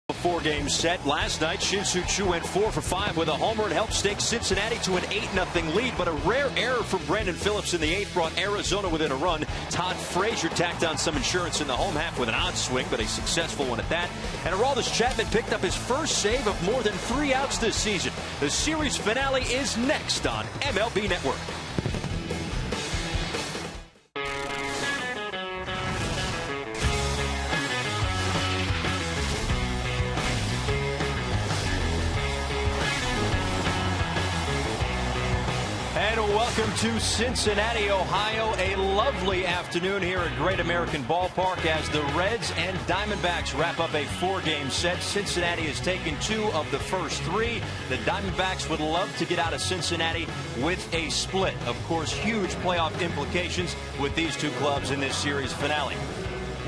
A four-game set. Last night, Shin-Soo Choo went 4 for 5 with a homer and helped stake Cincinnati to an 8-0 lead. But a rare error from Brandon Phillips in the 8th brought Arizona within a run. Todd Frazier tacked on some insurance in the home half with an odd swing, but a successful one at that. And Aroldis Chapman picked up his first save of more than 3 outs this season. The series finale is next on MLB Network. And welcome to Cincinnati, Ohio. A lovely afternoon here at Great American Ballpark as the Reds and Diamondbacks wrap up a 4-game set. Cincinnati has taken 2 of the first 3. The Diamondbacks would love to get out of Cincinnati with a split. Of course, huge playoff implications with these two clubs in this series finale.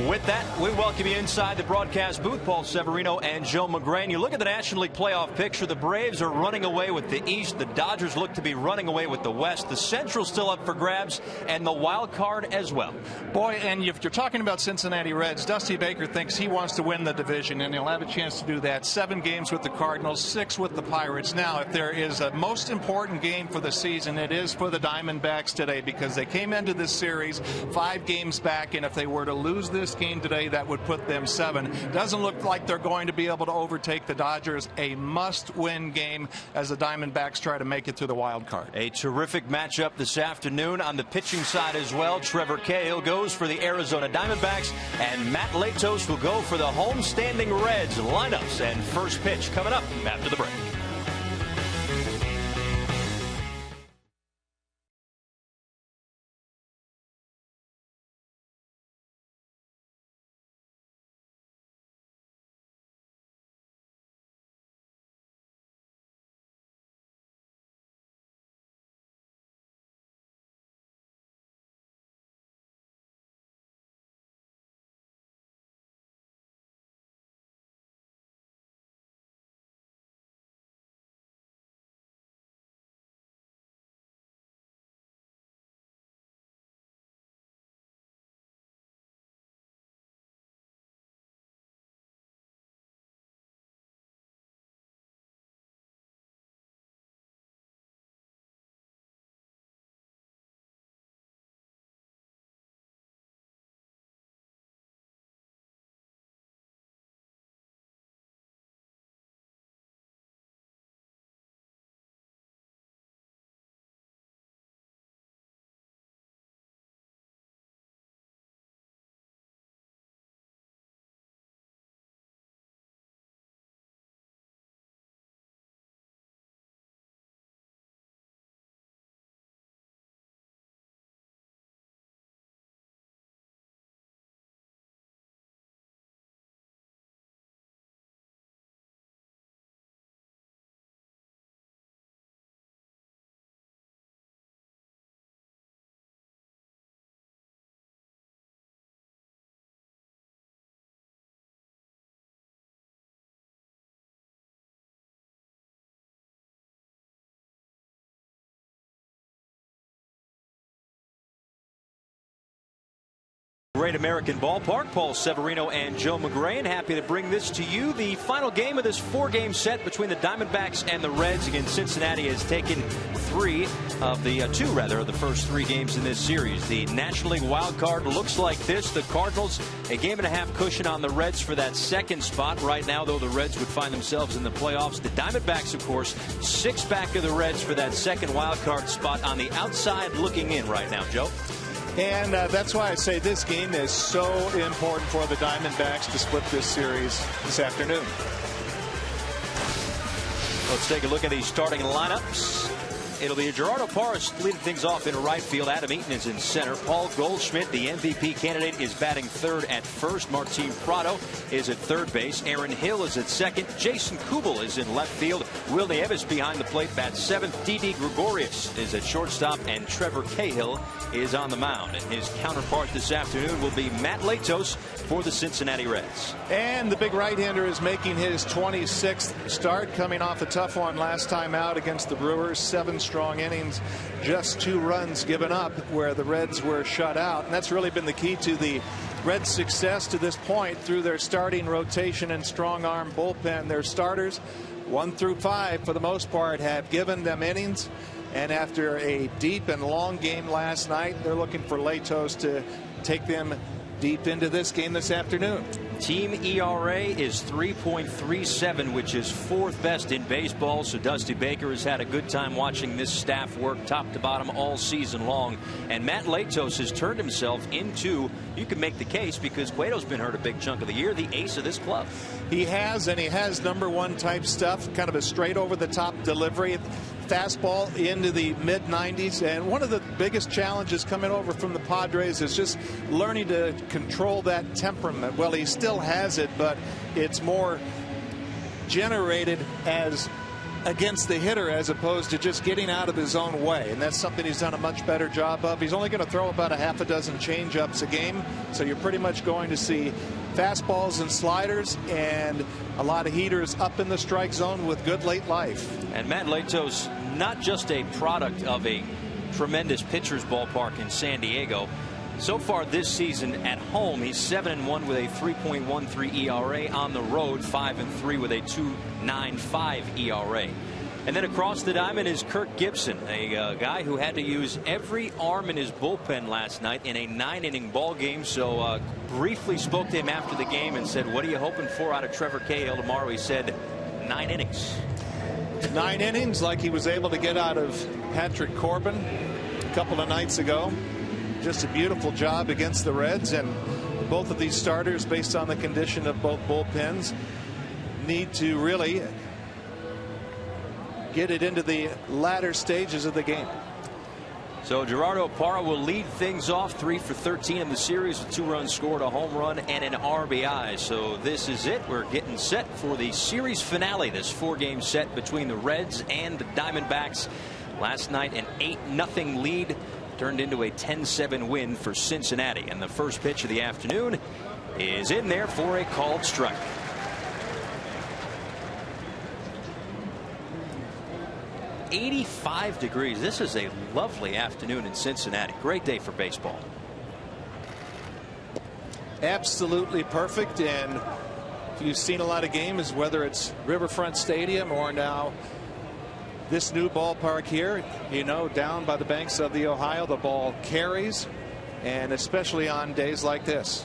With that, we welcome you inside the broadcast booth. Paul Severino and Joe McGrain. You look at the National League playoff picture. The Braves are running away with the East. The Dodgers look to be running away with the West. The Central's still up for grabs, and the wild card as well. Boy, and if you're talking about Cincinnati Reds, Dusty Baker thinks he wants to win the division, and he'll have a chance to do that. 7 games with the Cardinals, 6 with the Pirates. Now, if there is a most important game for the season, it is for the Diamondbacks today, because they came into this series 5 games back, and if they were to lose this game today, that would put them 7. Doesn't look like they're going to be able to overtake the Dodgers. A must-win game as the Diamondbacks try to make it to the wild card. A terrific matchup this afternoon on the pitching side as well. Trevor Cahill goes for the Arizona Diamondbacks, and Matt Latos will go for the home-standing Reds. Lineups and first pitch coming up after the break. Great American Ballpark. Paul Severino and Joe McGrain happy to bring this to you. The final game of this 4-game set between the Diamondbacks and the Reds. Again, Cincinnati has taken 2 of the first 3 games in this series. The National League wild card looks like this. The Cardinals a 1.5 cushion on the Reds for that 2nd spot. Right now, though, the Reds would find themselves in the playoffs. The Diamondbacks, of course, 6 back of the Reds for that 2nd wild card spot on the outside looking in right now, Joe. And that's why I say this game is so important for the Diamondbacks to split this series this afternoon. Let's take a look at these starting lineups. It'll be Gerardo Parras leading things off in right field. Adam Eaton is in center. Paul Goldschmidt, the MVP candidate, is batting 3rd at first. Martin Prado is at 3rd base. Aaron Hill is at 2nd. Jason Kubel is in left field. Will Nieves behind the plate bats 7th. Didi Gregorius is at shortstop, and Trevor Cahill is on the mound. And his counterpart this afternoon will be Matt Latos for the Cincinnati Reds. And the big right-hander is making his 26th start, coming off a tough one last time out against the Brewers. 7 strong innings, just 2 runs given up where the Reds were shut out. And that's really been the key to the Reds' success to this point through their starting rotation and strong arm bullpen. Their starters 1 through 5 for the most part have given them innings, and after a deep and long game last night, they're looking for Latos to take them deep into this game this afternoon. Team ERA is 3.37, which is 4th best in baseball. So Dusty Baker has had a good time watching this staff work top to bottom all season long. And Matt Latos has turned himself into, you can make the case, because Cueto's been hurt a big chunk of the year, the ace of this club. He has, and he has #1 type stuff, kind of a straight over the top delivery. Fastball into the mid-90s, and one of the biggest challenges coming over from the Padres is just learning to control that temperament. Well, he still has it, but it's more generated as against the hitter as opposed to just getting out of his own way, and that's something he's done a much better job of. He's only going to throw about a half a dozen change-ups a game, so you're pretty much going to see fastballs and sliders and a lot of heaters up in the strike zone with good late life. And Matt Latos, not just a product of a tremendous pitcher's ballpark in San Diego. So far this season at home, he's 7-1 with a 3.13 ERA. On the road, 5-3 with a 2.95 ERA. And then across the diamond is Kirk Gibson, a guy who had to use every arm in his bullpen last night in a 9-inning ball game. So briefly spoke to him after the game and said, what are you hoping for out of Trevor Cahill tomorrow? He said 9 innings. 9 innings like he was able to get out of Patrick Corbin a couple of nights ago. Just a beautiful job against the Reds, and both of these starters, based on the condition of both bullpens, need to really get it into the latter stages of the game. So Gerardo Parra will lead things off, 3 for 13 in the series with 2 runs scored, a home run, and an RBI. So this is it. We're getting set for the series finale, this 4-game set between the Reds and the Diamondbacks. Last night, an 8-0 lead turned into a 10-7 win for Cincinnati. And the first pitch of the afternoon is in there for a called strike. .85 degrees. This is a lovely afternoon in Cincinnati. Great day for baseball. Absolutely perfect. And if you've seen a lot of games, whether it's Riverfront Stadium or now this new ballpark here, you know, down by the banks of the Ohio, the ball carries, and especially on days like this.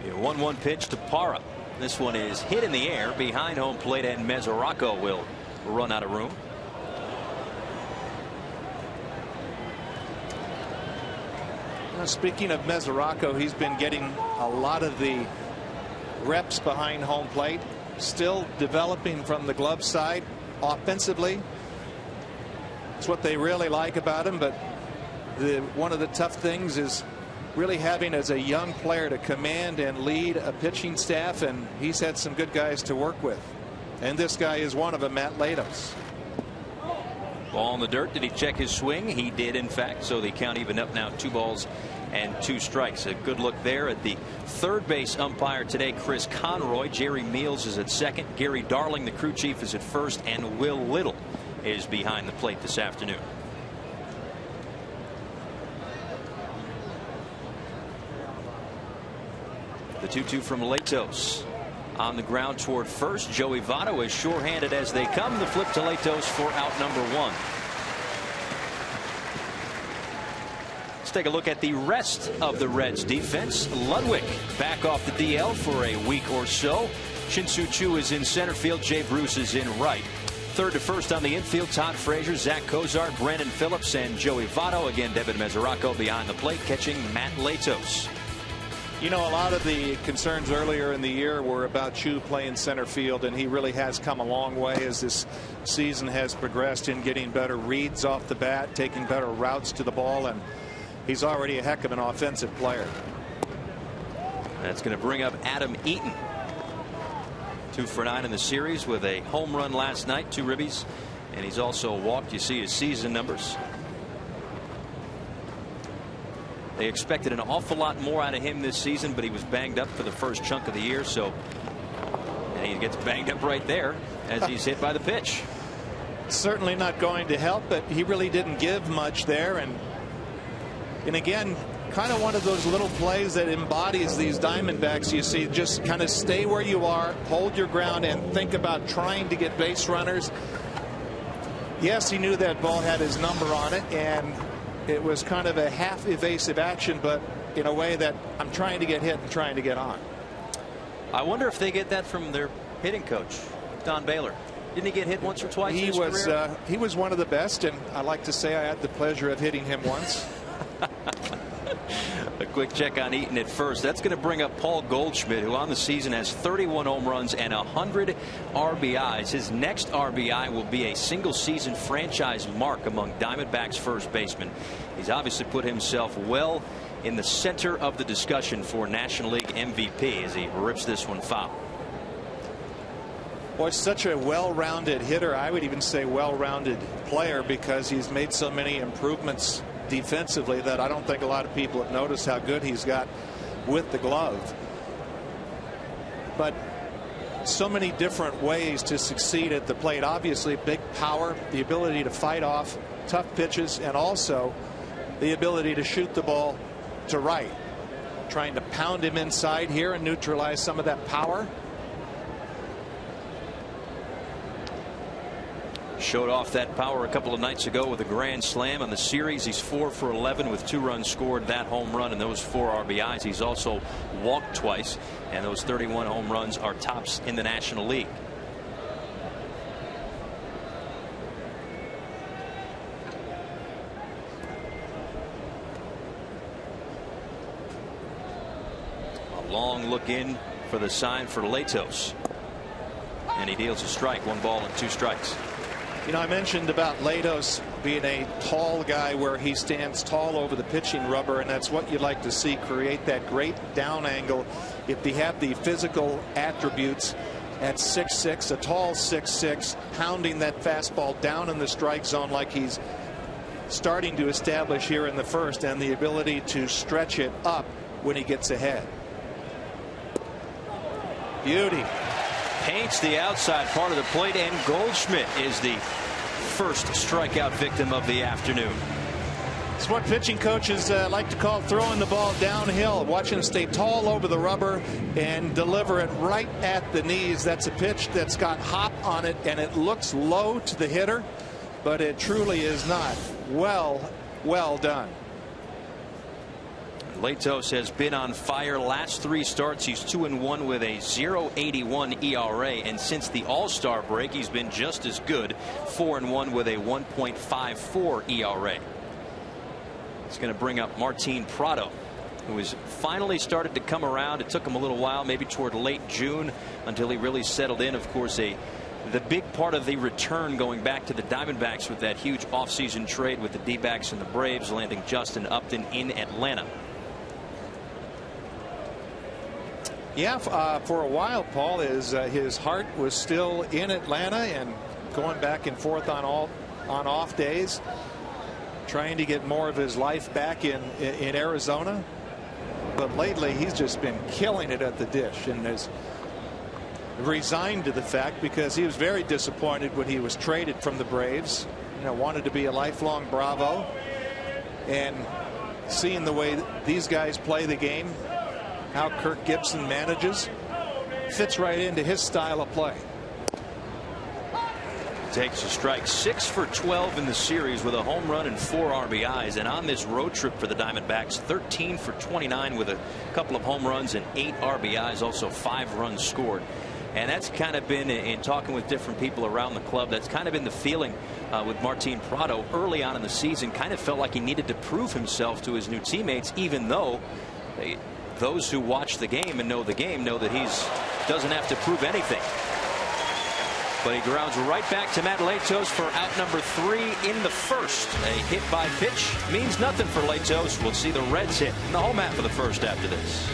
A 1-1 pitch to Parra. This one is hit in the air behind home plate, and Mesoraco will run out of room. Now, speaking of Mesoraco, he's been getting a lot of the reps behind home plate. Still developing from the glove side offensively. It's what they really like about him, but one of the tough things is really having as a young player to command and lead a pitching staff, and he's had some good guys to work with, and this guy is one of them, Matt Latos. Ball in the dirt. Did he check his swing? He did, in fact. So the count even up now, 2 balls and 2 strikes. A good look there at the third base umpire today, Chris Conroy. Jerry Meals is at second. Gary Darling, the crew chief, is at first, and Will Little is behind the plate this afternoon. The 2-2 from Latos. On the ground toward first. Joey Votto is shorthanded as they come. The flip to Latos for out number 1. Let's take a look at the rest of the Reds defense. Ludwig back off the DL for a week or so. Shin-Soo Choo is in center field. Jay Bruce is in right. Third to first on the infield, Todd Frazier, Zach Cozart, Brandon Phillips, and Joey Votto. Again, Devin Mesoraco behind the plate, catching Matt Latos. You know, a lot of the concerns earlier in the year were about Choo playing center field, and he really has come a long way as this season has progressed in getting better reads off the bat, taking better routes to the ball, and he's already a heck of an offensive player. That's going to bring up Adam Eaton. 2 for 9 in the series with a home run last night, 2 ribbies, and he's also walked. You see his season numbers. They expected an awful lot more out of him this season, but he was banged up for the first chunk of the year, so and he gets banged up right there as he's hit by the pitch. Certainly not going to help, but he really didn't give much there, and again, kind of one of those little plays that embodies these Diamondbacks. You see, just kind of stay where you are, hold your ground, and think about trying to get base runners. Yes, he knew that ball had his number on it, and it was kind of a half evasive action, but in a way that I'm trying to get hit and trying to get on. I wonder if they get that from their hitting coach, Don Baylor. Didn't he get hit once or twice in his career? He was one of the best, and I like to say I had the pleasure of hitting him once. A quick check on Eaton at first. That's going to bring up Paul Goldschmidt, who on the season has 31 home runs and 100 RBIs. His next RBI will be a single season franchise mark among Diamondbacks first basemen. He's obviously put himself well in the center of the discussion for National League MVP as he rips this one foul. Boy, such a well-rounded hitter. I would even say well-rounded player, because he's made so many improvements defensively that I don't think a lot of people have noticed how good he's got with the glove. But so many different ways to succeed at the plate. Obviously, big power, the ability to fight off tough pitches, and also the ability to shoot the ball to right. Trying to pound him inside here and neutralize some of that power. Showed off that power a couple of nights ago with a grand slam on the series. He's 4 for 11 with 2 runs scored, that home run, and those 4 RBIs. He's also walked twice, and those 31 home runs are tops in the National League. A long look in for the sign for Latos, and he deals a strike. 1 ball and 2 strikes. You know, I mentioned about Latos being a tall guy where he stands tall over the pitching rubber, and that's what you'd like to see, create that great down angle. If they have the physical attributes at 6'6", a tall 6'6", pounding that fastball down in the strike zone like he's starting to establish here in the first, and the ability to stretch it up when he gets ahead. Beauty. Paints the outside part of the plate, and Goldschmidt is the first strikeout victim of the afternoon. It's what pitching coaches like to call throwing the ball downhill. Watch him stay tall over the rubber and deliver it right at the knees. That's a pitch that's got hop on it, and it looks low to the hitter, but it truly is not. Well done. Latos has been on fire. Last 3 starts, he's 2-1 with a 0.81 ERA, and since the All-Star break, he's been just as good, 4-1 with a 1.54 ERA. It's going to bring up Martin Prado, who has finally started to come around. It took him a little while, maybe toward late June, until he really settled in. Of course, the big part of the return going back to the Diamondbacks with that huge offseason trade with the D-backs and the Braves, landing Justin Upton in Atlanta. Yeah, for a while, Paul, his heart was still in Atlanta and going back and forth on off days, trying to get more of his life back in Arizona. But lately, he's just been killing it at the dish, and has resigned to the fact, because he was very disappointed when he was traded from the Braves. You know, wanted to be a lifelong Bravo, and seeing the way these guys play the game, how Kirk Gibson manages, fits right into his style of play. Takes a strike. 6 for 12 in the series with a home run and 4 RBIs, and on this road trip for the Diamondbacks, 13 for 29 with a couple of home runs and 8 RBIs, also 5 runs scored. And that's kind of been, in talking with different people around the club, that's kind of been the feeling with Martin Prado early on in the season. Kind of felt like he needed to prove himself to his new teammates, even though those who watch the game and know the game know that he's doesn't have to prove anything. But he grounds right back to Matt Latos for out number 3 in the first. A hit by pitch means nothing for Latos. We'll see the Reds hit in the home half of the first after this.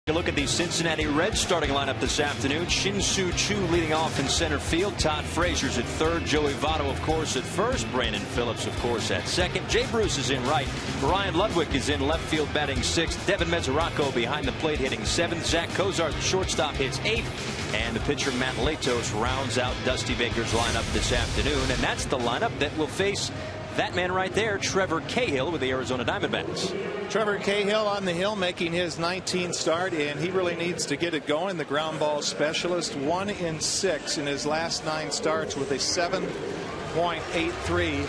A look at the Cincinnati Reds starting lineup this afternoon. Shin-Soo Choo leading off in center field. Todd Frazier's at third. Joey Votto, of course, at first. Brandon Phillips, of course, at second. Jay Bruce is in right. Ryan Ludwig is in left field batting sixth. Devin Mesoraco behind the plate hitting seventh. Zach Cozart, the shortstop, hits eighth. And the pitcher Matt Latos rounds out Dusty Baker's lineup this afternoon. And that's the lineup that will face that man right there, Trevor Cahill with the Arizona Diamondbacks. Trevor Cahill on the hill making his 19th start, and he really needs to get it going. The ground ball specialist, 1 in 6 in his last 9 starts with a 7.83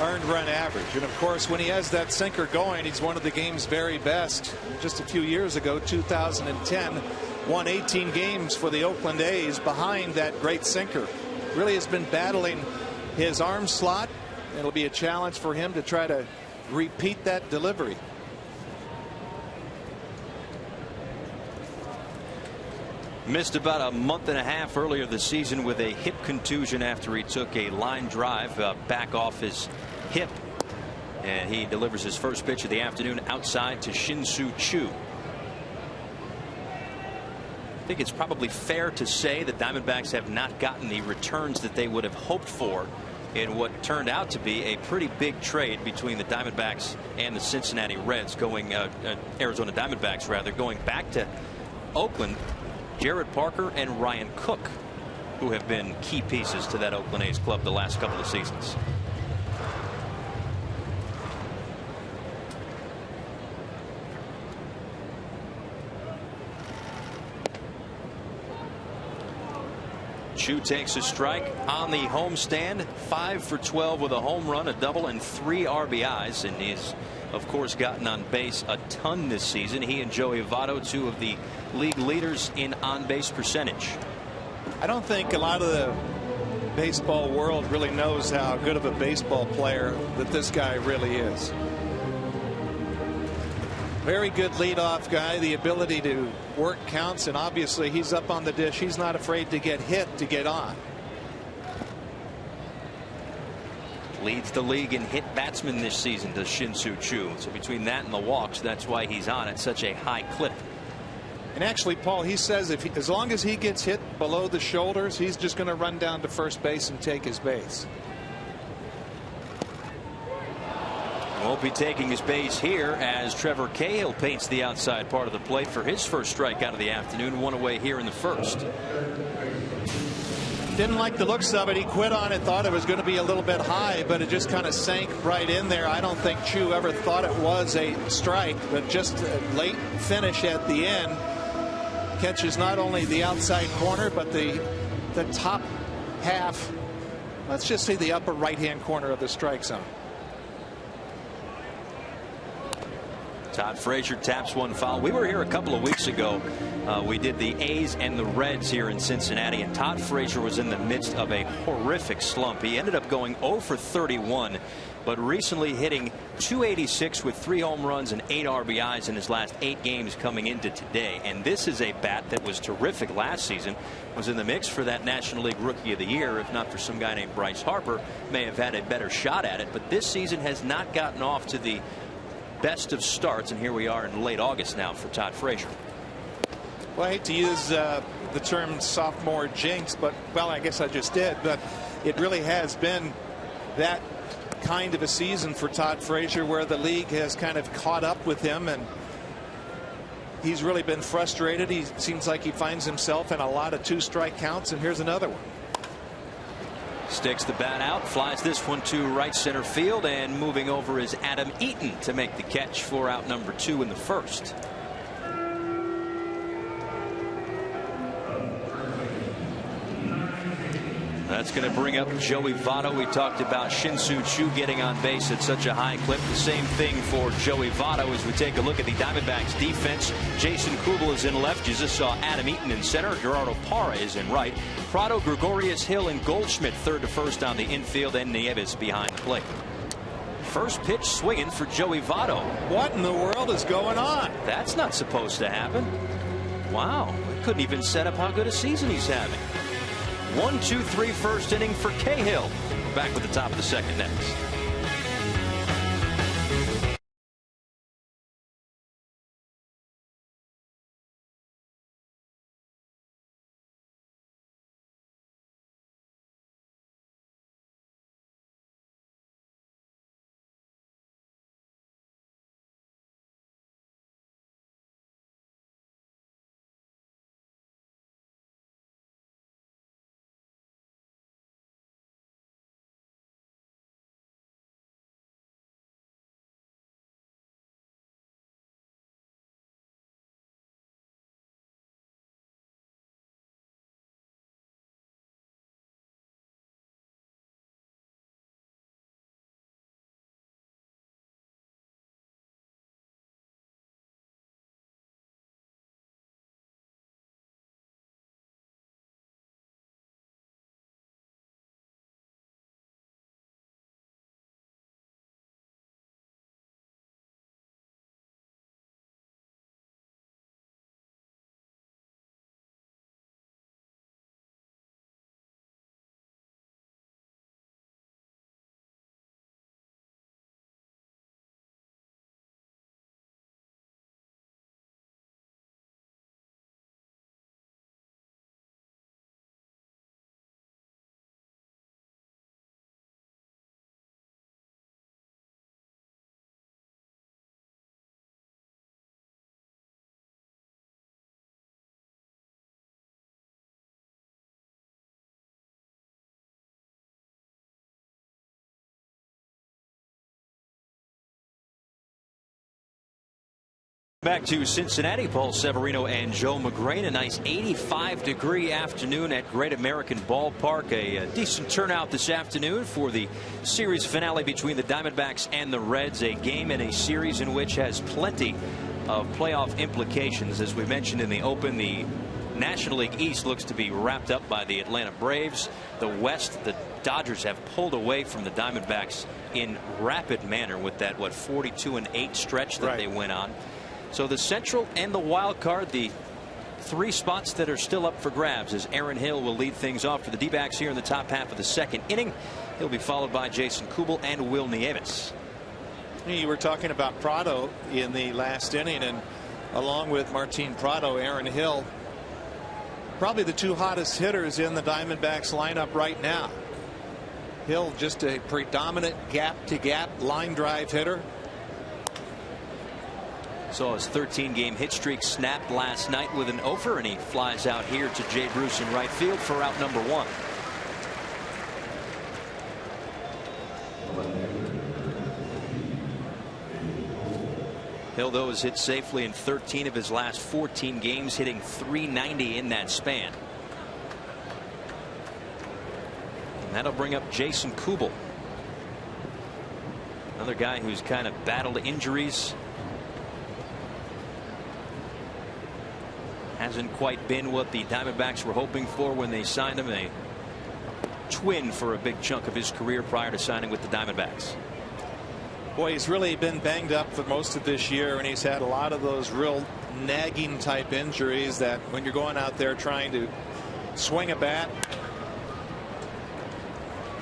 earned run average. And of course, when he has that sinker going, he's one of the game's very best. Just a few years ago, 2010, won 18 games for the Oakland A's behind that great sinker. Really has been battling his arm slot. It'll be a challenge for him to try to repeat that delivery. Missed about a month and a half earlier this season with a hip contusion after he took a line drive back off his hip. And he delivers his first pitch of the afternoon outside to Shin-Soo Choo. I think it's probably fair to say the Diamondbacks have not gotten the returns that they would have hoped for in what turned out to be a pretty big trade between the Diamondbacks and the Cincinnati Reds, Arizona Diamondbacks rather, going back to Oakland. Jared Parker and Ryan Cook, who have been key pieces to that Oakland A's club the last couple of seasons. Choo takes a strike on the homestand. 5 for 12 with a home run, a double, and 3 RBIs. And he's, of course, gotten on base a ton this season. He and Joey Votto, 2 of the league leaders in on-base percentage. I don't think a lot of the baseball world really knows how good of a baseball player that this guy really is. Very good leadoff guy, the ability to work counts, and obviously he's up on the dish. He's not afraid to get hit to get on. Leads the league in hit batsmen this season, does Shin-Soo Choo. So between that and the walks, that's why he's on at such a high clip. And actually, Paul, he says as long as he gets hit below the shoulders, he's just going to run down to first base and take his base. Won't be taking his base here as Trevor Cahill paints the outside part of the plate for his first strikeout of the afternoon. 1 away here in the first. Didn't like the looks of it. He quit on it, thought it was going to be a little bit high, but it just kind of sank right in there. I don't think Choo ever thought it was a strike, but just a late finish at the end. Catches not only the outside corner, but the top half, let's just say the upper right hand corner of the strike zone. Todd Frazier taps one foul. We were here a couple of weeks ago. We did the A's and the Reds here in Cincinnati, and Todd Frazier was in the midst of a horrific slump. He ended up going 0 for 31, but recently hitting .286 with 3 home runs and 8 RBIs in his last 8 games coming into today. And this is a bat that was terrific last season, was in the mix for that National League Rookie of the Year, if not for some guy named Bryce Harper, may have had a better shot at it. But this season has not gotten off to the best of starts, and here we are in late August now for Todd Frazier. Well, I hate to use the term sophomore jinx, but, well, I guess I just did, but it really has been that kind of a season for Todd Frazier where the league has kind of caught up with him, and he's really been frustrated. He seems like he finds himself in a lot of 2-strike counts, and here's another one. Sticks the bat out, flies this one to right center field, and moving over is Adam Eaton to make the catch for out number 2 in the first. That's going to bring up Joey Votto. We talked about Shin-Soo Choo getting on base at such a high clip. The same thing for Joey Votto as we take a look at the Diamondbacks defense. Jason Kubel is in left. You just saw Adam Eaton in center. Gerardo Parra is in right. Prado, Gregorius, Hill, and Goldschmidt third to first on the infield, and Nieves behind the plate. First pitch swinging for Joey Votto. What in the world is going on? That's not supposed to happen. Wow. Couldn't even set up how good a season he's having. 1-2-3 first inning for Cahill. We're back with the top of the second next. Back to Cincinnati, Paul Severino and Joe McGrain. A nice 85-degree afternoon at Great American Ballpark. A decent turnout this afternoon for the series finale between the Diamondbacks and the Reds. A game and a series in which has plenty of playoff implications. As we mentioned in the open, the National League East looks to be wrapped up by the Atlanta Braves. The West, the Dodgers have pulled away from the Diamondbacks in rapid manner with that 42-8 stretch that they went on. So the Central and the wild card, the three spots that are still up for grabs, as Aaron Hill will lead things off for the D-backs here in the top half of the second inning. He'll be followed by Jason Kubel and Will Nieves. You were talking about Prado in the last inning, and along with Martin Prado, Aaron Hill, probably the two hottest hitters in the Diamondbacks lineup right now. Hill, just a predominant gap-to-gap line drive hitter. Saw his 13-game hit streak snapped last night with an offer, and he flies out here to Jay Bruce in right field for out number one. Hill, though, has hit safely in 13 of his last 14 games, hitting .390 in that span. And that'll bring up Jason Kubel, another guy who's kind of battled injuries. Hasn't quite been what the Diamondbacks were hoping for when they signed him. A twin for a big chunk of his career prior to signing with the Diamondbacks. Boy, he's really been banged up for most of this year, and he's had a lot of those real nagging type injuries that when you're going out there trying to swing a bat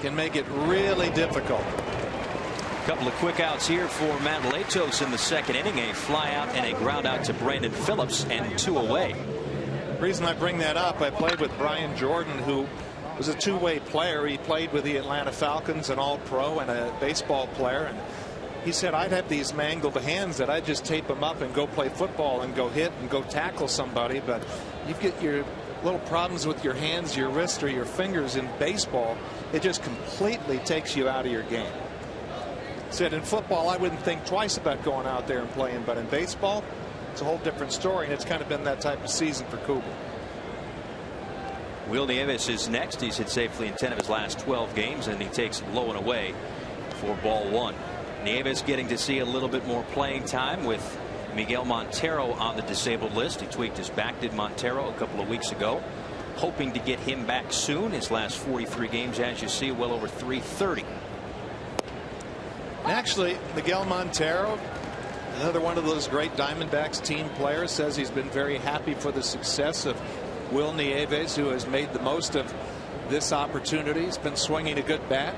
can make it really difficult. A couple of quick outs here for Matt Latos in the second inning. A fly out and a ground out to Brandon Phillips, and two away. The reason I bring that up, I played with Brian Jordan, who was a two-way player. He played with the Atlanta Falcons, an all-pro and a baseball player, and he said I'd have these mangled hands that I'd just tape them up and go play football and go hit and go tackle somebody. But you get your little problems with your hands, your wrist, or your fingers in baseball, it just completely takes you out of your game. Said in football I wouldn't think twice about going out there and playing, but in baseball it's a whole different story, and it's kind of been that type of season for Kubel. Will Nieves is next. He's hit safely in 10 of his last 12 games, and he takes low and away for ball one. Nieves getting to see a little bit more playing time with Miguel Montero on the disabled list. He tweaked his back, did Montero, a couple of weeks ago. Hoping to get him back soon. His last 43 games, as you see, well over .330. Actually, Miguel Montero, another one of those great Diamondbacks team players, says he's been very happy for the success of Will Nieves, who has made the most of this opportunity. He's been swinging a good bat.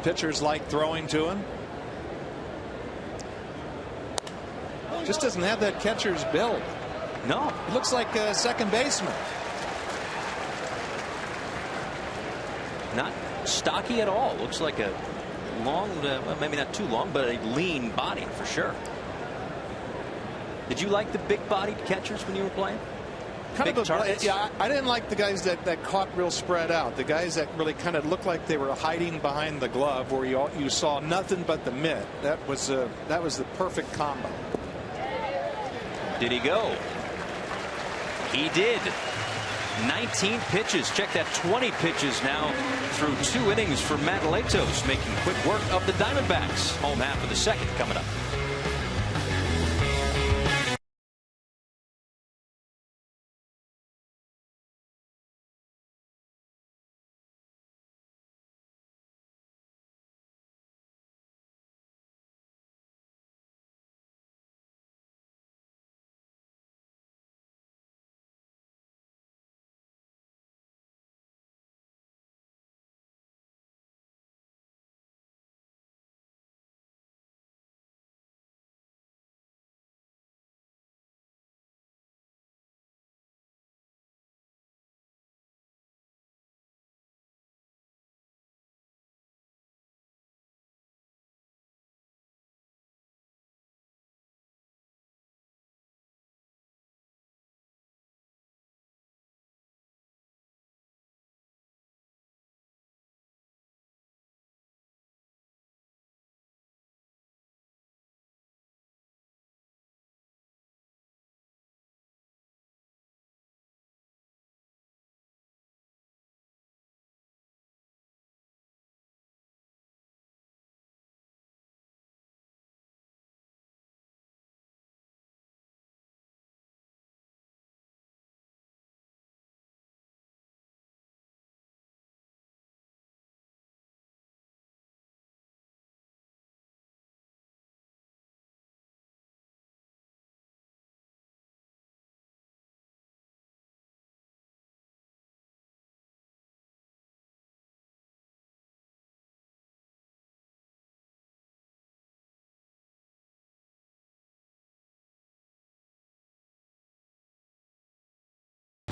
Pitchers like throwing to him. Just doesn't have that catcher's build. No. He looks like a second baseman. Not stocky at all. Looks like a long, well, maybe not too long, but a lean body for sure. Did you like the big bodied catchers when you were playing? Yeah, I didn't like the guys that caught real spread out. The guys that really kind of looked like they were hiding behind the glove, where you saw nothing but the mitt. That was the perfect combo. Did he go? He did. 19 pitches. Check that, 20 pitches now through 2 innings for Matt Latos, making quick work of the Diamondbacks. Home half of the second coming up.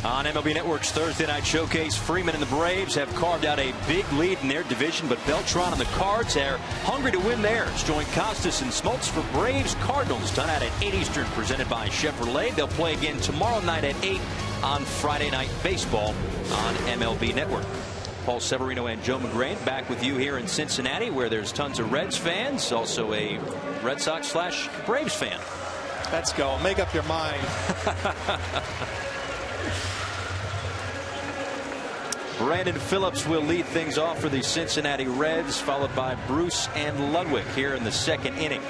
On MLB Network's Thursday Night Showcase, Freeman and the Braves have carved out a big lead in their division, but Beltran and the Cards are hungry to win theirs. Join Costas and Smoltz for Braves Cardinals tonight at 8 Eastern, presented by Chevrolet. They'll play again tomorrow night at 8 on Friday Night Baseball on MLB Network. Paul Severino and Joe McGrain back with you here in Cincinnati, where there's tons of Reds fans, also a Red Sox/Braves fan. Let's go. Make up your mind. Brandon Phillips will lead things off for the Cincinnati Reds, followed by Bruce and Ludwig here in the second inning.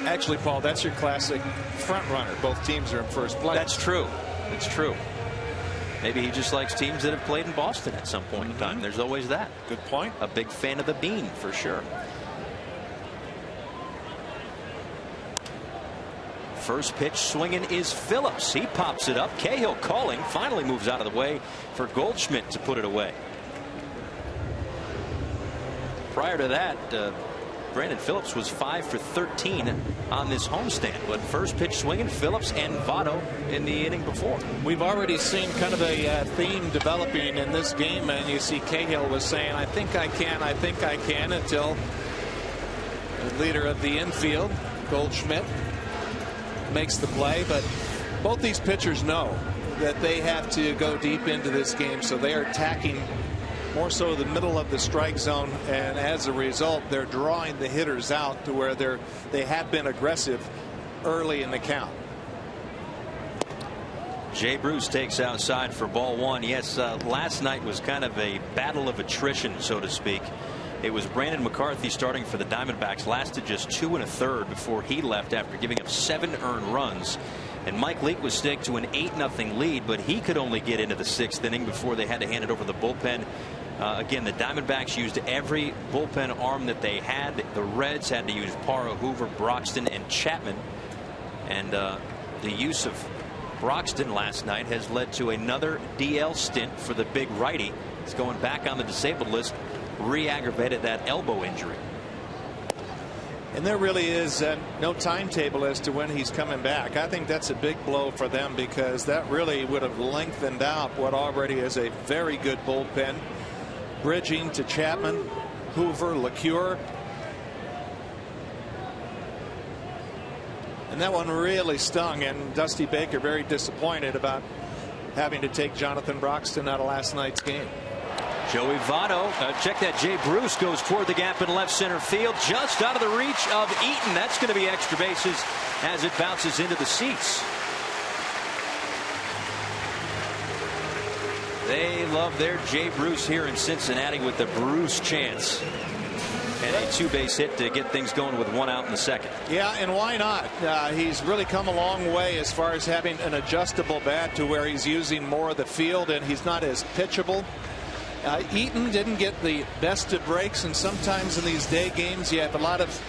Actually, Paul, that's your classic front runner. Both teams are in first place. That's true. It's true. Maybe he just likes teams that have played in Boston at some point in time. There's always that. Good point. A big fan of the bean for sure. First pitch swinging is Phillips. He pops it up. Cahill calling. Finally moves out of the way for Goldschmidt to put it away. Prior to that, Brandon Phillips was 5 for 13 on this homestand. But first pitch swinging, Phillips and Votto in the inning before. We've already seen kind of a theme developing in this game, and you see Cahill was saying, I think I can, until the leader of the infield, Goldschmidt, makes the play. But both these pitchers know that they have to go deep into this game, so they are attacking more so the middle of the strike zone, and as a result they're drawing the hitters out to where they have been aggressive early in the count. Jay Bruce takes outside for ball one. Yes, last night was kind of a battle of attrition, so to speak. It was Brandon McCarthy starting for the Diamondbacks, lasted just 2 1/3 before he left after giving up 7 earned runs. And Mike Leake was stake to an 8-0 lead, but he could only get into the 6th inning before they had to hand it over to the bullpen. Again, the Diamondbacks used every bullpen arm that they had. The Reds had to use Parra, Hoover, Broxton, and Chapman. And the use of Broxton last night has led to another DL stint for the big righty. He's going back on the disabled list, re-aggravated that elbow injury. And there really is no timetable as to when he's coming back. I think that's a big blow for them, because that really would have lengthened out what already is a very good bullpen. Bridging to Chapman, Hoover, LeCure. And that one really stung, and Dusty Baker very disappointed about having to take Jonathan Broxton out of last night's game. Joey Votto, check that. Jay Bruce goes toward the gap in left center field, just out of the reach of Eaton. That's going to be extra bases as it bounces into the seats. They love their Jay Bruce here in Cincinnati with the Bruce chance. And a 2-base hit to get things going with 1 out in the second. Yeah, and why not? He's really come a long way as far as having an adjustable bat to where he's using more of the field, and he's not as pitchable. Eaton didn't get the best of breaks, and sometimes in these day games you have a lot of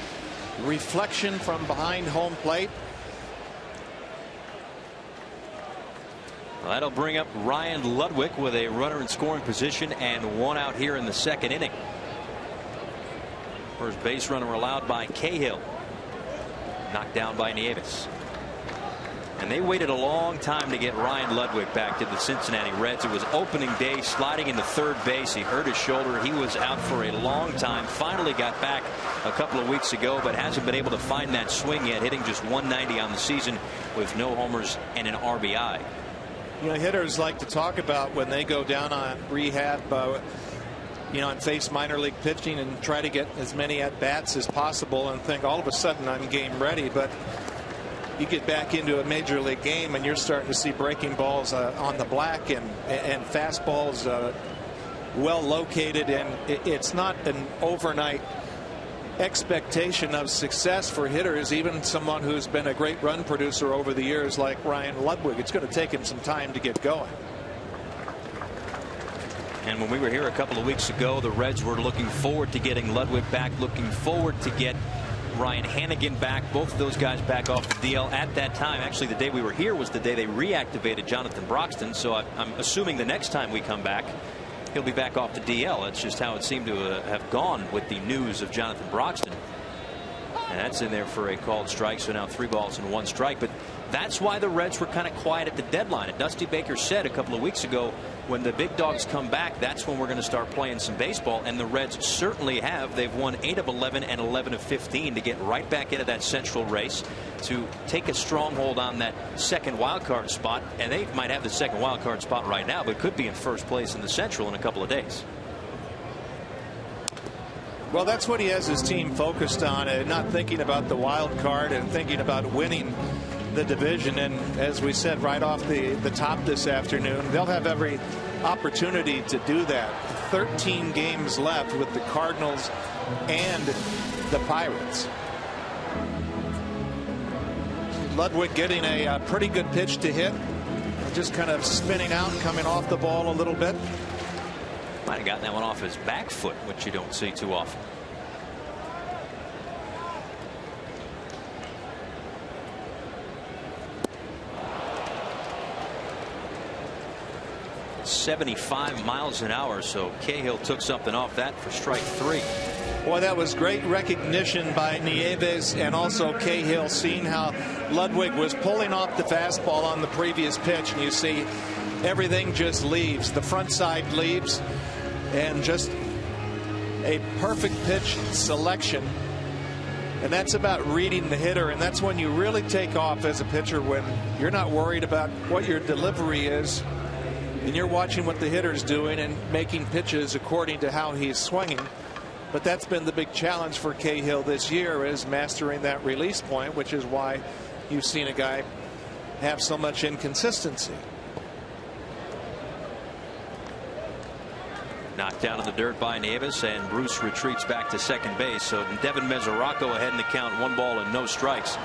reflection from behind home plate. Well, that'll bring up Ryan Ludwig with a runner in scoring position and 1 out here in the second inning. First base runner allowed by Cahill, knocked down by Nieves. And they waited a long time to get Ryan Ludwig back to the Cincinnati Reds. It was opening day, sliding into third base. He hurt his shoulder. He was out for a long time. Finally got back a couple of weeks ago, but hasn't been able to find that swing yet, hitting just 190 on the season with no homers and an RBI. You know, hitters like to talk about when they go down on rehab, and face minor league pitching and try to get as many at bats as possible and think all of a sudden I'm game ready. But you get back into a major league game and you're starting to see breaking balls on the black and fastballs well located, and it's not an overnight expectation of success for hitters, even someone who's been a great run producer over the years like Ryan Ludwig. It's going to take him some time to get going. And when we were here a couple of weeks ago, the Reds were looking forward to getting Ludwig back, looking forward to get Ryan Hannigan back, both of those guys back off the DL at that time. Actually, the day we were here was the day they reactivated Jonathan Broxton, so I'm assuming the next time we come back he'll be back off the DL. That's just how it seemed to have gone with the news of Jonathan Broxton. And that's in there for a called strike. So now 3 balls and 1 strike. But that's why the Reds were kind of quiet at the deadline. And Dusty Baker said a couple of weeks ago, when the big dogs come back, that's when we're going to start playing some baseball. And the Reds certainly have. They've won 8 of 11 and 11 of 15 to get right back into that central race, to take a stronghold on that second wild card spot. And they might have the second wild card spot right now, but could be in first place in the Central in a couple of days. Well, that's what he has his team focused on, and not thinking about the wild card and thinking about winning the division. And as we said right off the top this afternoon, they'll have every opportunity to do that. 13 games left with the Cardinals and the Pirates. Ludwig getting a pretty good pitch to hit, just kind of spinning out, coming off the ball a little bit. Might have gotten that one off his back foot, which you don't see too often. .75 miles an hour, so Cahill took something off that for strike 3. Boy, that was great recognition by Nieves and also Cahill, seeing how Ludwig was pulling off the fastball on the previous pitch, and you see everything just leaves. The front side leaves, and just a perfect pitch selection. And that's about reading the hitter, and that's when you really take off as a pitcher, when you're not worried about what your delivery is, and you're watching what the hitter's doing and making pitches according to how he's swinging. But that's been the big challenge for Cahill this year, is mastering that release point, which is why you've seen a guy have so much inconsistency. Knocked down in the dirt by Nieves, and Bruce retreats back to second base. So Devin Mesoraco ahead in the count, 1 ball and no strikes.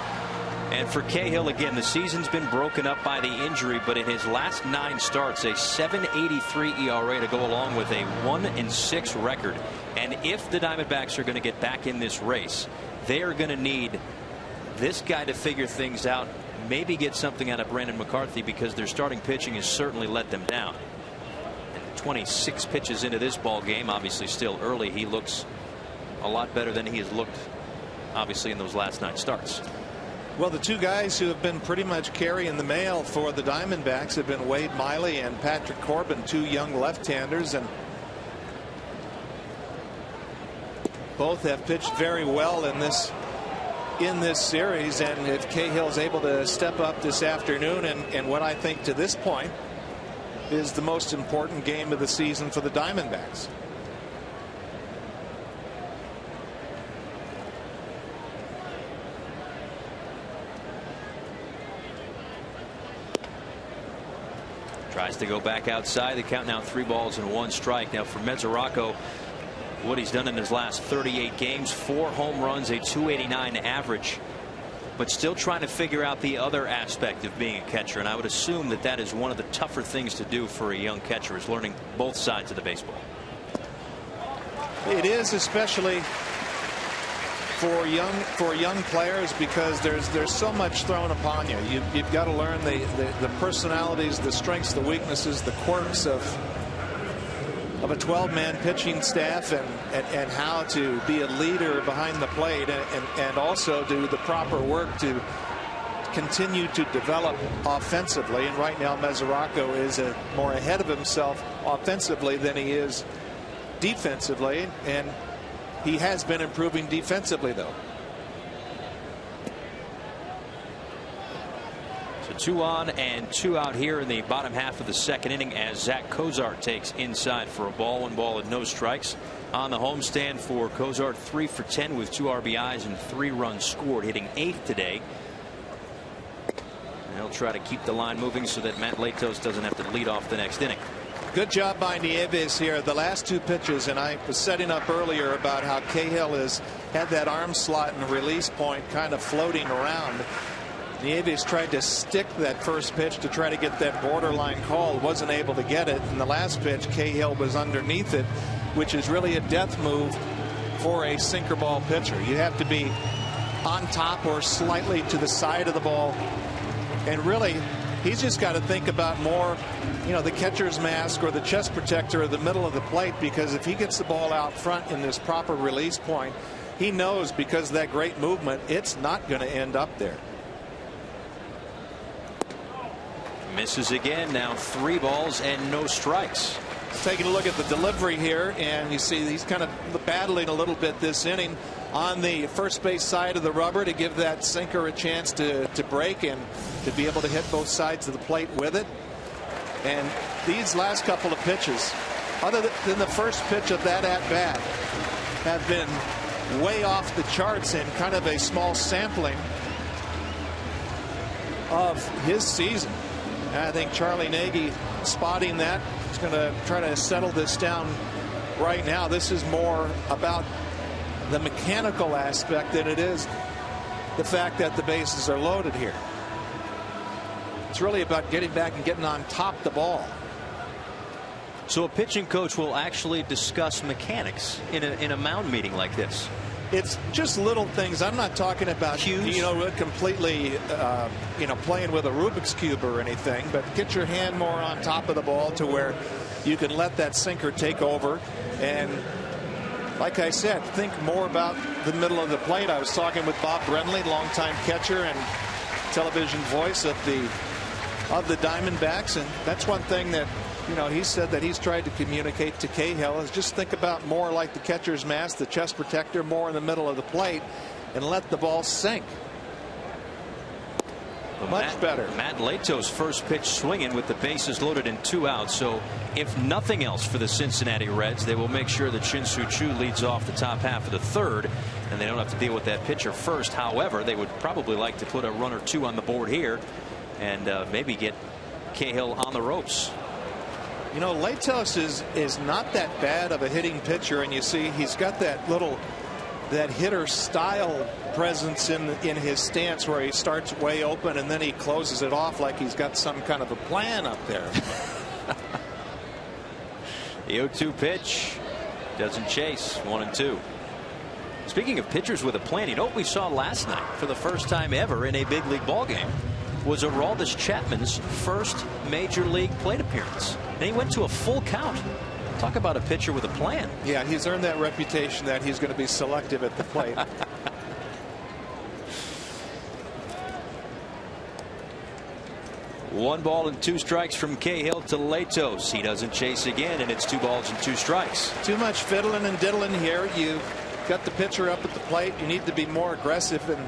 And for Cahill, again, the season's been broken up by the injury, but in his last 9 starts, a 7.83 ERA to go along with a 1-6 record. And if the Diamondbacks are going to get back in this race, they are going to need this guy to figure things out, maybe get something out of Brandon McCarthy, because their starting pitching has certainly let them down. 26 pitches into this ball game, obviously still early. He looks a lot better than he has looked, obviously, in those last 9 starts. Well, the 2 guys who have been pretty much carrying the mail for the Diamondbacks have been Wade Miley and Patrick Corbin, 2 young left-handers, and both have pitched very well in this series. And if Cahill's able to step up this afternoon, and what I think to this point is the most important game of the season for the Diamondbacks. Tries to go back outside. The count now 3 balls and 1 strike. Now for Mesoraco, what he's done in his last 38 games, 4 home runs, a .289 average, but still trying to figure out the other aspect of being a catcher. And I would assume that that is one of the tougher things to do for a young catcher, is learning both sides of the baseball. It is, especially for young players, because there's so much thrown upon you. You've got to learn the personalities, the strengths, the weaknesses, the quirks of a 12-man pitching staff, and how to be a leader behind the plate, and also do the proper work to continue to develop offensively. And right now Mesoraco is more ahead of himself offensively than he is defensively, and he has been improving defensively, though. So 2 on and 2 out here in the bottom half of the second inning, as Zach Cozart takes inside for a ball, 1 ball and no strikes. On the homestand for Cozart, 3 for 10 with 2 RBIs and 3 runs scored, hitting 8th today. And he'll try to keep the line moving so that Matt Latos doesn't have to lead off the next inning. Good job by Nieves here. The last 2 pitches, and I was setting up earlier about how Cahill has had that arm slot and release point kind of floating around. Nieves tried to stick that first pitch to try to get that borderline call, wasn't able to get it. And the last pitch, Cahill was underneath it, which is really a death move for a sinker ball pitcher. You have to be on top or slightly to the side of the ball, and really he's just got to think about more, the catcher's mask or the chest protector or the middle of the plate, because if he gets the ball out front in this proper release point, he knows because of that great movement, it's not going to end up there. Misses again. Now 3 balls and no strikes. Taking a look at the delivery here, and you see he's kind of battling a little bit this inning on the first base side of the rubber to give that sinker a chance to break and to be able to hit both sides of the plate with it. And these last couple of pitches, other than the first pitch of that at bat, have been way off the charts in kind of a small sampling of his season. And I think Charlie Nagy spotting that is going to try to settle this down right now. This is more about the mechanical aspect than it is the fact that the bases are loaded here. It's really about getting back and getting on top of the ball. So a pitching coach will actually discuss mechanics in a mound meeting like this. It's just little things. I'm not talking about cues, completely playing with a Rubik's Cube or anything, but get your hand more on top of the ball to where you can let that sinker take over. And like I said, think more about the middle of the plate. I was talking with Bob Brenly, longtime catcher and television voice of the Diamondbacks, and that's one thing that he said that he's tried to communicate to Cahill is just think about more like the catcher's mask, the chest protector, more in the middle of the plate, and let the ball sink. Much better. Matt Lato's first pitch swinging with the bases loaded and 2 outs. So if nothing else for the Cincinnati Reds, they will make sure that Shin-Soo Choo leads off the top half of the 3rd, and they don't have to deal with that pitcher first. However, they would probably like to put a run or 2 on the board here and maybe get Cahill on the ropes. Latos is not that bad of a hitting pitcher, and you see he's got that hitter style presence in his stance where he starts way open and then he closes it off like he's got some kind of a plan up there. The 0-2 pitch doesn't chase. 1-2. Speaking of pitchers with a plan, what we saw last night for the first time ever in a big league ball game was Aroldis Chapman's first major league plate appearance, and he went to a full count. Talk about a pitcher with a plan. Yeah, he's earned that reputation that he's going to be selective at the plate. 1 ball and 2 strikes from Cahill to Latos. He doesn't chase again, and it's 2 balls and 2 strikes. Too much fiddling and diddling here. You've got the pitcher up at the plate. You need to be more aggressive and,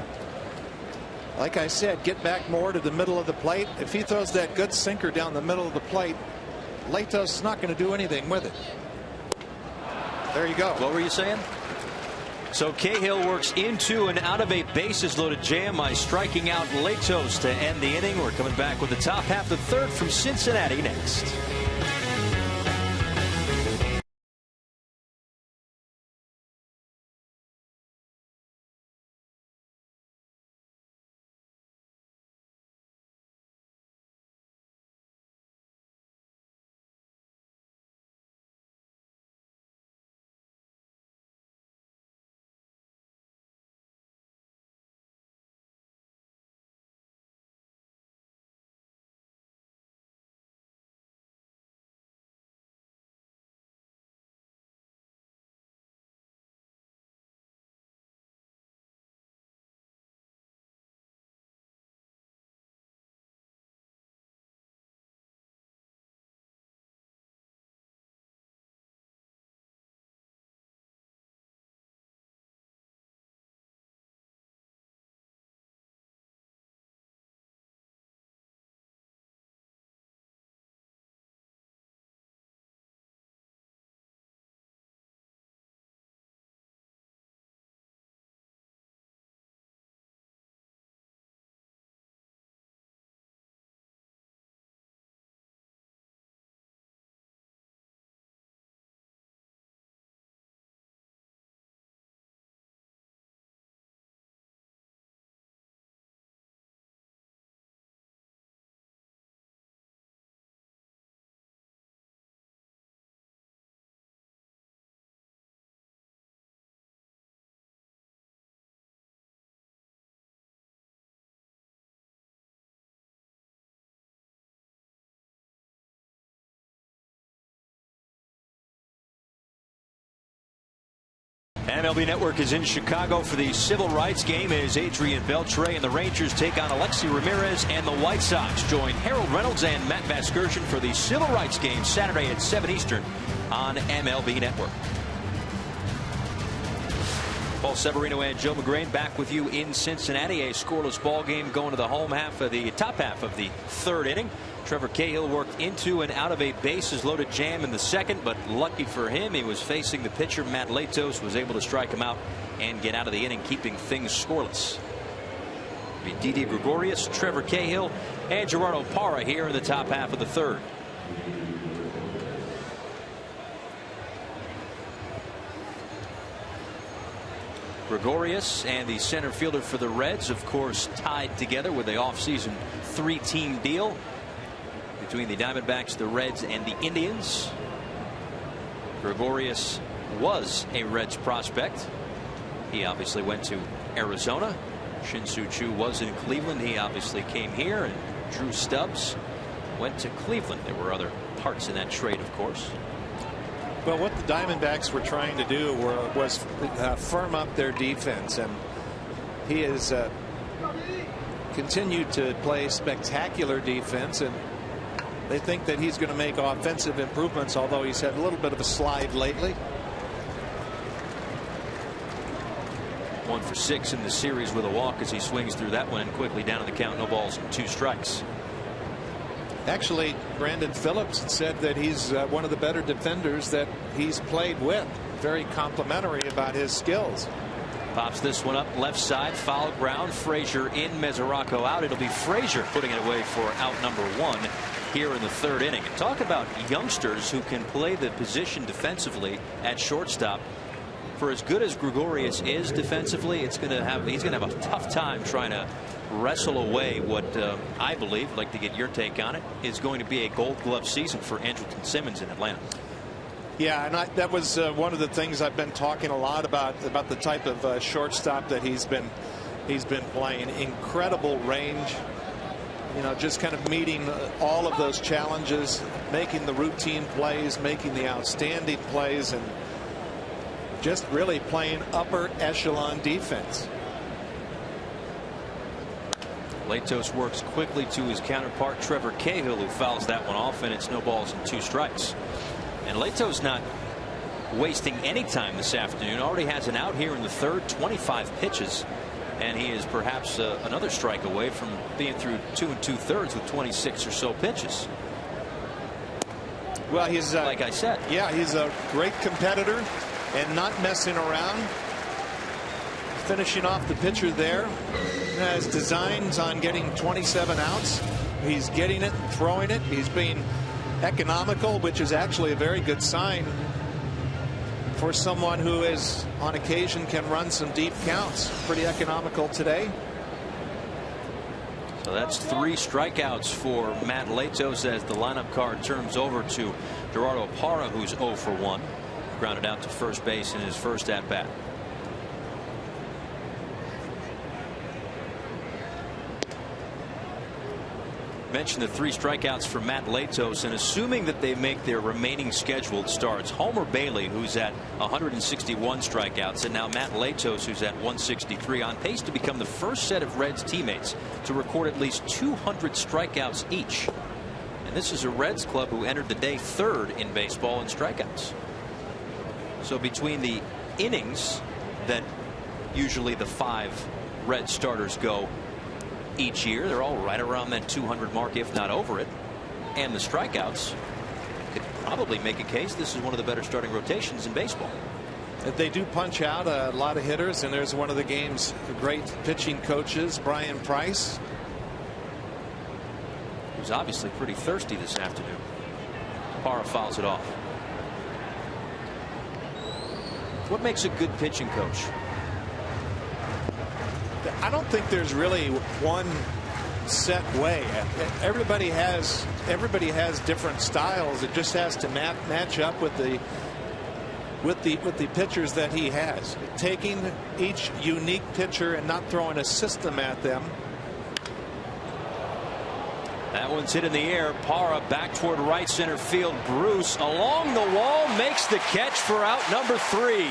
like I said, get back more to the middle of the plate. If he throws that good sinker down the middle of the plate, Latos is not going to do anything with it. There you go. What were you saying? So Cahill works into and out of a bases loaded jam by striking out Latos to end the inning. We're coming back with the top half of the 3rd from Cincinnati next. MLB Network is in Chicago for the civil rights game as Adrian Beltre and the Rangers take on Alexi Ramirez, and the White Sox join Harold Reynolds and Matt Vasgersian for the civil rights game Saturday at 7 Eastern on MLB Network. Paul Severino and Joe McGrain back with you in Cincinnati. A scoreless ball game going to the top half of the third inning. Trevor Cahill worked into and out of a bases loaded jam in the second, but lucky for him, he was facing the pitcher Matt Latos, was able to strike him out and get out of the inning, keeping things scoreless. Didi Gregorius, Trevor Cahill, and Gerardo Parra here in the top half of the third. Gregorius and the center fielder for the Reds, of course, tied together with a offseason 3-team deal between the Diamondbacks, the Reds, and the Indians. Gregorius was a Reds prospect. He obviously went to Arizona. Shin-Soo Choo was in Cleveland. He obviously came here, and Drew Stubbs went to Cleveland. There were other parts in that trade, of course. Well, what the Diamondbacks were trying to do was firm up their defense, and he has continued to play spectacular defense, and they think that he's going to make offensive improvements, although he's had a little bit of a slide lately. 1 for 6 in the series with a walk as he swings through that one and quickly down to the count, no balls and 2 strikes. Actually, Brandon Phillips said that he's one of the better defenders that he's played with. Very complimentary about his skills. Pops this one up left side, foul ground. Frazier in, Mesoraco out. It'll be Frazier putting it away for out number 1 here in the third inning. And talk about youngsters who can play the position defensively at shortstop. For as good as Gregorius is defensively, he's going to have a tough time trying to wrestle away what I believe, I'd like to get your take on it, is going to be a Gold Glove season for Andrelton Simmons in Atlanta. Yeah, and that was one of the things I've been talking a lot about the type of shortstop that he's been playing. Incredible range, just kind of meeting all of those challenges, making the routine plays, making the outstanding plays, and just really playing upper echelon defense. Latos works quickly to his counterpart Trevor Cahill, who fouls that one off, and it's no balls and 2 strikes. And Latos not wasting any time this afternoon. Already has an out here in the third, 25 pitches, and he is perhaps another strike away from being through 2 2/3 with 26 or so pitches. Well, he's like I said, yeah, he's a great competitor and not messing around. Finishing off the pitcher there, has designs on getting 27 outs. He's getting it and throwing it. He's being economical, which is actually a very good sign for someone who is on occasion can run some deep counts. Pretty economical today. So that's 3 strikeouts for Matt Latos as the lineup card turns over to Gerardo Parra, who's 0 for 1. Grounded out to first base in his first at bat. Mentioned the 3 strikeouts for Matt Latos, and assuming that they make their remaining scheduled starts, Homer Bailey, who's at 161 strikeouts, and now Matt Latos, who's at 163, on pace to become the first set of Reds teammates to record at least 200 strikeouts each. And this is a Reds club who entered the day 3rd in baseball in strikeouts. So between the innings that usually the 5 Red starters go each year, they're all right around that 200 mark, if not over it, and the strikeouts, could probably make a case this is one of the better starting rotations in baseball. They do punch out a lot of hitters, and there's one of the game's great pitching coaches, Brian Price, who's obviously pretty thirsty this afternoon. Parra fouls it off. What makes a good pitching coach? I don't think there's really one set way. Everybody has different styles. It just has to match up with the pitchers that he has. Taking each unique pitcher and not throwing a system at them. That one's hit in the air. Parra back toward right center field. Bruce along the wall makes the catch for out number 3.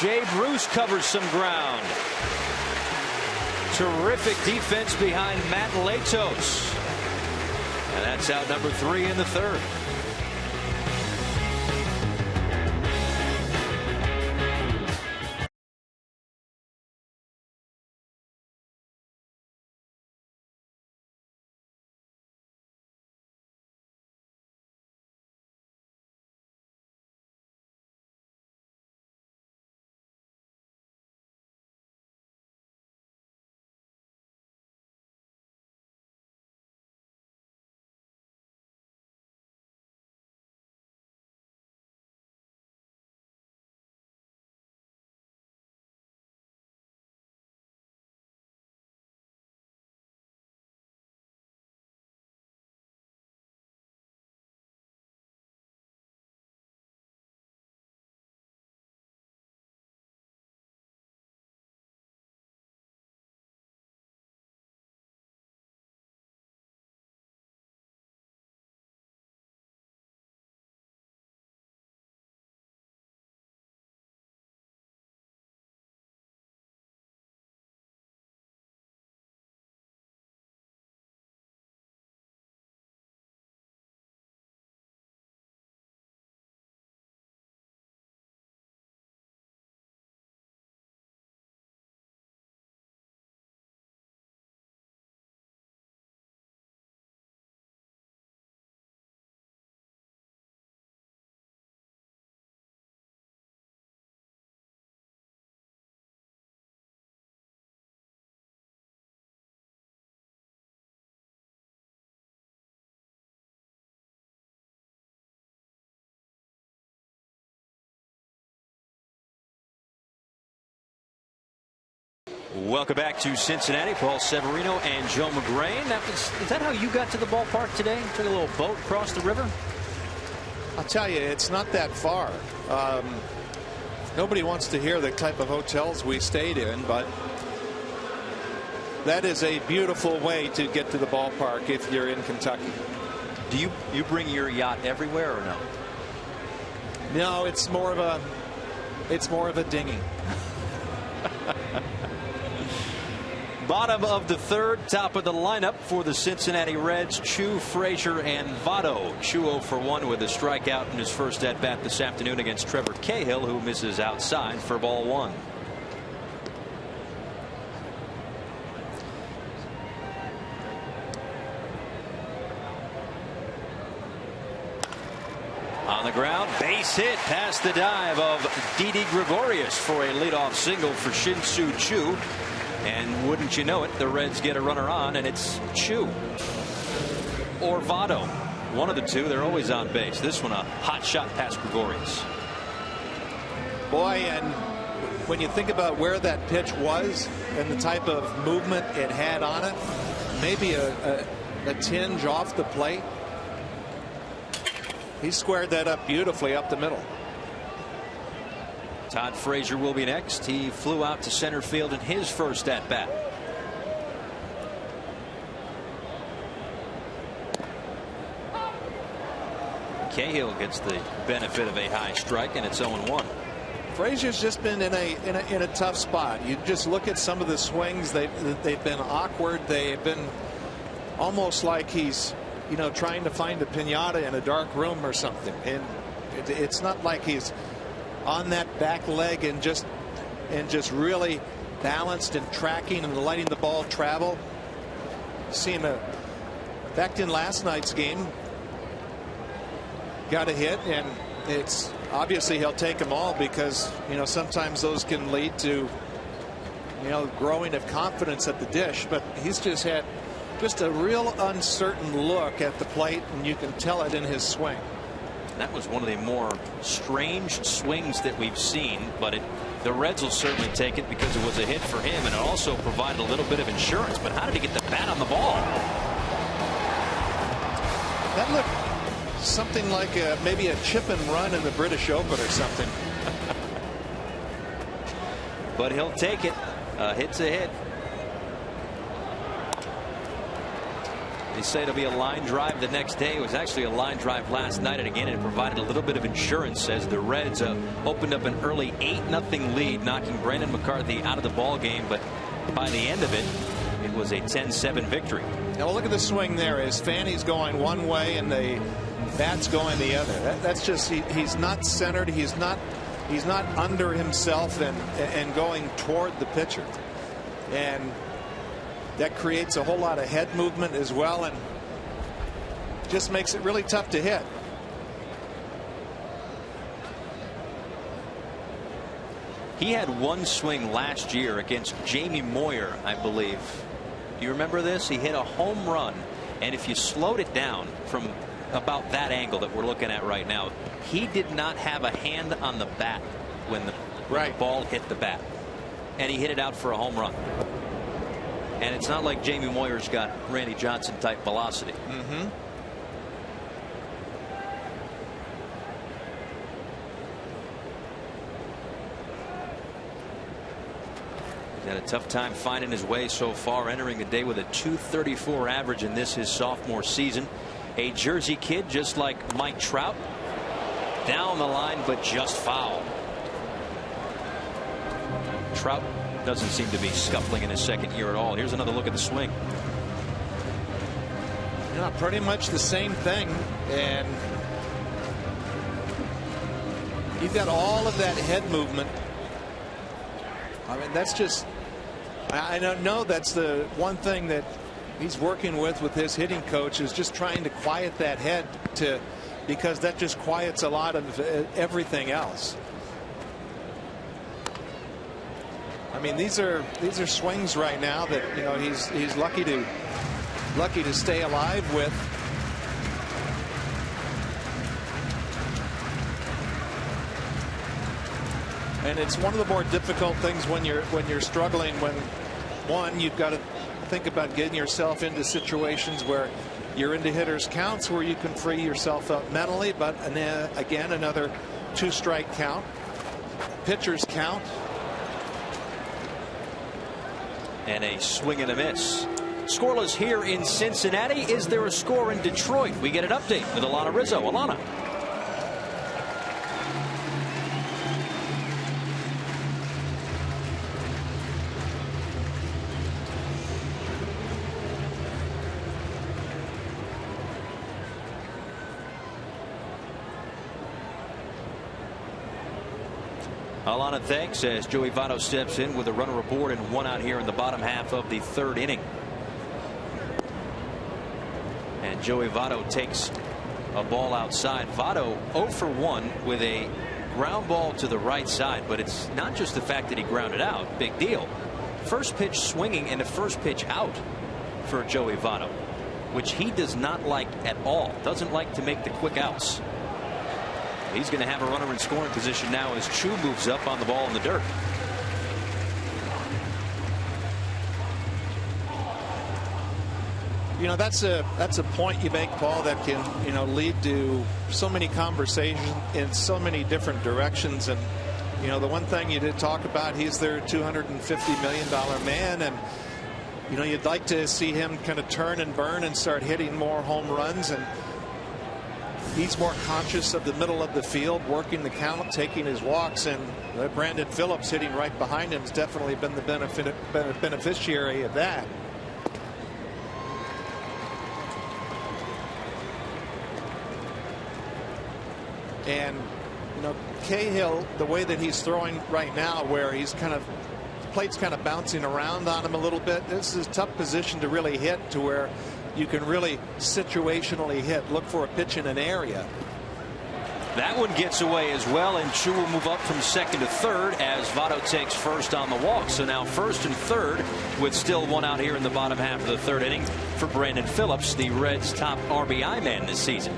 Jay Bruce covers some ground. Terrific defense behind Matt Latos. And that's out number 3 in the third. Welcome back to Cincinnati. Paul Severino and Joe McGrain. Is that how you got to the ballpark today? Took a little boat across the river? I'll tell you, it's not that far. Nobody wants to hear the type of hotels we stayed in, but that is a beautiful way to get to the ballpark if you're in Kentucky. Do you bring your yacht everywhere or no? No, it's more of a dinghy. Bottom of the third, top of the lineup for the Cincinnati Reds, Chu, Frazier, and Votto. Chu 0 for 1 with a strikeout in his first at bat this afternoon against Trevor Cahill, who misses outside for ball 1. On the ground, base hit past the dive of Didi Gregorius for a leadoff single for Shin-Soo Choo. And wouldn't you know it, the Reds get a runner on, and it's Chu or Votto. One of the two, they're always on base. This one a hot shot past Gregorius. Boy, and when you think about where that pitch was and the type of movement it had on it, maybe a tinge off the plate. He squared that up beautifully up the middle. Todd Frazier will be next. He flew out to center field in his first at bat. Cahill gets the benefit of a high strike, and it's 0-1. Frazier's just been in a tough spot. You just look at some of the swings. They've been awkward. They've been almost like he's trying to find a piñata in a dark room or something. And it's not like he's on that back leg and just really balanced and tracking and letting the ball travel. Seen back in last night's game, got a hit, and it's obviously he'll take them all because sometimes those can lead to growing of confidence at the dish. But he's just had a real uncertain look at the plate, and you can tell it in his swing. That was one of the more strange swings that we've seen, but the Reds will certainly take it because it was a hit for him, and it also provided a little bit of insurance. But how did he get the bat on the ball? That looked something like maybe a chip and run in the British Open or something. But he'll take it. Hit's a hit. They say it'll be a line drive the next day. It was actually a line drive last night, and again it provided a little bit of insurance as the Reds opened up an early 8-0 lead, knocking Brandon McCarthy out of the ball game. But by the end of it, it was a 10-7 victory. Now look at the swing there. His fanny's going one way and the bat's going the other. That's just he's not centered. He's not under himself and going toward the pitcher, and that creates a whole lot of head movement as well, and just makes it really tough to hit. He had one swing last year against Jamie Moyer, I believe. Do you remember this? He hit a home run, and if you slowed it down from about that angle that we're looking at right now, he did not have a hand on the bat when the ball hit the bat, and he hit it out for a home run. And it's not like Jamie Moyer's got Randy Johnson type velocity. He's had a tough time finding his way so far, entering the day with a .234 average in this his sophomore season. A Jersey kid just like Mike Trout. Down the line, but just foul. Trout doesn't seem to be scuffling in his second year at all. Here's another look at the swing. Yeah, pretty much the same thing, and you've got all of that head movement. I mean, that's just, I don't know, that's the one thing that he's working with his hitting coach, is just trying to quiet that head, because that just quiets a lot of everything else. I mean, these are swings right now that, you know, he's lucky to stay alive with. And it's one of the more difficult things when you're struggling, when you've got to think about getting yourself into situations where you're into hitters counts where you can free yourself up mentally, but again, another 2-strike count, pitchers count. And a swing and a miss. Scoreless here in Cincinnati. Is there a score in Detroit? We get an update with Alana Rizzo. Alana. Alana, thanks, as Joey Votto steps in with a runner aboard and one out here in the bottom half of the third inning. And Joey Votto takes a ball outside. Votto 0 for 1 with a ground ball to the right side, but it's not just the fact that he grounded out. Big deal. First pitch swinging and a first pitch out for Joey Votto, which he does not like at all. Doesn't like to make the quick outs. He's going to have a runner in scoring position now as Chu moves up on the ball in the dirt. You know, that's a point you make, Paul, that can, you know, lead to so many conversations in so many different directions. And, you know, the one thing you did talk about, he's their $250 million man, and, you know, you'd like to see him kind of turn and burn and start hitting more home runs, and he's more conscious of the middle of the field, working the count, taking his walks, and Brandon Phillips hitting right behind him has definitely been the beneficiary of that. And, you know, Cahill, the way that he's throwing right now, where he's kind of, the plate's kind of bouncing around on him a little bit, this is a tough position to really hit, to where you can really situationally hit, look for a pitch in an area. That one gets away as well, and Chu will move up from second to third as Votto takes first on the walk. So now first and third with still one out here in the bottom half of the third inning for Brandon Phillips, the Reds' top RBI man this season.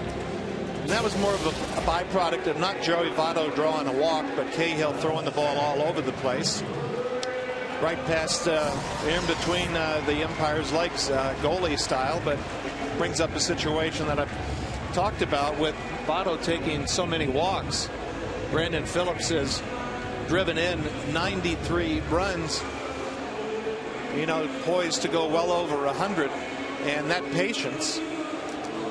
And that was more of a byproduct of not Joey Votto drawing a walk, but Cahill throwing the ball all over the place. Right past in between the umpire's legs, goalie style, but brings up a situation that I've talked about with Votto taking so many walks. Brandon Phillips has driven in 93 runs, you know, poised to go well over 100, And that patience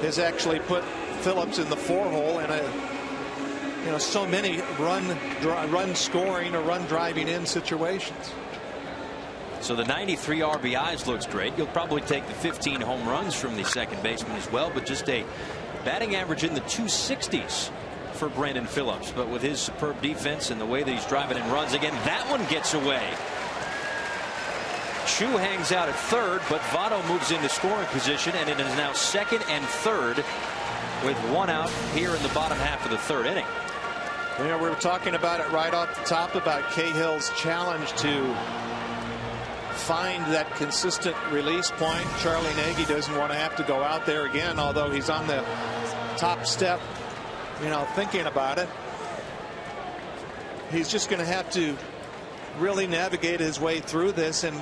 has actually put Phillips in the 4-hole in so many run scoring or run driving in situations. So the 93 RBIs looks great. You'll probably take the 15 home runs from the second baseman as well, but just a batting average in the 260s for Brandon Phillips. But with his superb defense and the way that he's driving in runs, again, that one gets away. Chu hangs out at third, but Votto moves into scoring position, and it is now second and third with one out here in the bottom half of the third inning. We were talking about it right off the top about Cahill's challenge to find that consistent release point. Charlie Nagy doesn't want to have to go out there again, although he's on the top step, thinking about it. He's just going to have to really navigate his way through this and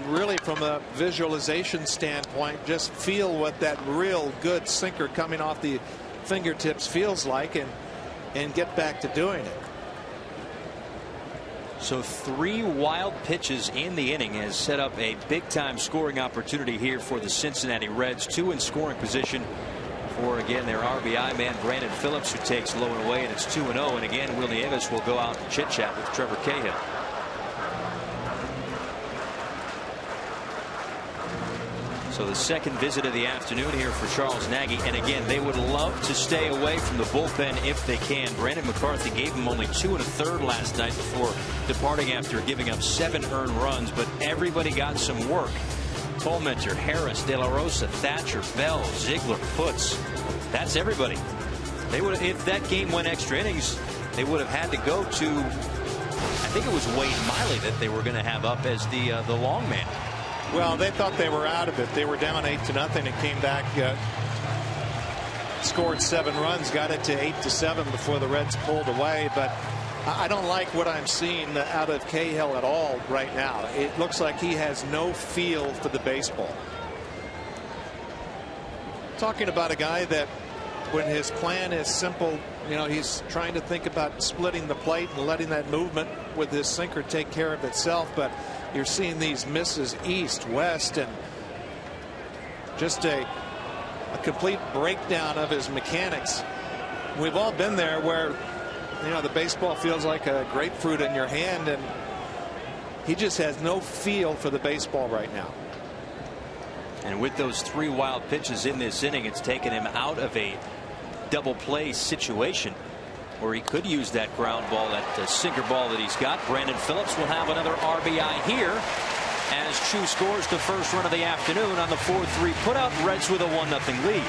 really from a visualization standpoint just feel what that real good sinker coming off the fingertips feels like and get back to doing it. So 3 wild pitches in the inning has set up a big time scoring opportunity here for the Cincinnati Reds. 2 in scoring position for, again, their RBI man Brandon Phillips, who takes low and away, and it's 2-0. And again, Will Nieves will go out and chit chat with Trevor Cahill. So the second visit of the afternoon here for Charles Nagy, and again, they would love to stay away from the bullpen if they can. Brandon McCarthy gave him only 2 1/3 last night before departing after giving up 7 earned runs, but everybody got some work. Tolmenter, Harris, De La Rosa, Thatcher, Bell, Ziegler, Putz. That's everybody. They would, if that game went extra innings, they would have had to go to, I think it was Wade Miley that they were going to have up as the long man. Well, they thought they were out of it. They were down 8-0 and came back, scored 7 runs, got it to 8-7 before the Reds pulled away. But I don't like what I'm seeing out of Cahill at all right now. It looks like he has no feel for the baseball. Talking about a guy that when his plan is simple, he's trying to think about splitting the plate and letting that movement with his sinker take care of itself. But you're seeing these misses east, west, and just a complete breakdown of his mechanics. We've all been there where, the baseball feels like a grapefruit in your hand, and he just has no feel for the baseball right now. And with those 3 wild pitches in this inning, it's taken him out of a double play situation where he could use that ground ball, that sinker ball that he's got. Brandon Phillips will have another RBI here as Chu scores the first run of the afternoon on the 4-3 putout. Reds with a 1-0 lead.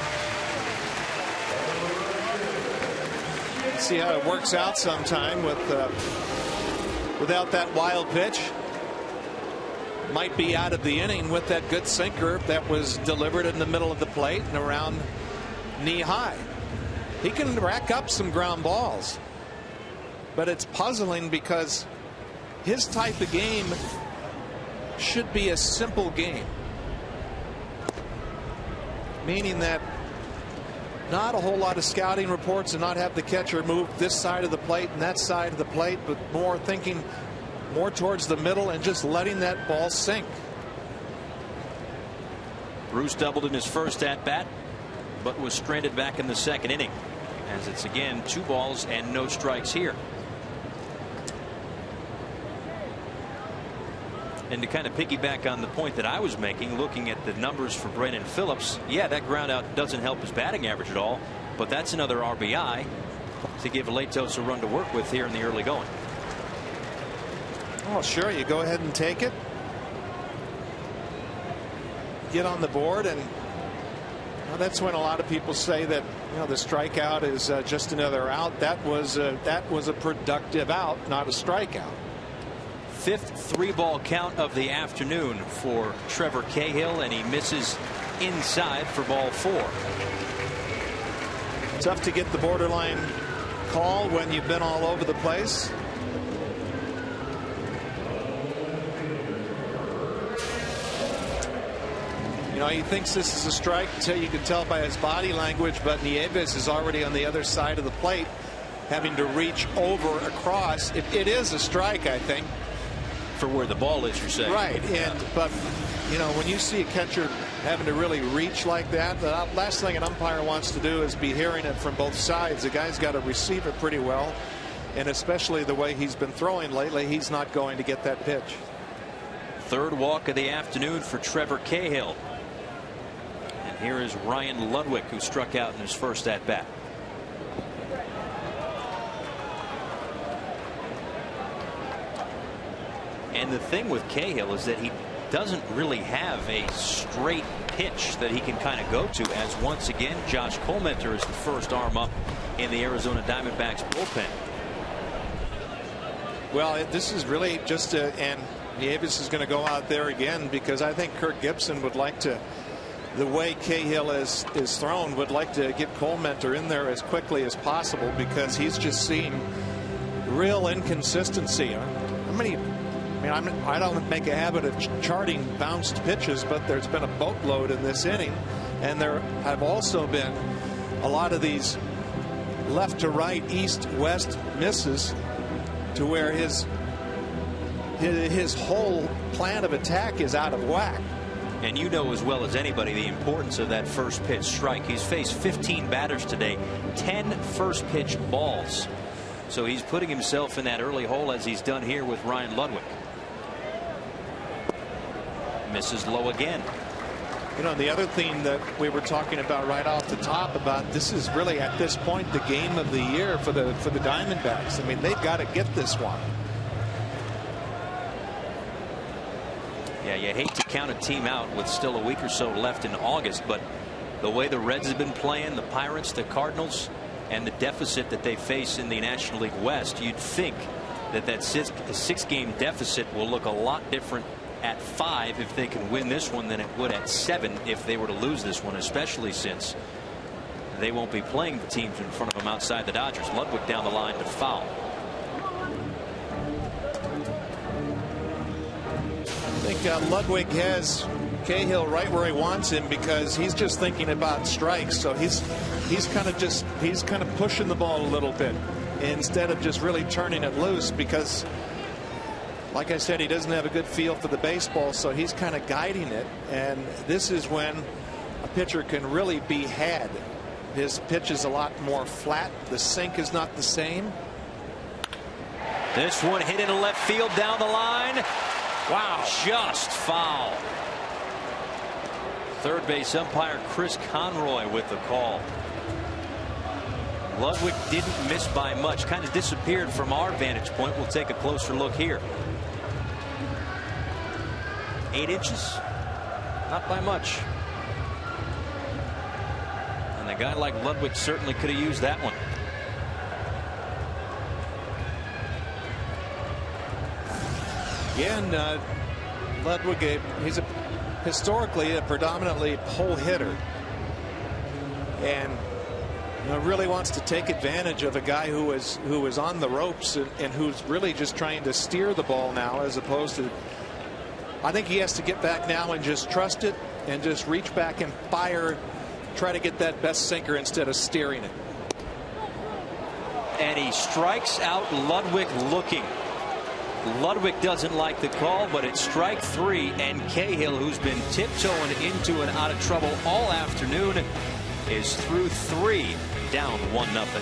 See how it works out sometime without that wild pitch. Might be out of the inning with that good sinker that was delivered in the middle of the plate and around knee high. He can rack up some ground balls, but it's puzzling because his type of game should be a simple game, meaning that not a whole lot of scouting reports and not have the catcher move this side of the plate and that side of the plate, but more thinking more towards the middle and just letting that ball sink. Bruce doubled in his first at bat, but was stranded back in the second inning, as it's again 2 balls and no strikes here. And to kind of piggyback on the point that I was making, looking at the numbers for Brandon Phillips, yeah, that ground out doesn't help his batting average at all, but that's another RBI to give Latos a run to work with here in the early going. Oh, sure, you go ahead and take it, get on the board, and that's when a lot of people say that the strikeout is just another out. That was a productive out, not a strikeout. 5th 3-ball count of the afternoon for Trevor Cahill, and he misses inside for ball 4. Tough to get the borderline call when you've been all over the place. He thinks this is a strike until you can tell by his body language, but Nieves is already on the other side of the plate, having to reach over across. It is a strike, I think. For where the ball is, you're saying. Right, but you know, when you see a catcher having to really reach like that, the last thing an umpire wants to do is be hearing it from both sides. The guy's got to receive it pretty well, and especially the way he's been throwing lately, he's not going to get that pitch. Third walk of the afternoon for Trevor Cahill. And here is Ryan Ludwig, who struck out in his first at bat. And the thing with Cahill is that he doesn't really have a straight pitch that he can kind of go to, as once again Josh Colmenter is the first arm up in the Arizona Diamondbacks bullpen. Well, this is really just and Davis is going to go out there again, because I think Kirk Gibson would like to, the way Cahill is thrown, would like to get Colmenter in there as quickly as possible, because he's just seeing real inconsistency. How many? I mean, I don't make a habit of charting bounced pitches, but there's been a boatload in this inning, and there have also been a lot of these left to right, east west misses, to where his whole plan of attack is out of whack. And you know as well as anybody the importance of that first pitch strike. He's faced 15 batters today, 10 first pitch balls. So he's putting himself in that early hole, as he's done here with Ryan Ludwig. Misses low again. You know, the other thing that we were talking about right off the top, about this is really at this point the game of the year for the Diamondbacks. I mean, they've got to get this one. Yeah, you hate to count a team out with still a week or so left in August, but the way the Reds have been playing, the Pirates, the Cardinals, and the deficit that they face in the National League West, you'd think that six-game deficit will look a lot different at 5 if they can win this one than it would at 7 if they were to lose this one, especially since they won't be playing the teams in front of them outside the Dodgers. Ludwig down the line to foul. I think Ludwig has Cahill right where he wants him, because he's just thinking about strikes. So he's kind of pushing the ball a little bit instead of just really turning it loose, because, like I said, he doesn't have a good feel for the baseball, so he's kind of guiding it. And this is when a pitcher can really be had. His pitch is a lot more flat. The sink is not the same. This one hit into left field down the line. Wow. Just foul. Third base umpire Chris Conroy with the call. Ludwig didn't miss by much. Kind of disappeared from our vantage point. We'll take a closer look here. 8 inches. Not by much. And a guy like Ludwig certainly could have used that one. Yeah, and Ludwig, he's historically a predominantly pull hitter, and really wants to take advantage of a guy who is on the ropes and who's really just trying to steer the ball now, as opposed to, I think he has to get back now and just trust it and just reach back and fire, try to get that best sinker instead of steering it. And he strikes out Ludwig looking. Ludwig doesn't like the call, but it's strike 3, and Cahill, who's been tiptoeing into and out of trouble all afternoon, is through 3, down 1-0.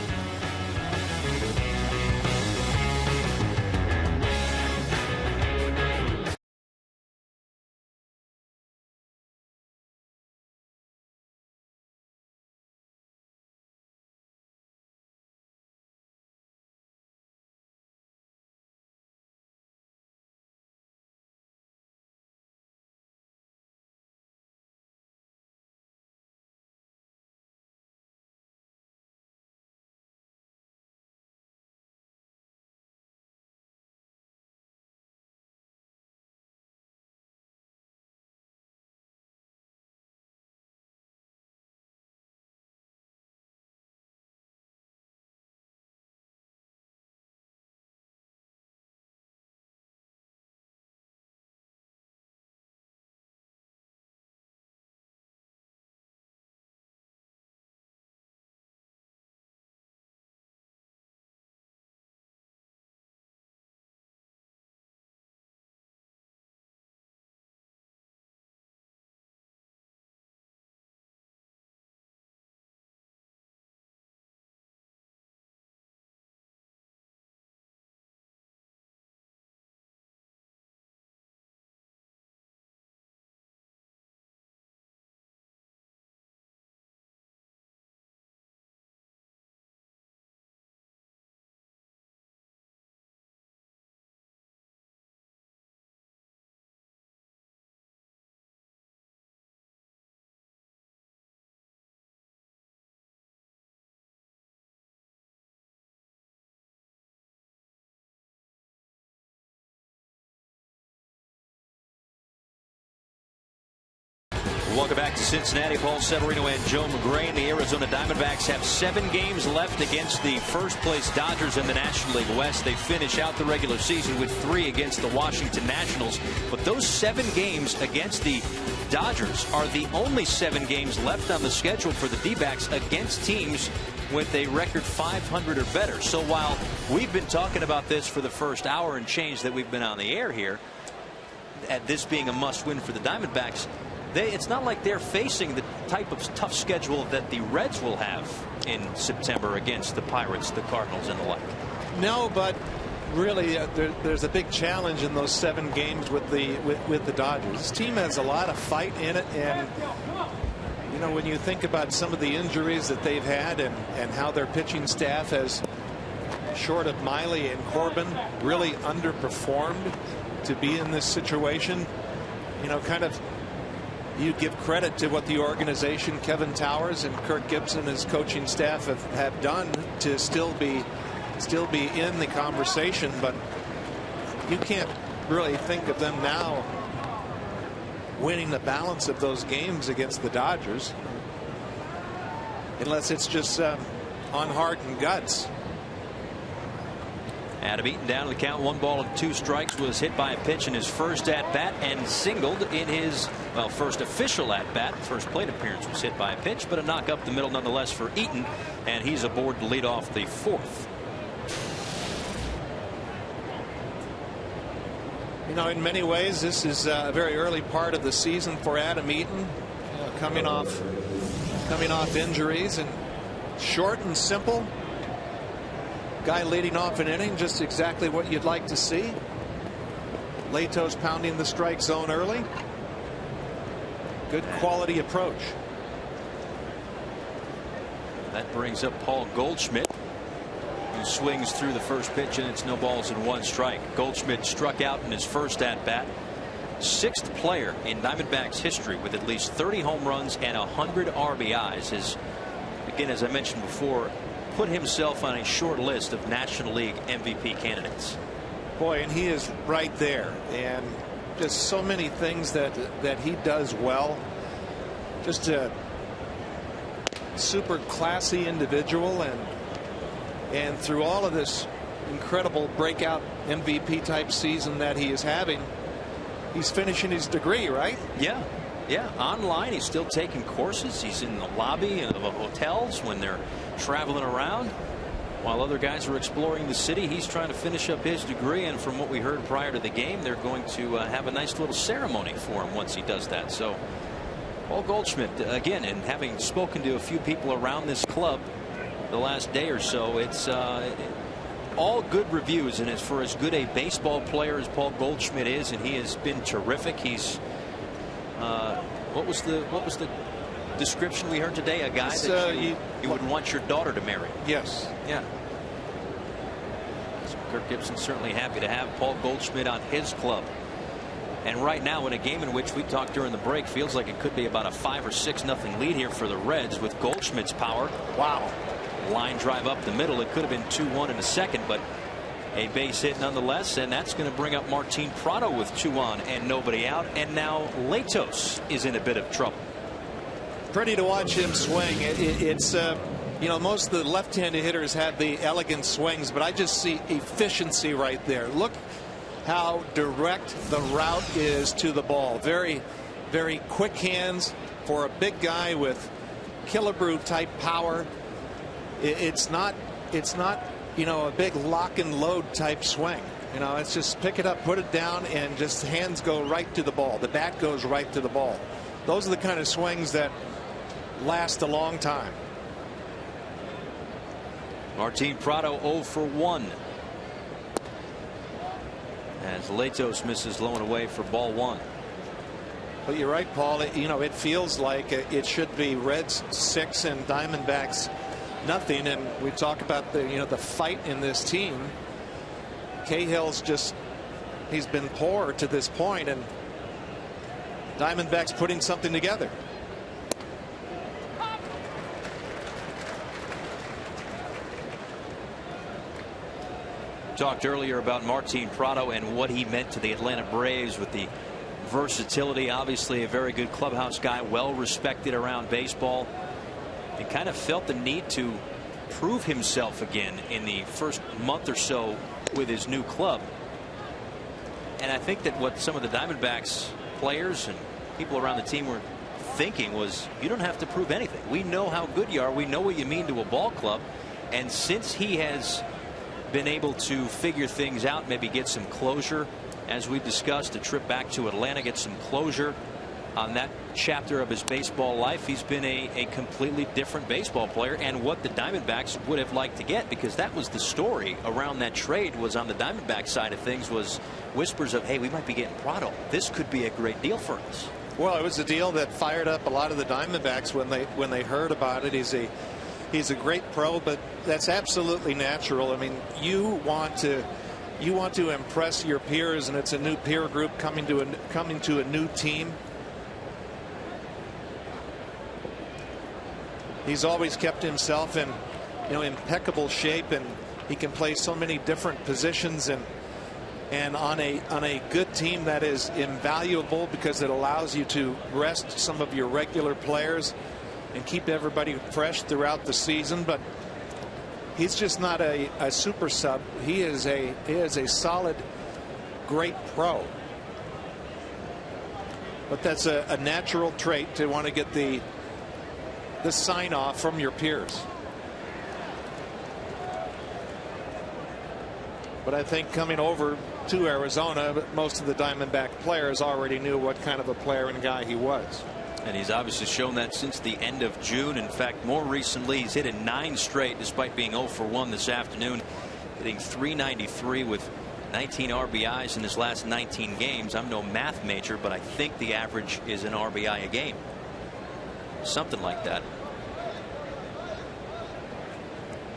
Welcome back to Cincinnati. Paul Severino and Joe McGrain. The Arizona Diamondbacks have 7 games left against the first-place Dodgers in the National League West. They finish out the regular season with 3 against the Washington Nationals. But those 7 games against the Dodgers are the only 7 games left on the schedule for the D-backs against teams with a record 500 or better. So while we've been talking about this for the first hour and change that we've been on the air here, at this being a must-win for the Diamondbacks, it's not like they're facing the type of tough schedule that the Reds will have in September against the Pirates, the Cardinals, and the like. No, but really there's a big challenge in those 7 games with the Dodgers. This team has a lot of fight in it, and you know, when you think about some of the injuries that they've had and how their pitching staff has, short of Miley and Corbin, really underperformed to be in this situation, you know, kind of you give credit to what the organization, Kevin Towers and Kirk Gibson, his coaching staff have done to still be in the conversation, but you can't really think of them now winning the balance of those games against the Dodgers unless it's just on heart and guts. Adam Eaton down to the count, 1 ball and 2 strikes, was hit by a pitch in his first at bat and singled in his first official at bat. First plate appearance was hit by a pitch, but a knock up the middle nonetheless for Eaton, and he's aboard to lead off the 4th. You know, in many ways this is a very early part of the season for Adam Eaton, coming off injuries, and short and simple. Guy leading off an inning, just exactly what you'd like to see. Latos pounding the strike zone early. Good quality approach. That brings up Paul Goldschmidt, who swings through the first pitch, and it's no balls and 1 strike. Goldschmidt struck out in his first at bat. 6th player in Diamondbacks history with at least 30 home runs and 100 RBIs. Has, again, as I mentioned before, put himself on a short list of National League MVP candidates. Boy, and he is right there, and just so many things that he does well. Just a super classy individual, and through all of this incredible breakout MVP type season that he is having, he's finishing his degree, right? Yeah. Yeah, online. He's still taking courses. He's in the lobby of hotels when they're traveling around. While other guys are exploring the city, he's trying to finish up his degree. And from what we heard prior to the game, they're going to have a nice little ceremony for him once he does that. So Paul Goldschmidt, again, and having spoken to a few people around this club the last day or so, it's all good reviews. And as for as good a baseball player as Paul Goldschmidt is, and he has been terrific. He's what was the description we heard today? A guy that you would want your daughter to marry. Yes. Yeah. So Kirk Gibson certainly happy to have Paul Goldschmidt on his club. And right now, in a game in which we talked during the break, feels like it could be about a 5 or 6-0 lead here for the Reds with Goldschmidt's power. Wow. Line drive up the middle. It could have been 2-1 in a second, but a base hit nonetheless, and that's going to bring up Martin Prado with 2 on and nobody out, and now Latos is in a bit of trouble. Pretty to watch him swing. It's you know, most of the left-handed hitters have the elegant swings, but I just see efficiency right there. Look how direct the route is to the ball. Very, very quick hands for a big guy with Killebrew type power. It's not you know, a big lock and load type swing. You know, it's just pick it up, put it down, and just hands go right to the ball. The bat goes right to the ball. Those are the kind of swings that last a long time. Martin Prado 0 for 1. As Latos misses low and away for ball 1. But you're right, Paul. You know, it feels like it should be Reds 6 and Diamondbacks nothing, and we talk about the fight in this team. Cahill's he's been poor to this point, and Diamondbacks putting something together. Talked earlier about Martin Prado and what he meant to the Atlanta Braves with the versatility, obviously a very good clubhouse guy, well respected around baseball, and kind of felt the need to prove himself again in the first month or so with his new club. And I think that what some of the Diamondbacks players and people around the team were thinking was, you don't have to prove anything. We know how good you are. We know what you mean to a ball club. And since he has been able to figure things out, maybe get some closure, as we discussed, a trip back to Atlanta, get some closure on that chapter of his baseball life, he's been a completely different baseball player, and what the Diamondbacks would have liked to get, because that was the story around that trade, was on the Diamondback side of things, was whispers of, hey, we might be getting Prado. This could be a great deal for us. Well, it was a deal that fired up a lot of the Diamondbacks when they heard about it. He's a great pro, but that's absolutely natural. I mean, you want to impress your peers, and it's a new peer group coming to a new team. He's always kept himself in impeccable shape, and he can play so many different positions, and on a good team that is invaluable, because it allows you to rest some of your regular players and keep everybody fresh throughout the season. But he's just not a super sub. He is a solid, great pro. But that's a natural trait to want to get the sign off from your peers. But I think coming over to Arizona, most of the Diamondback players already knew what kind of a player and guy he was. And he's obviously shown that since the end of June. In fact, more recently, he's hit in 9 straight, despite being 0 for 1 this afternoon, hitting .393 with 19 RBIs in his last 19 games. I'm no math major, but I think the average is an RBI a game. Something like that.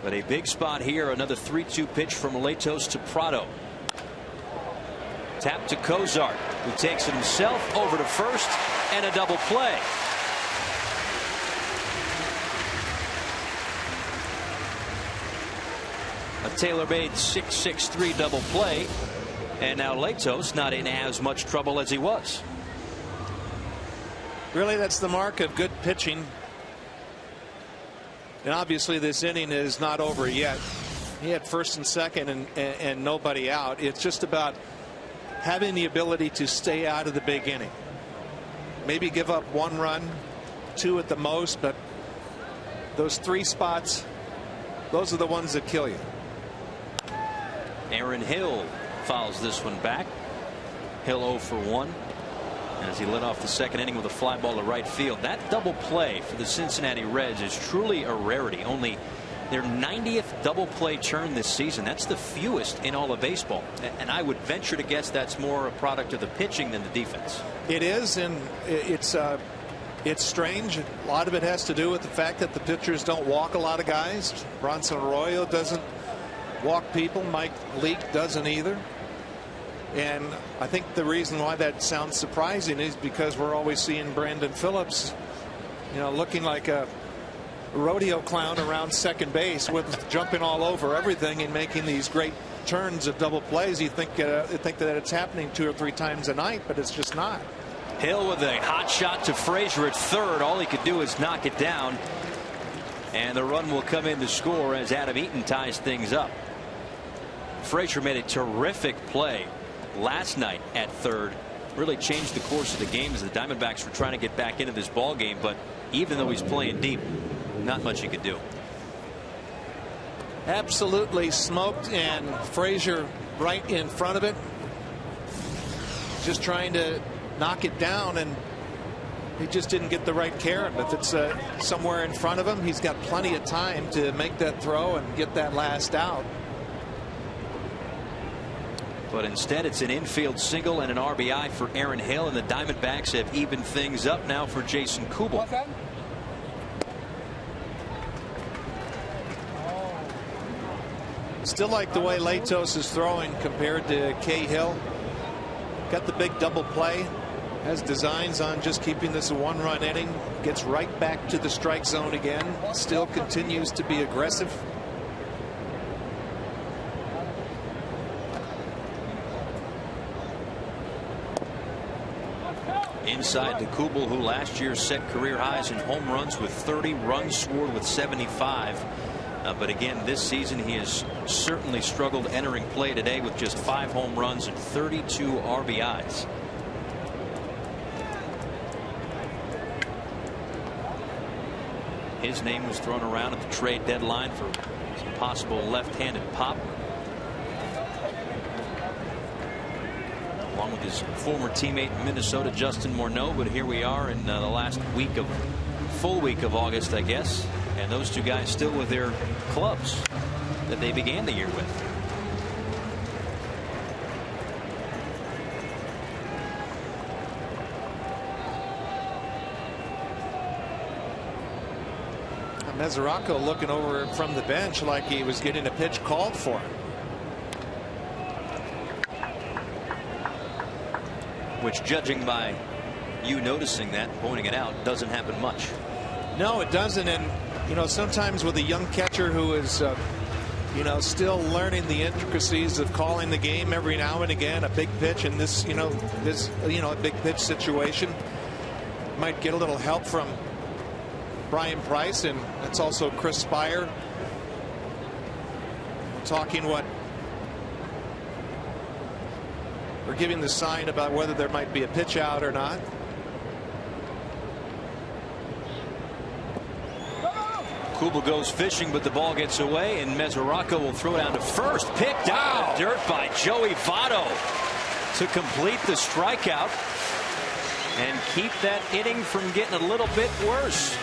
But a big spot here. Another 3-2 pitch from Latos to Prado. Tap to Cozart, who takes it himself over to first, and a double play. A tailor-made 6-6-3 double play, and now Latos not in as much trouble as he was. Really, that's the mark of good pitching. And obviously this inning is not over yet. He had first and second and nobody out. It's just about having the ability to stay out of the big inning. Maybe give up 1 run, 2 at the most, but those 3 spots, those are the ones that kill you. Aaron Hill fouls this one back. Hill 0 for 1. As he led off the second inning with a fly ball to right field. That double play for the Cincinnati Reds is truly a rarity. Only their 90th double play turn this season. That's the fewest in all of baseball. And I would venture to guess that's more a product of the pitching than the defense. It is, and it's strange. A lot of it has to do with the fact that the pitchers don't walk a lot of guys. Bronson Arroyo doesn't walk people. Mike Leake doesn't either. And I think the reason why that sounds surprising is because we're always seeing Brandon Phillips, looking like a rodeo clown around second base, with jumping all over everything and making these great turns of double plays. You think that it's happening 2 or 3 times a night, but it's just not. Hill with a hot shot to Frazier at third. All he could do is knock it down, and the run will come in to score as Adam Eaton ties things up. Frazier made a terrific play last night at third. Really changed the course of the game as the Diamondbacks were trying to get back into this ball game, but even though he's playing deep, not much he could do. Absolutely smoked, and Frazier right in front of it, just trying to knock it down, and he just didn't get the right care. If it's somewhere in front of him, he's got plenty of time to make that throw and get that last out. But instead, it's an infield single and an RBI for Aaron Hill, and the Diamondbacks have evened things up now for Jason Kubel. Still like the way Latos is throwing compared to Cahill. Got the big double play. Has designs on just keeping this a 1-run inning. Gets right back to the strike zone again. Still continues to be aggressive. side to Kubel, who last year set career highs in home runs with 30, runs scored with 75. But again, this season he has certainly struggled entering play today with just 5 home runs and 32 RBIs. His name was thrown around at the trade deadline for some possible left-handed pop, along with his former teammate in Minnesota, Justin Morneau. But here we are in the last full week of August, I guess, and those two guys still with their clubs that they began the year with. Mesoraco looking over from the bench like he was getting a pitch called for him. Which, judging by you noticing that and pointing it out, doesn't happen much. No, it doesn't. And you know, sometimes with a young catcher who is still learning the intricacies of calling the game, every now and again a big pitch in this a big pitch situation might get a little help from Brian Price, and it's also Chris Spire talking or giving the sign about whether there might be a pitch out or not. Kubel goes fishing, but the ball gets away, and Mesoraco will throw down to first. Picked out of dirt by Joey Votto to complete the strikeout and keep that inning from getting a little bit worse.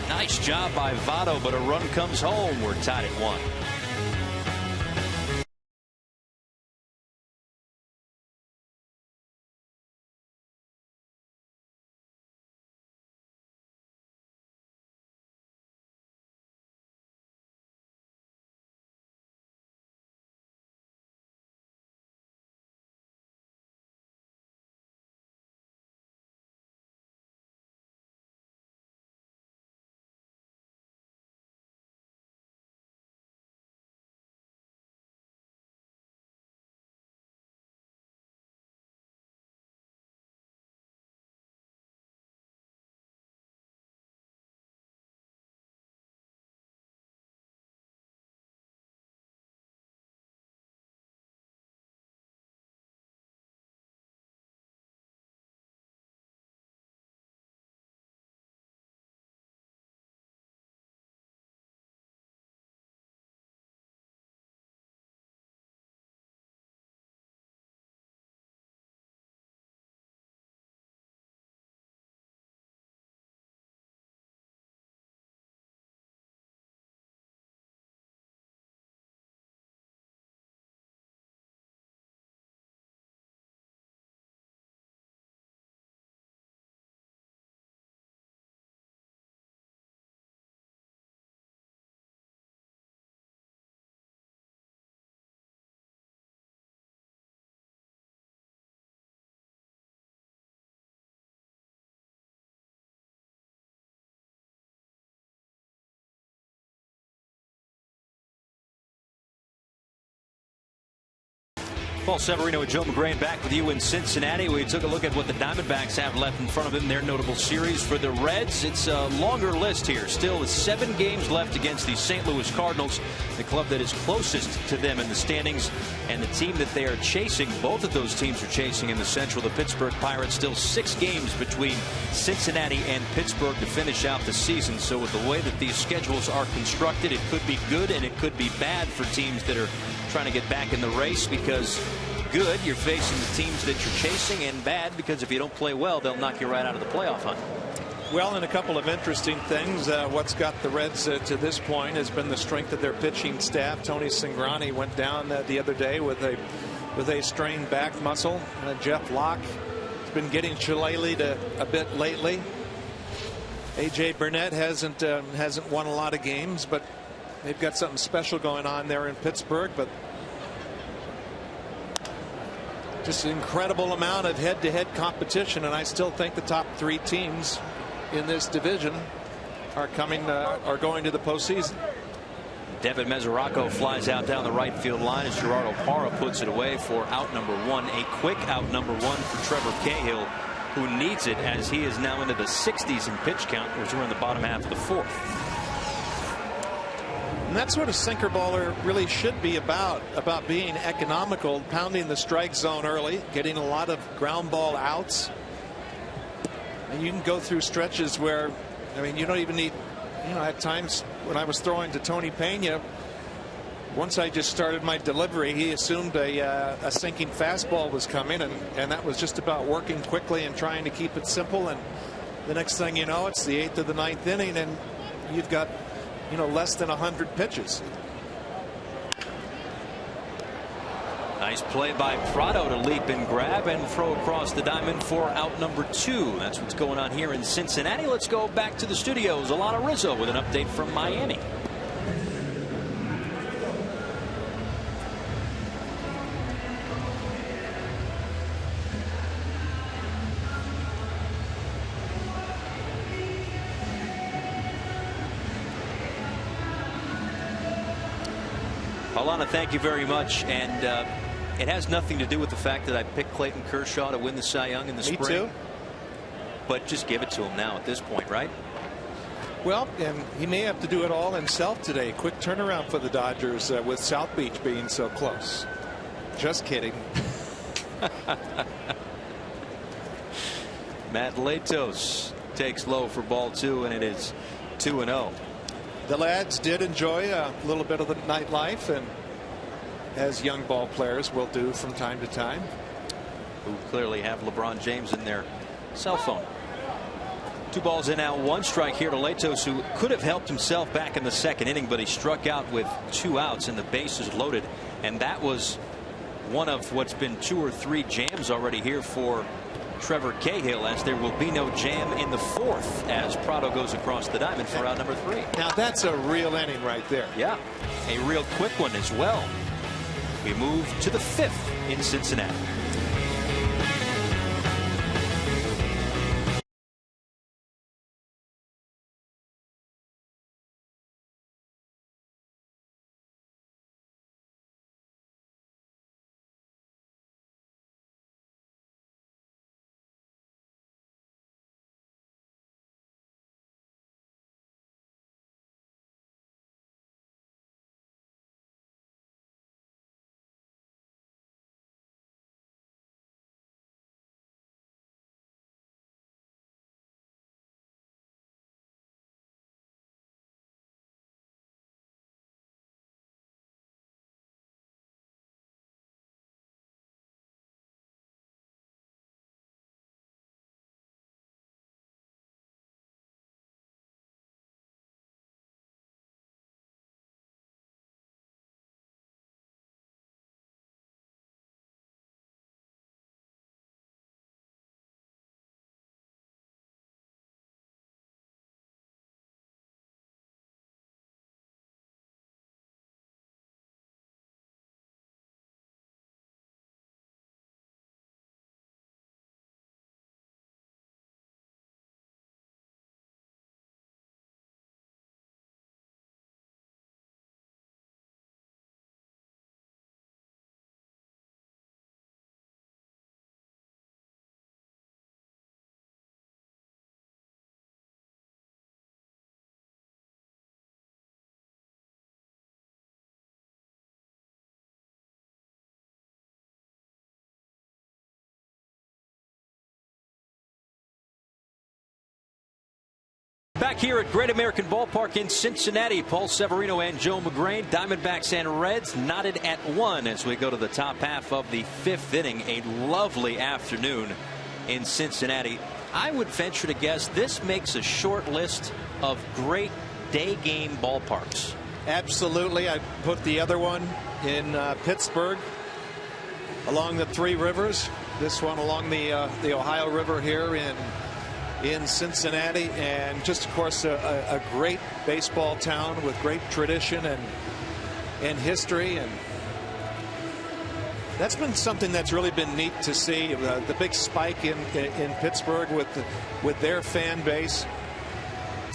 Nice job by Votto, but a run comes home. We're tied at 1. Paul Severino and Joe McGrain back with you in Cincinnati. We took a look at what the Diamondbacks have left in front of them, their notable series. For the Reds, it's a longer list here. Still with 7 games left against the St. Louis Cardinals, the club that is closest to them in the standings, and the team that they are chasing. Both of those teams are chasing in the Central. The Pittsburgh Pirates, still 6 games between Cincinnati and Pittsburgh to finish out the season. So with the way that these schedules are constructed, it could be good and it could be bad for teams that are trying to get back in the race, because good, you're facing the teams that you're chasing, and bad because if you don't play well, they'll knock you right out of the playoff hunt. Well, and a couple of interesting things. What's got the Reds to this point has been the strength of their pitching staff. Tony Cingrani went down the other day with a strained back muscle. Jeff Locke has been getting shillelied a bit lately. AJ Burnett hasn't won a lot of games, but they've got something special going on there in Pittsburgh. But just an incredible amount of head-to-head competition, and I still think the top 3 teams in this division are going to the postseason. Devin Mesoraco flies out down the right field line as Gerardo Parra puts it away for out number 1. A quick out number 1 for Trevor Cahill. who needs it, as he is now into the 60s in pitch count, as we're in the bottom half of the fourth. And that's what a sinker baller really should be about being economical, pounding the strike zone early, getting a lot of ground ball outs. And you can go through stretches where, I mean, you don't even need, at times when I was throwing to Tony Pena, once I just started my delivery, he assumed a sinking fastball was coming, and that was just about working quickly and trying to keep it simple. And the next thing you know, it's the 8th of the 9th inning, and you've got less than 100 pitches. Nice play by Prado to leap and grab and throw across the diamond for out number 2. That's what's going on here in Cincinnati. Let's go back to the studios. Alana Rizzo with an update from Miami. Alana, thank you very much. And it has nothing to do with the fact that I picked Clayton Kershaw to win the Cy Young in the spring. Me too. But just give it to him now at this point, right? Well, and he may have to do it all himself today. Quick turnaround for the Dodgers with South Beach being so close. Just kidding. Matt Latos takes low for ball 2, and it is 2-0. The lads did enjoy a little bit of the nightlife, and as young ball players will do from time to time. Who clearly have LeBron James in their cell phone. 2 balls in now, 1 strike here to Latos, who could have helped himself back in the 2nd inning, but he struck out with 2 outs and the bases loaded. And that was one of what's been 2 or 3 jams already here for Trevor Cahill, as there will be no jam in the 4th as Prado goes across the diamond for out number 3. Now that's a real inning right there. Yeah, a real quick one as well. We move to the 5th in Cincinnati. Back here at Great American Ballpark in Cincinnati, Paul Severino and Joe McGrain. Diamondbacks and Reds knotted at 1 as we go to the top half of the 5th inning. A lovely afternoon in Cincinnati. I would venture to guess this makes a short list of great day game ballparks. Absolutely. I put the other one in Pittsburgh along the 3 rivers. This one along the Ohio River here in Cincinnati, and just of course a great baseball town with great tradition and history, and that's been something that's really been neat to see. The big spike in Pittsburgh with their fan base,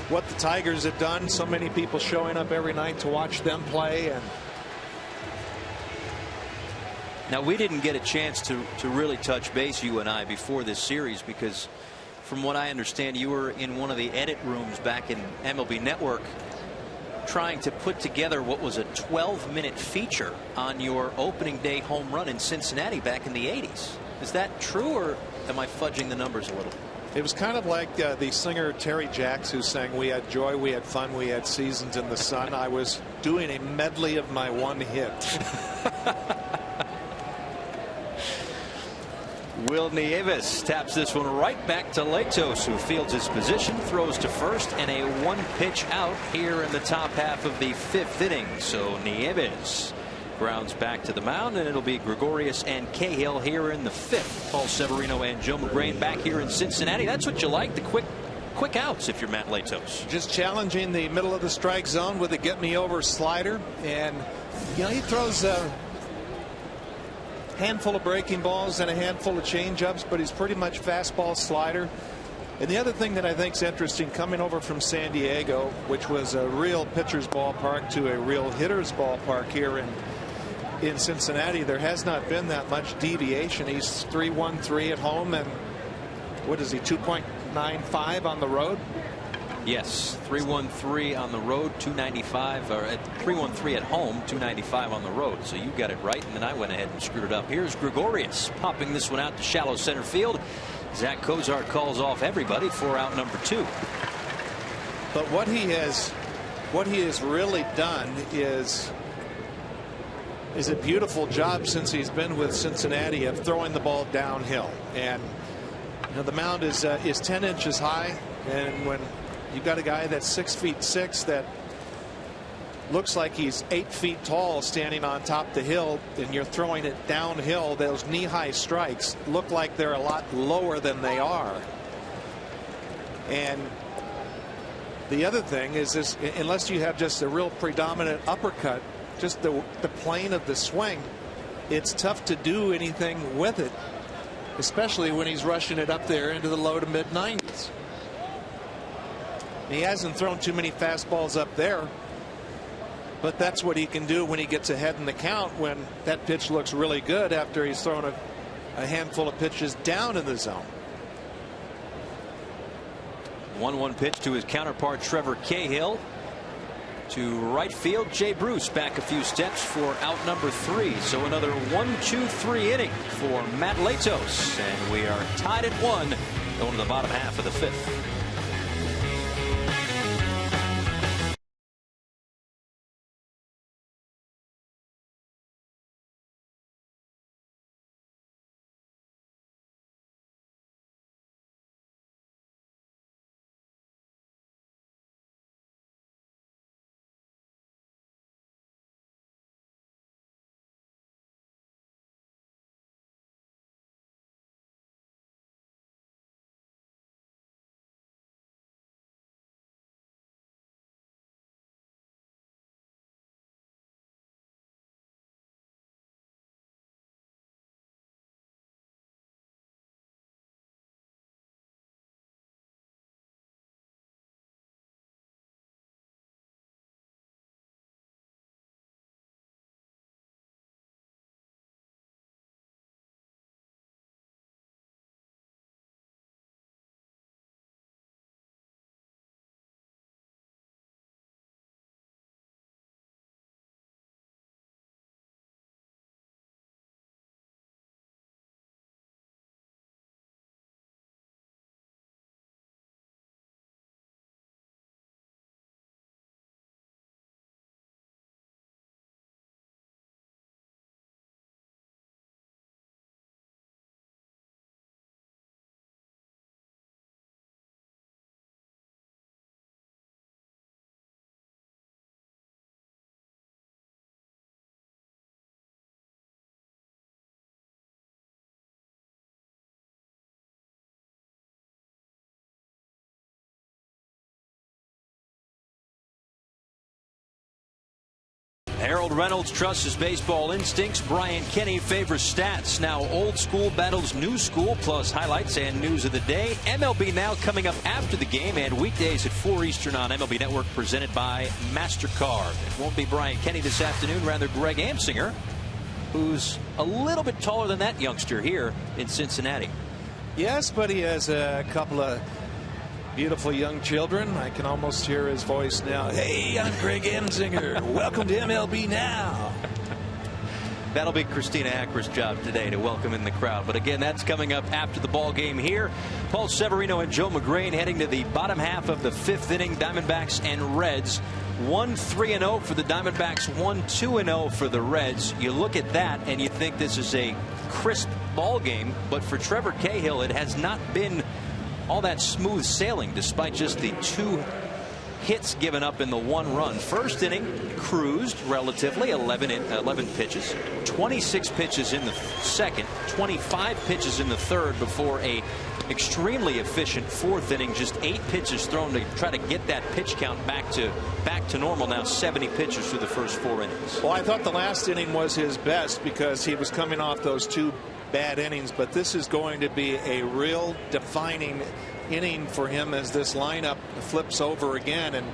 what the Tigers have done, so many people showing up every night to watch them play, and Now, we didn't get a chance to really touch base, you and I, before this series, because from what I understand, you were in one of the edit rooms back in MLB Network trying to put together what was a 12-minute feature on your opening day home run in Cincinnati back in the 80s. Is that true, or am I fudging the numbers a little? It was kind of like the singer Terry Jacks, who sang "We had joy, we had fun, we had seasons in the sun." I was doing a medley of my one hit. Will Nieves taps this one right back to Latos, who fields his position, throws to first, and a one-pitch out here in the top half of the 5th inning. So Nieves grounds back to the mound, and it'll be Gregorius and Cahill here in the 5th. Paul Severino and Joe McGrain back here in Cincinnati. That's what you like, the quick outs if you're Matt Latos. Just challenging the middle of the strike zone with a get-me-over slider. And, you know, he throws a handful of breaking balls and a handful of changeups, but he's pretty much fastball slider. And the other thing that I think is interesting, coming over from San Diego, which was a real pitcher's ballpark, to a real hitter's ballpark here in Cincinnati, there has not been that much deviation. He's 3.13 at home, and what is he, 2.95 on the road? Yes, 3.13 on the road, 295, or at 3.13 at home, 295 on the road. So you got it right, and then I went ahead and screwed it up. Here's Gregorius popping this one out to shallow center field. Zach Cozart calls off everybody for out number 2. But what he has really done is a beautiful job since he's been with Cincinnati of throwing the ball downhill. And you know, the mound is 10 inches high, and when you've got a guy that's 6'6" that looks like he's 8 feet tall standing on top of the hill, and you're throwing it downhill, those knee-high strikes look like they're a lot lower than they are. And the other thing is this, unless you have just a real predominant uppercut, just the plane of the swing, it's tough to do anything with it, especially when he's rushing it up there into the low to mid 90s. He hasn't thrown too many fastballs up there, but that's what he can do when he gets ahead in the count, when that pitch looks really good after he's thrown a handful of pitches down in the zone. 1-1 pitch to his counterpart Trevor Cahill. To right field, Jay Bruce back a few steps for out number 3. So another 1-2-3 inning for Matt Latos, and we are tied at 1 going to the bottom half of the 5th. Harold Reynolds trusts his baseball instincts. Brian Kenny favors stats. Now old school battles new school, plus highlights and news of the day. MLB Now coming up after the game, and weekdays at 4 Eastern on MLB Network, presented by MasterCard. It won't be Brian Kenny this afternoon, rather Greg Amsinger. who's a little bit taller than that youngster here in Cincinnati. Yes, but he has a couple of beautiful young children. I can almost hear his voice now. Hey, I'm Greg Emsinger. Welcome to MLB Now. That'll be Christina Acker's job today, to welcome in the crowd. But again, that's coming up after the ball game here. Paul Severino and Joe McGrain heading to the bottom half of the 5th inning. Diamondbacks and Reds. 1-3-0 for the Diamondbacks, 1-2-0 for the Reds. You look at that and you think this is a crisp ball game, but for Trevor Cahill, it has not been all that smooth sailing, despite just the 2 hits given up in the 1 run. First inning cruised relatively, 11 pitches, 26 pitches in the second, 25 pitches in the third before a extremely efficient 4th inning. Just 8 pitches thrown to try to get that pitch count back to normal. Now 70 pitches through the first 4 innings. Well, I thought the last inning was his best because he was coming off those 2 bad innings, but this is going to be a real defining inning for him as this lineup flips over again, and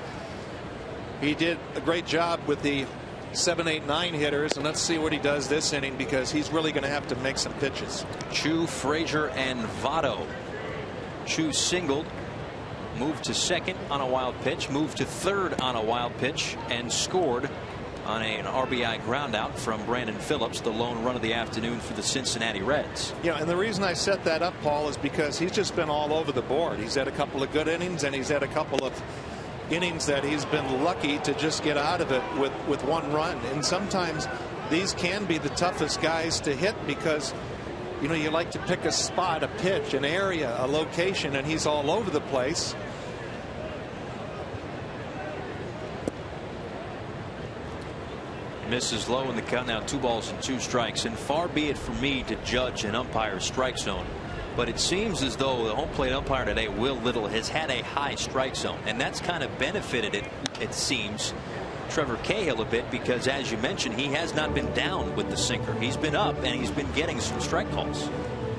he did a great job with the 7, 8, 9 hitters, and let's see what he does this inning because he's really going to have to make some pitches. Chu, Frazier, and Votto. Chu singled, moved to second on a wild pitch, moved to third on a wild pitch, and scored on an RBI groundout from Brandon Phillips, the lone run of the afternoon for the Cincinnati Reds. Yeah, and the reason I set that up, Paul, is because he's just been all over the board. He's had a couple of good innings, and he's had a couple of innings that he's been lucky to just get out of it with 1 run. And sometimes these can be the toughest guys to hit because, you know, you like to pick a spot, a pitch, an area, a location, and he's all over the place. Misses low in the count, now 2 balls and 2 strikes, and far be it for me to judge an umpire's strike zone, but it seems as though the home plate umpire today, Will Little, has had a high strike zone, and that's kind of benefited it seems Trevor Cahill a bit, because as you mentioned, he has not been down with the sinker. He's been up and he's been getting some strike calls.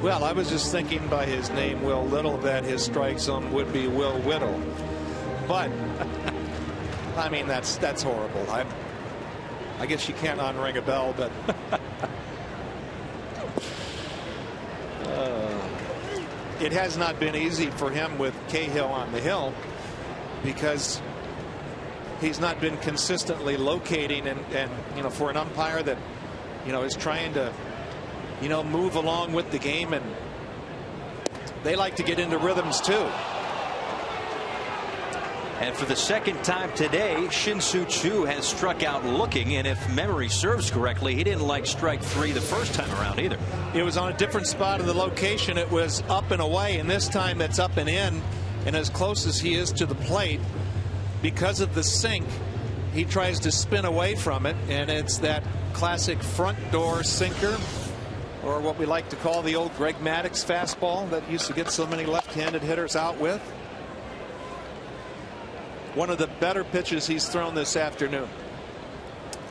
Well, I was just thinking by his name, Will Little, that his strike zone would be Will Whittle, but I mean that's horrible. I guess you can't unring a bell, but it has not been easy for him with Cahill on the hill because he's not been consistently locating, and you know, for an umpire that, you know, is trying to, you know, move along with the game, and they like to get into rhythms too. And for the second time today, Shin-Soo Choo has struck out looking, and if memory serves correctly, he didn't like strike 3 the first time around either. It was on a different spot of the location. It was up and away, and this time it's up and in, and as close as he is to the plate, because of the sink, he tries to spin away from it, and it's that classic front door sinker, or what we like to call the old Greg Maddux fastball that used to get so many left-handed hitters out with. One of the better pitches he's thrown this afternoon.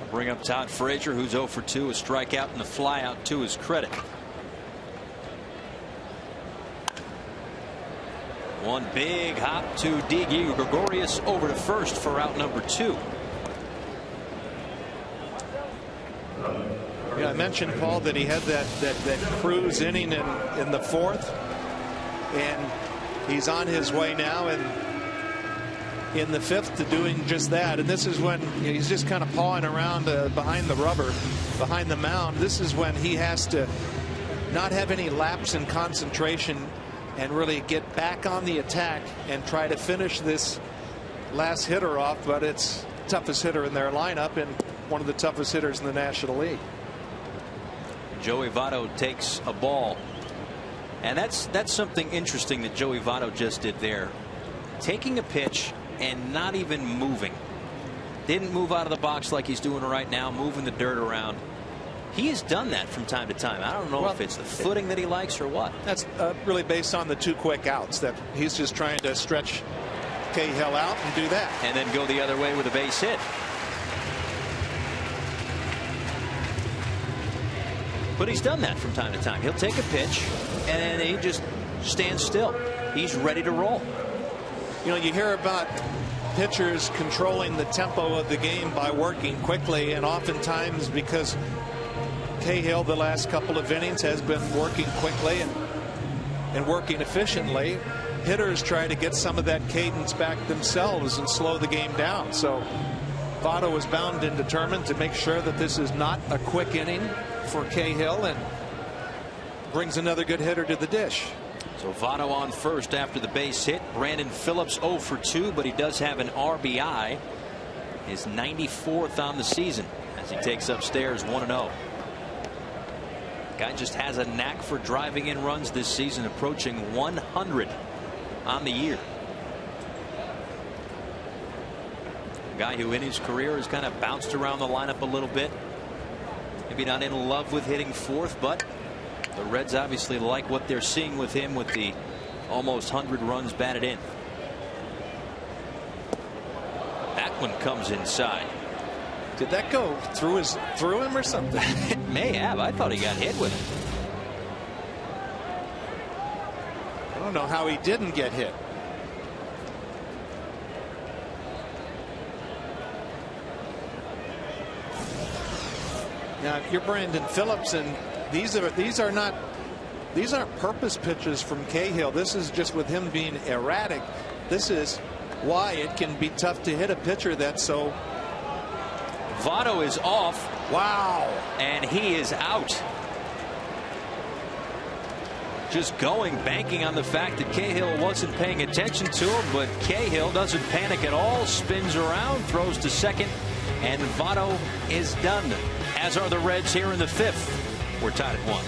I'll bring up Todd Frazier, who's 0 for 2, a strikeout and a flyout to his credit. One big hop to Digi Gregorius over to first for out number 2. Yeah, I mentioned, Paul, that he had that cruise inning in the 4th, and he's on his way now in the 5th to doing just that. And this is when he's just kind of pawing around behind the rubber, behind the mound. This is when he has to not have any lapse in concentration and really get back on the attack and try to finish this last hitter off. But it's toughest hitter in their lineup and one of the toughest hitters in the National League. Joey Votto takes a ball, and that's something interesting that Joey Votto just did there, taking a pitch and not even moving. Didn't move out of the box like he's doing right now, moving the dirt around. He has done that from time to time. I don't know if it's the footing that he likes or what. That's really based on the 2 quick outs, that he's just trying to stretch Cahill out and do that. And then go the other way with a base hit. But he's done that from time to time. He'll take a pitch and he just stands still. He's ready to roll. You know, you hear about pitchers controlling the tempo of the game by working quickly, and oftentimes because Cahill the last couple of innings has been working quickly and working efficiently. Hitters try to get some of that cadence back themselves and slow the game down. So Votto is bound and determined to make sure that this is not a quick inning for Cahill and brings another good hitter to the dish. So Votto on first after the base hit. Brandon Phillips 0 for 2, but he does have an RBI. His 94th on the season as he takes upstairs 1-0. Guy just has a knack for driving in runs this season, approaching 100 on the year. A guy who in his career has kind of bounced around the lineup a little bit. Maybe not in love with hitting fourth, but the Reds obviously like what they're seeing with him with the almost 100 runs batted in. That one comes inside. Did that go through him or something? It may have. I thought he got hit with it. I don't know how he didn't get hit. Now if you're Brandon Phillips, and these aren't purpose pitches from Cahill. This is just with him being erratic. This is why it can be tough to hit a pitcher that's so. Votto is off. Wow. And he is out. Just banking on the fact that Cahill wasn't paying attention to him, but Cahill doesn't panic at all, spins around, throws to second, and Votto is done, as are the Reds here in the fifth. We're tied at 1.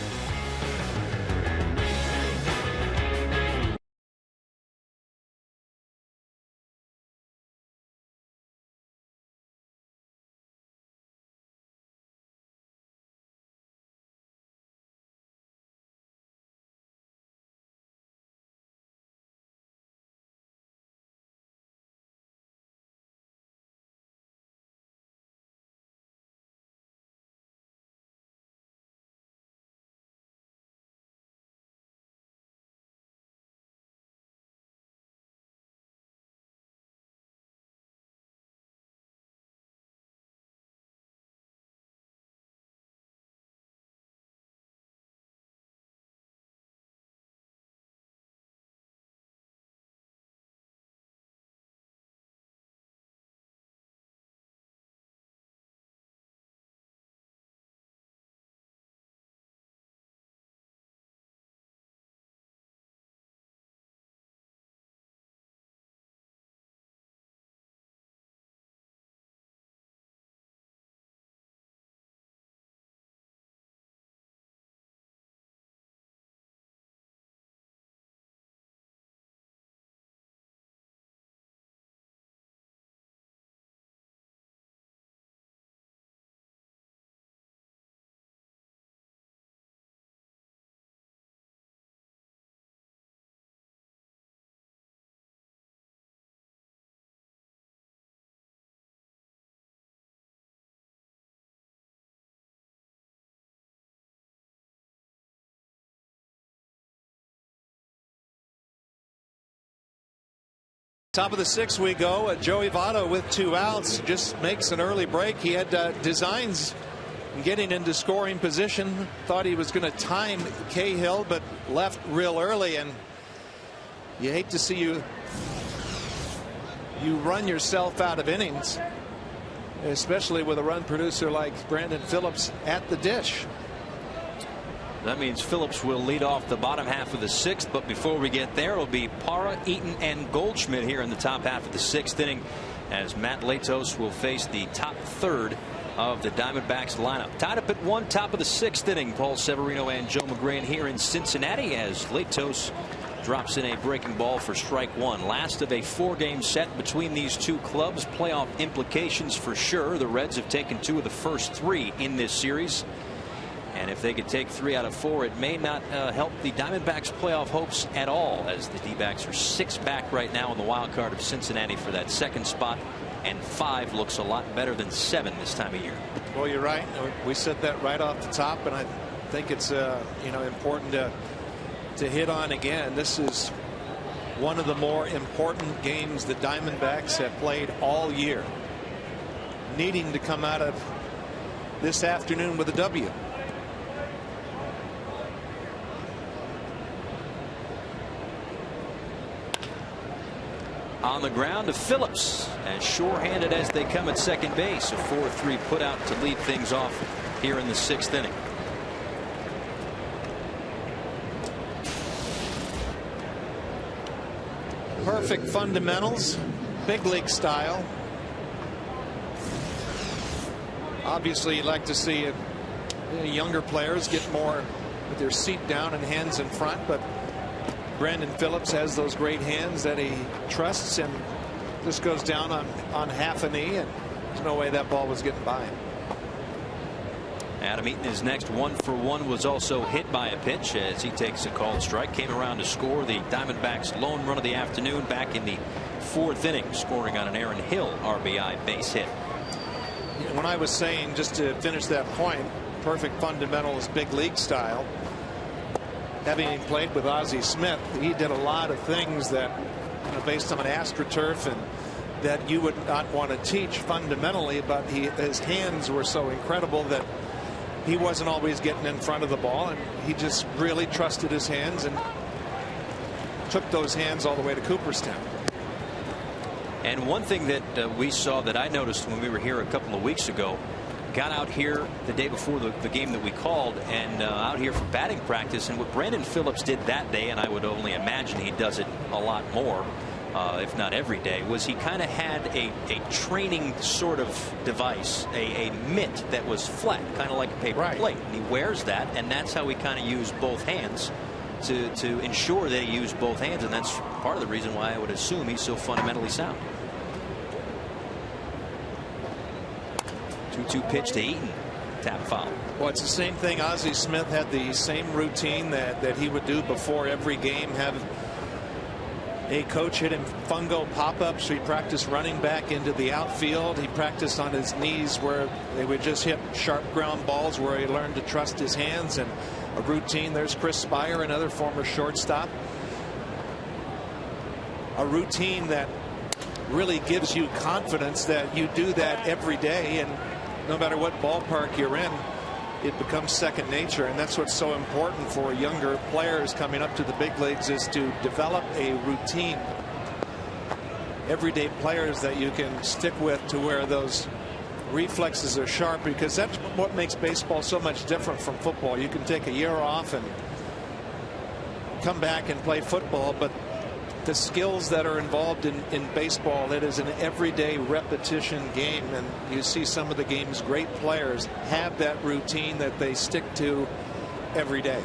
Top of the sixth we go. Joey Votto with 2 outs just makes an early break. He had designs getting into scoring position. Thought he was going to time Cahill, but left real early. And you hate to see you run yourself out of innings, especially with a run producer like Brandon Phillips at the dish. That means Phillips will lead off the bottom half of the sixth, but before we get there, it'll be Parra, Eaton, and Goldschmidt here in the top half of the sixth inning, as Matt Latos will face the top third of the Diamondbacks lineup. Tied up at 1, top of the sixth inning. Paul Severino and Joe McGrain here in Cincinnati as Latos drops in a breaking ball for strike 1. Last of a 4-game set between these two clubs. Playoff implications for sure. The Reds have taken 2 of the first 3 in this series. And if they could take 3 out of 4, it may not help the Diamondbacks playoff hopes at all, as the D-backs are 6 back right now in the wild card of Cincinnati for that second spot, and 5 looks a lot better than 7 this time of year. Well, you're right. We said that right off the top, and I think it's important to hit on again. This is one of the more important games the Diamondbacks have played all year, needing to come out of this afternoon with a W. On the ground to Phillips, as sure-handed as they come at second base. A 4-3 put out to lead things off here in the 6th inning. Perfect fundamentals, big league style. Obviously, you'd like to see younger players get more with their seat down and hands in front, but Brandon Phillips has those great hands that he trusts, and this goes down on half a knee, and there's no way that ball was getting by him. Adam Eaton, his next 1-for-1, was also hit by a pitch as he takes a called strike. Came around to score the Diamondbacks' lone run of the afternoon back in the 4th inning, scoring on an Aaron Hill RBI base hit. When I was saying, just to finish that point, perfect fundamentals, big league style, having played with Ozzie Smith, he did a lot of things that, based on AstroTurf, and that you would not want to teach fundamentally, but his hands were so incredible that he wasn't always getting in front of the ball, and he just really trusted his hands and took those hands all the way to Cooperstown. And one thing that we saw that I noticed when we were here a couple of weeks ago, got out here the day before the game that we called, and out here for batting practice, and what Brandon Phillips did that day, and I would only imagine he does it a lot more, if not every day, was he kind of had a training sort of device, a mitt that was flat, kind of like a paper plate. And he wears that, and that's how he kind of used both hands to ensure that he used both hands, and that's part of the reason why I would assume he's so fundamentally sound. 2-2 pitch to Eaton. Tap foul. Well, it's the same thing. Ozzie Smith had the same routine that he would do before every game. Have a coach hit him fungo pop-ups. So he practiced running back into the outfield. He practiced on his knees where they would just hit sharp ground balls, where he learned to trust his hands. And a routine. There's Chris Spire, another former shortstop. A routine that really gives you confidence that you do that every day, and no matter what ballpark you're in, it becomes second nature. And that's what's so important for younger players coming up to the big leagues, is to develop a routine. Everyday players that you can stick with, to where those reflexes are sharp, because that's what makes baseball so much different from football. You can take a year off and come back and play football, but the skills that are involved in baseball, it is an everyday repetition game, and you see some of the game's great players have that routine that they stick to every day.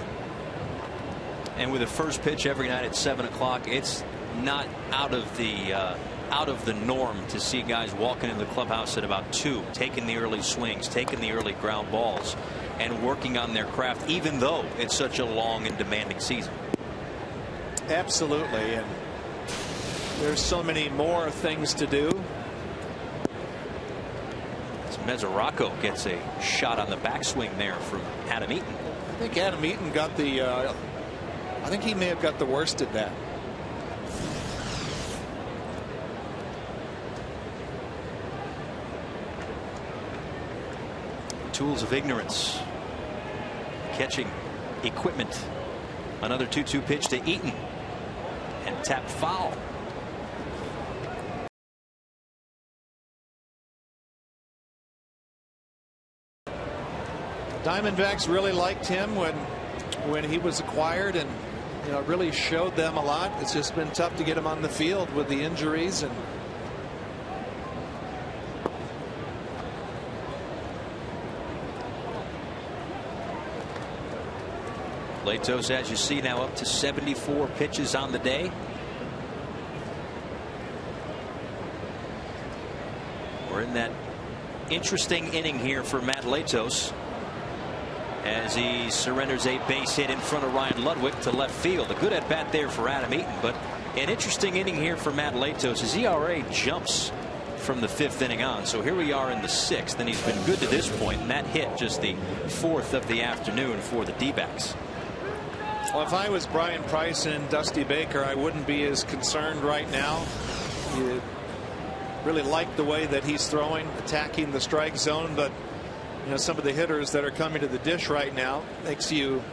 And with a first pitch every night at 7 o'clock, it's not out of the norm to see guys walking in the clubhouse at about 2, taking the early swings, taking the early ground balls, and working on their craft, even though it's such a long and demanding season. Absolutely, and there's so many more things to do. Mesoraco gets a shot on the backswing there from Adam Eaton. I think Adam Eaton got the I think he may have got the worst at that. Tools of ignorance. Catching equipment. Another 2-2 pitch to Eaton, and tap foul. Diamondbacks really liked him when he was acquired, and really showed them a lot. It's just been tough to get him on the field with the injuries. And Latos, as you see, now up to 74 pitches on the day. We're in that interesting inning here for Matt Latos, as he surrenders a base hit in front of Ryan Ludwig to left field. A good at bat there for Adam Eaton, but an interesting inning here for Matt Latos. His ERA jumps from the 5th inning on, so here we are in the 6th, and he's been good to this point, and that hit just the 4th of the afternoon for the D-backs. Well, if I was Brian Price and Dusty Baker, I wouldn't be as concerned right now. You really like the way that he's throwing, attacking the strike zone, but some of the hitters that are coming to the dish right now makes you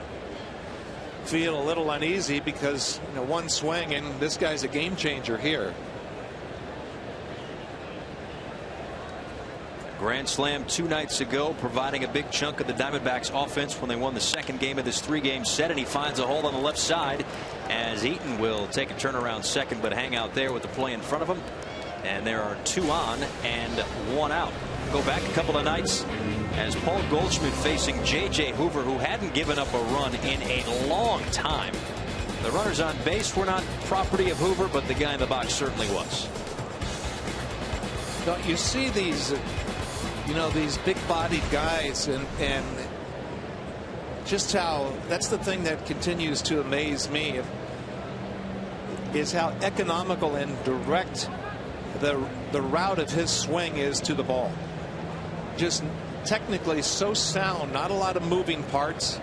feel a little uneasy, because one swing and this guy's a game changer here. Grand slam 2 nights ago, providing a big chunk of the Diamondbacks offense when they won the second game of this 3-game set, and he finds a hole on the left side as Eaton will take a turnaround second but hang out there with the play in front of him. And there are 2 on and 1 out. Go back a couple of nights as Paul Goldschmidt facing J.J. Hoover, who hadn't given up a run in a long time. The runners on base were not property of Hoover, but the guy in the box certainly was. You see these, these big-bodied guys, and just how that's the thing that continues to amaze me is how economical and direct the route of his swing is to the ball. Just technically so sound, not a lot of moving parts.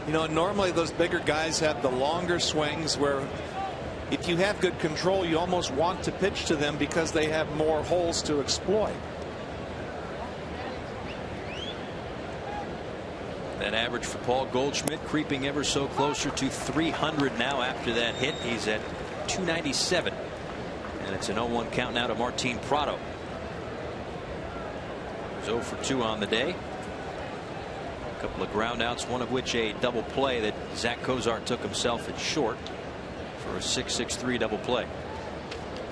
Normally those bigger guys have the longer swings where if you have good control, you almost want to pitch to them because they have more holes to exploit. That average for Paul Goldschmidt creeping ever so closer to 300 now after that hit. He's at 297. And it's an 0-1 count now to Martin Prado. He's 0 for 2 on the day. A couple of ground outs, one of which a double play that Zach Cozart took himself at short for a 6-6-3 double play.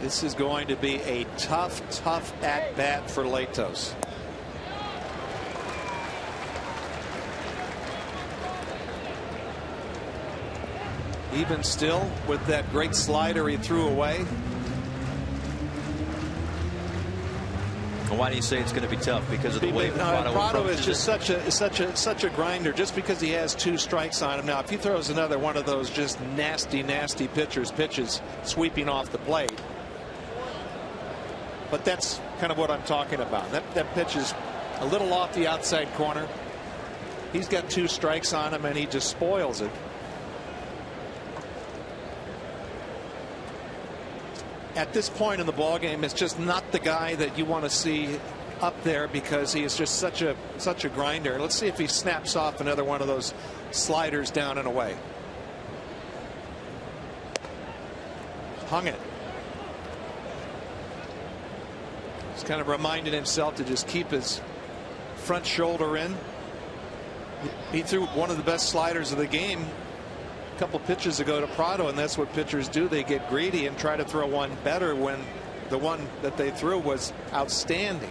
This is going to be a tough at bat for Latos. Even still, with that great slider he threw away. Why do you say it's going to be tough? Because of the way Prado is just such a grinder. Just because he has 2 strikes on him now, if he throws another one of those just nasty pitches sweeping off the plate. But that's kind of what I'm talking about. That pitch is a little off the outside corner. He's got 2 strikes on him and he just spoils it. At this point in the ball game, it's just not the guy that you want to see up there because he is just such a grinder. Let's see if he snaps off another one of those sliders down and away. Hung it. He's kind of reminding himself to just keep his front shoulder in. He threw one of the best sliders of the game a couple pitches ago to Prado, and that's what pitchers do. They get greedy and try to throw one better when the one that they threw was outstanding.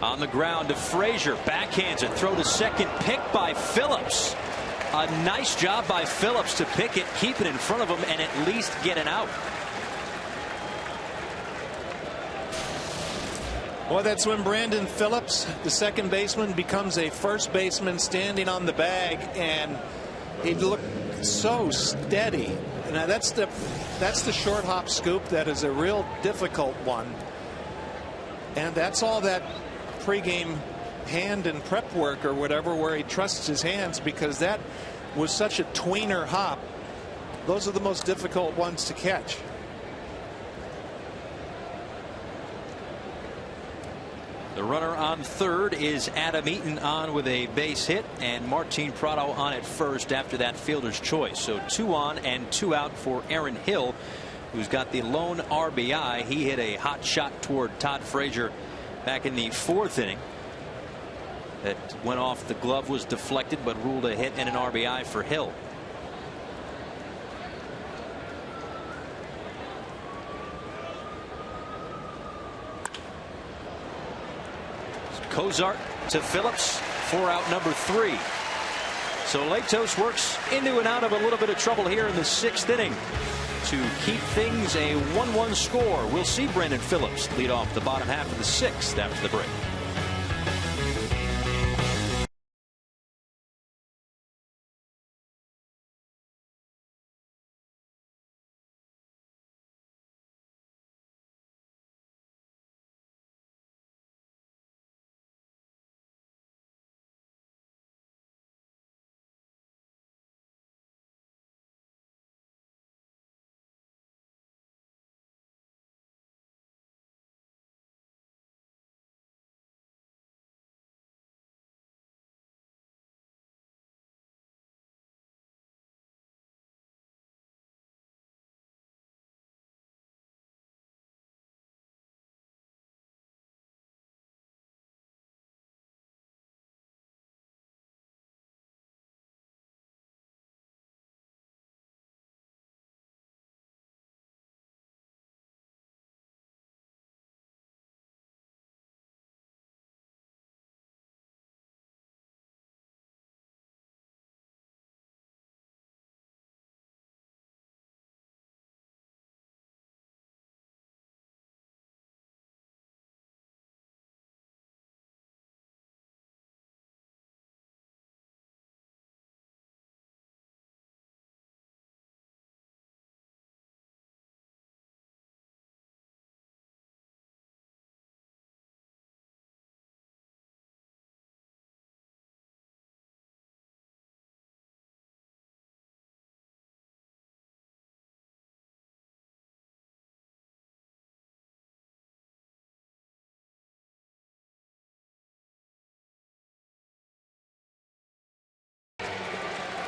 On the ground to Frazier, backhands it, throw to second, picked by Phillips. A nice job by Phillips to pick it, keep it in front of him, and at least get it out. Boy, that's when Brandon Phillips, the second baseman, becomes a first baseman standing on the bag, and he looked so steady. Now that's the short hop scoop that is a real difficult one, and that's all that pregame hand and prep work or whatever where he trusts his hands, because that was such a tweener hop. Those are the most difficult ones to catch. The runner on third is Adam Eaton on with a base hit, and Martin Prado on at first after that fielder's choice. So 2 on and 2 out for Aaron Hill, who's got the lone RBI. He hit a hot shot toward Todd Frazier back in the 4th inning. That went off the glove, was deflected, but ruled a hit and an RBI for Hill. Cozart to Phillips for out number 3. So Latos works into and out of a little bit of trouble here in the 6th inning to keep things a 1-1 score. We'll see Brandon Phillips lead off the bottom half of the 6th after the break.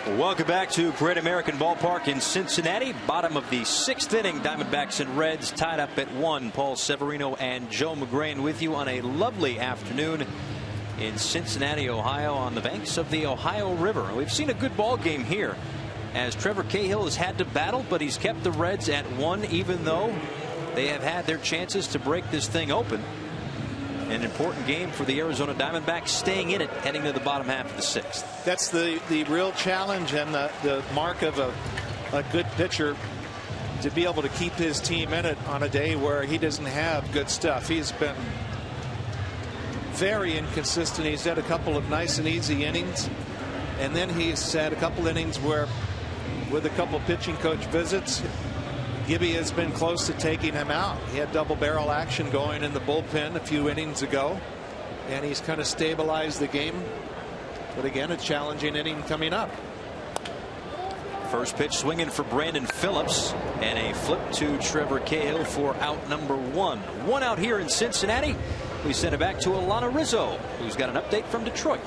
Welcome back to Great American Ballpark in Cincinnati. Bottom of the 6th inning. Diamondbacks and Reds tied up at 1. Paul Severino and Joe McGrain with you on a lovely afternoon in Cincinnati, Ohio, on the banks of the Ohio River. We've seen a good ball game here as Trevor Cahill has had to battle, but he's kept the Reds at 1, even though they have had their chances to break this thing open. An important game for the Arizona Diamondbacks, staying in it heading to the bottom half of the 6th. That's the real challenge and the mark of a good pitcher, to be able to keep his team in it on a day where he doesn't have good stuff. He's been very inconsistent. He's had a couple of nice and easy innings, and then he's had a couple innings where, with a couple pitching coach visits, Gibby has been close to taking him out. He had double barrel action going in the bullpen a few innings ago, and he's kind of stabilized the game. But again, a challenging inning coming up. First pitch swinging for Brandon Phillips, and a flip to Trevor Cahill for out number 1. 1 out here in Cincinnati. We send it back to Alana Rizzo, who's got an update from Detroit.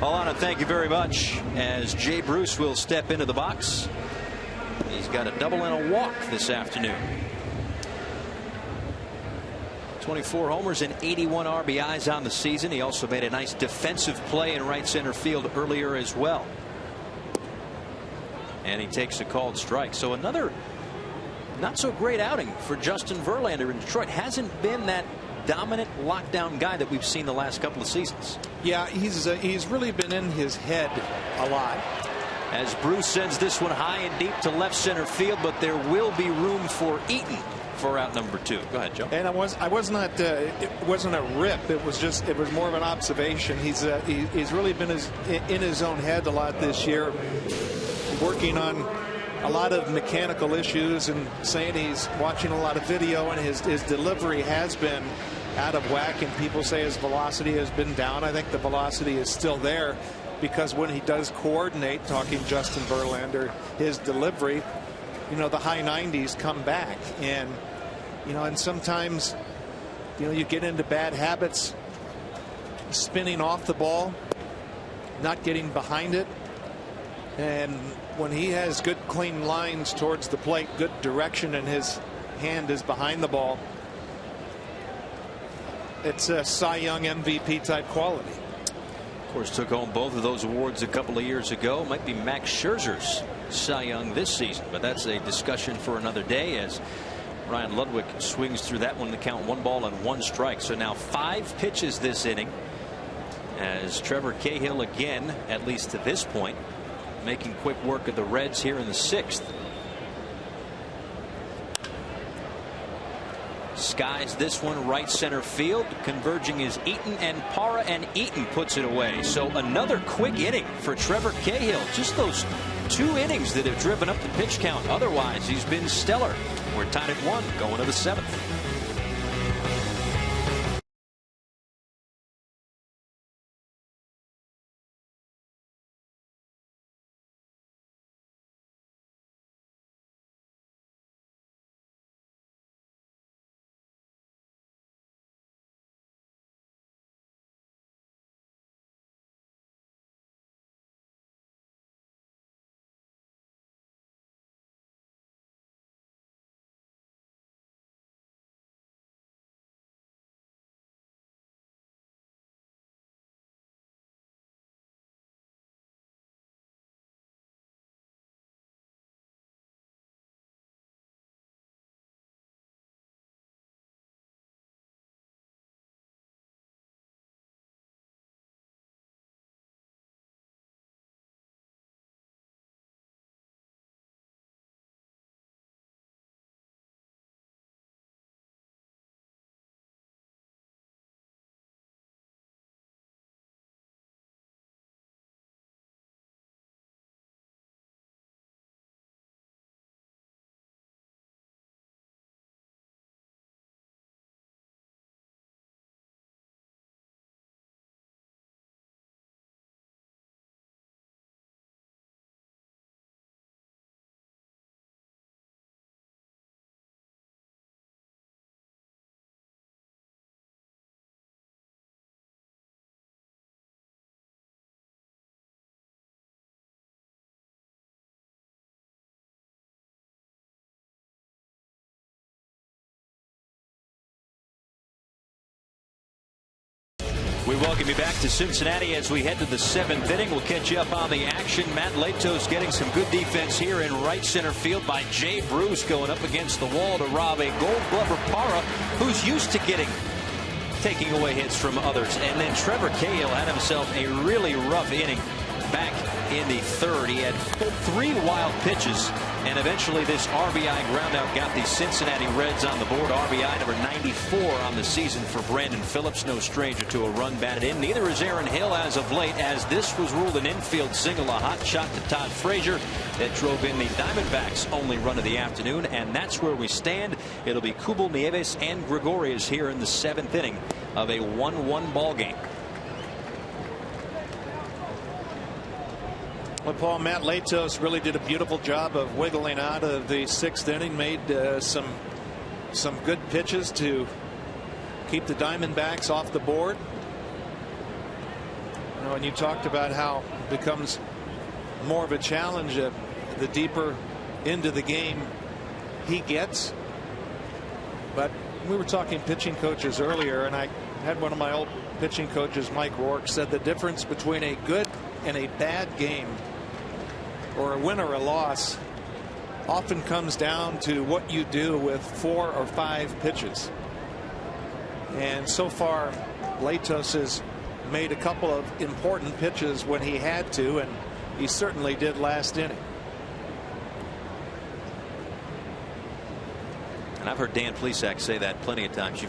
Alana, thank you very much. As Jay Bruce will step into the box. He's got a double and a walk this afternoon. 24 homers and 81 RBIs on the season. He also made a nice defensive play in right center field earlier as well. And he takes a called strike. So another not so great outing for Justin Verlander in Detroit. Hasn't been that dominant lockdown guy that we've seen the last couple of seasons. Yeah, he's really been in his head a lot. As Bruce sends this one high and deep to left center field, but there will be room for Eaton for out number 2. Go ahead, Joe. And I was not. It wasn't a rip. It was more of an observation. He's really been in his own head a lot this year, working on a lot of mechanical issues and saying he's watching a lot of video, and his delivery has been out of whack, and people say his velocity has been down. I think the velocity is still there, because when he does coordinate, talking Justin Verlander, his delivery, the high 90s come back. And and sometimes you get into bad habits, spinning off the ball, not getting behind it. And when he has good clean lines towards the plate, good direction, and his hand is behind the ball, it's a Cy Young MVP type quality. Of course, took home both of those awards a couple of years ago. Might be Max Scherzer's Cy Young this season, but that's a discussion for another day, as Ryan Ludwig swings through that one to count 1 ball and 1 strike. So now 5 pitches this inning, as Trevor Cahill again, at least to this point, making quick work of the Reds here in the 6th. Skies this one right center field. Converging is Eaton and Parra, and Eaton puts it away. So another quick inning for Trevor Cahill. Just those 2 innings that have driven up the pitch count. Otherwise, he's been stellar. We're tied at 1 going to the 7th. We welcome you back to Cincinnati as we head to the 7th inning. We'll catch you up on the action. Matt Latos getting some good defense here in right center field by Jay Bruce, going up against the wall to rob a Gold Glover Parra, who's used to taking away hits from others. And then Trevor Cahill had himself a really rough inning back in the 3rd. He had 3 wild pitches, and eventually this RBI groundout got the Cincinnati Reds on the board. RBI number 94 on the season for Brandon Phillips. No stranger to a run batted in. Neither is Aaron Hill as of late, as this was ruled an infield single, a hot shot to Todd Frazier that drove in the Diamondbacks' only run of the afternoon. And that's where we stand. It'll be Kubel, Nieves, and Gregorius here in the 7th inning of a 1-1 ball game. Well, Paul, Matt Latos really did a beautiful job of wiggling out of the 6th inning, made some good pitches to keep the Diamondbacks off the board. You know, and you talked about how it becomes more of a challenge the deeper into the game he gets. But we were talking pitching coaches earlier, and I had one of my old pitching coaches, Mike Rourke, said the difference between a good and a bad game, or a win or a loss, often comes down to what you do with 4 or 5 pitches. And so far, Latos has made a couple of important pitches when he had to, and he certainly did last inning. And I've heard Dan Plesac say that plenty of times. You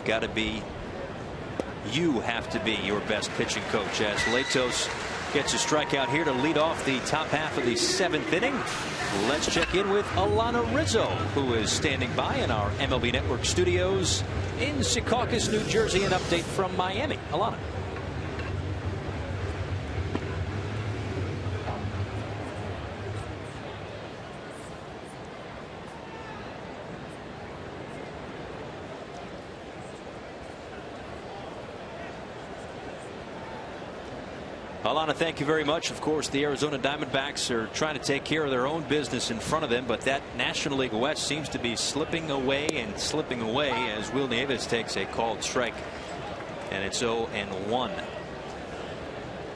have to be your best pitching coach, as Latos gets a strikeout here to lead off the top half of the 7th inning. Let's check in with Alana Rizzo, who is standing by in our MLB Network studios in Secaucus, New Jersey. An update from Miami. Alana. Alana, thank you very much. Of course, the Arizona Diamondbacks are trying to take care of their own business in front of them, but that National League West seems to be slipping away as Will Nieves takes a called strike, and it's 0-1.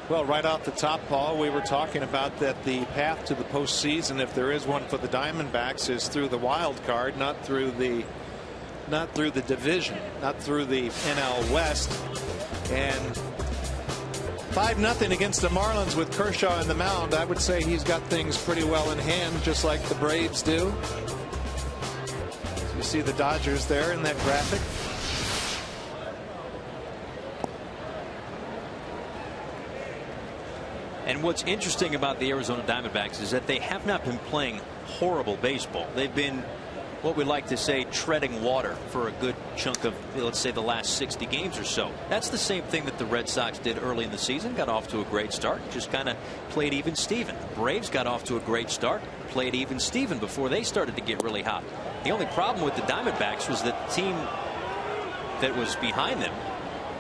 Well, right off the top, Paul, we were talking about that the path to the postseason, if there is one for the Diamondbacks, is through the wild card, not through the division, not through the NL West. And 5-0 against the Marlins with Kershaw on the mound. I would say he's got things pretty well in hand, just like the Braves do. So you see the Dodgers there in that graphic. And what's interesting about the Arizona Diamondbacks is that they have not been playing horrible baseball. They've been, what we like to say, treading water for a good chunk of, let's say, the last 60 games or so. That's the same thing that the Red Sox did early in the season. Got off to a great start, just kind of played even Steven. Braves got off to a great start, played even Steven before they started to get really hot. The only problem with the Diamondbacks was that the team that was behind them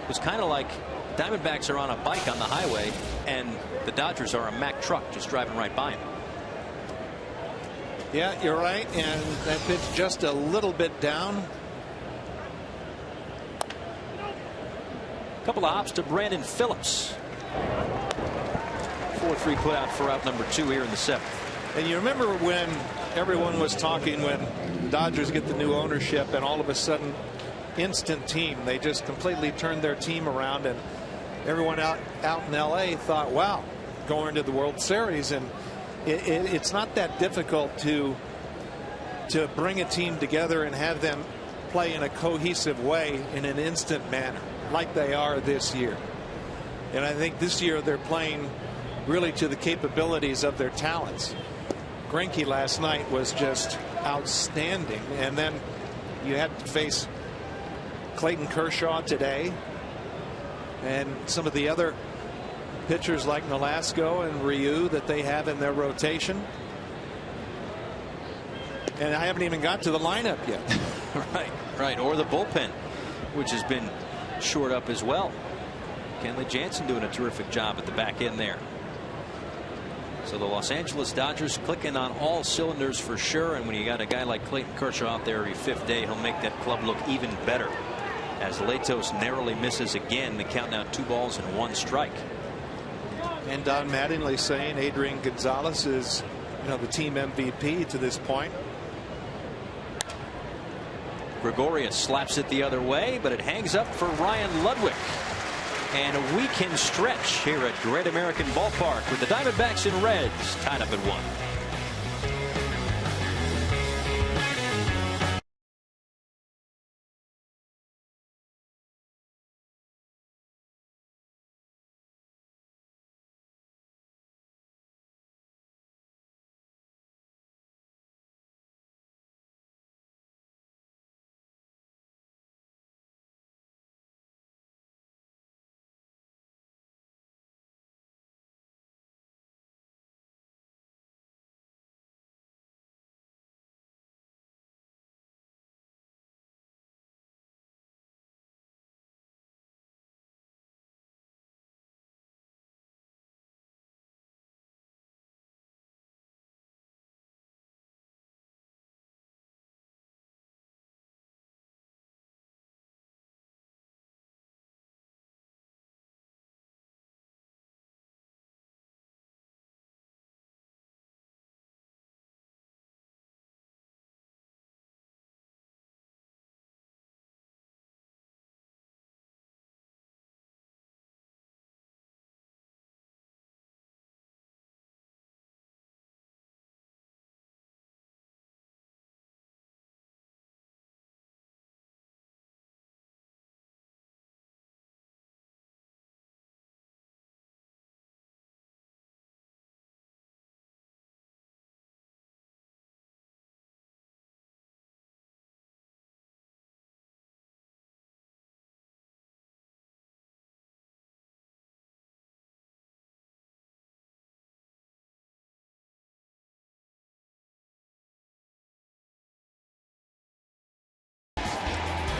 was kind of like Diamondbacks are on a bike on the highway and the Dodgers are a Mack truck just driving right by them. Yeah, you're right, and that pitch just a little bit down. Couple of hops to Brandon Phillips. 4-3 put out for out number 2 here in the 7th. And you remember when everyone was talking when the Dodgers get the new ownership and all of a sudden instant team, they just completely turned their team around, and everyone out in LA thought, wow, going to the World Series. And it's not that difficult to bring a team together and have them play in a cohesive way in an instant manner like they are this year. And I think this year they're playing really to the capabilities of their talents. Greinke last night was just outstanding, and then you had to face Clayton Kershaw today and some of the other pitchers like Nolasco and Ryu that they have in their rotation. And I haven't even got to the lineup yet. Right. Or the bullpen, which has been shored up as well. Kenley Jansen doing a terrific job at the back end there. So the Los Angeles Dodgers clicking on all cylinders for sure. And when you got a guy like Clayton Kershaw out there every 5th day, he'll make that club look even better. as Latos narrowly misses again. The count now 2 balls and 1 strike. And Don Mattingly saying Adrian Gonzalez is, the team MVP to this point. Gregorius slaps it the other way, but it hangs up for Ryan Ludwig. And we can stretch here at Great American Ballpark with the Diamondbacks and Reds tied up at 1.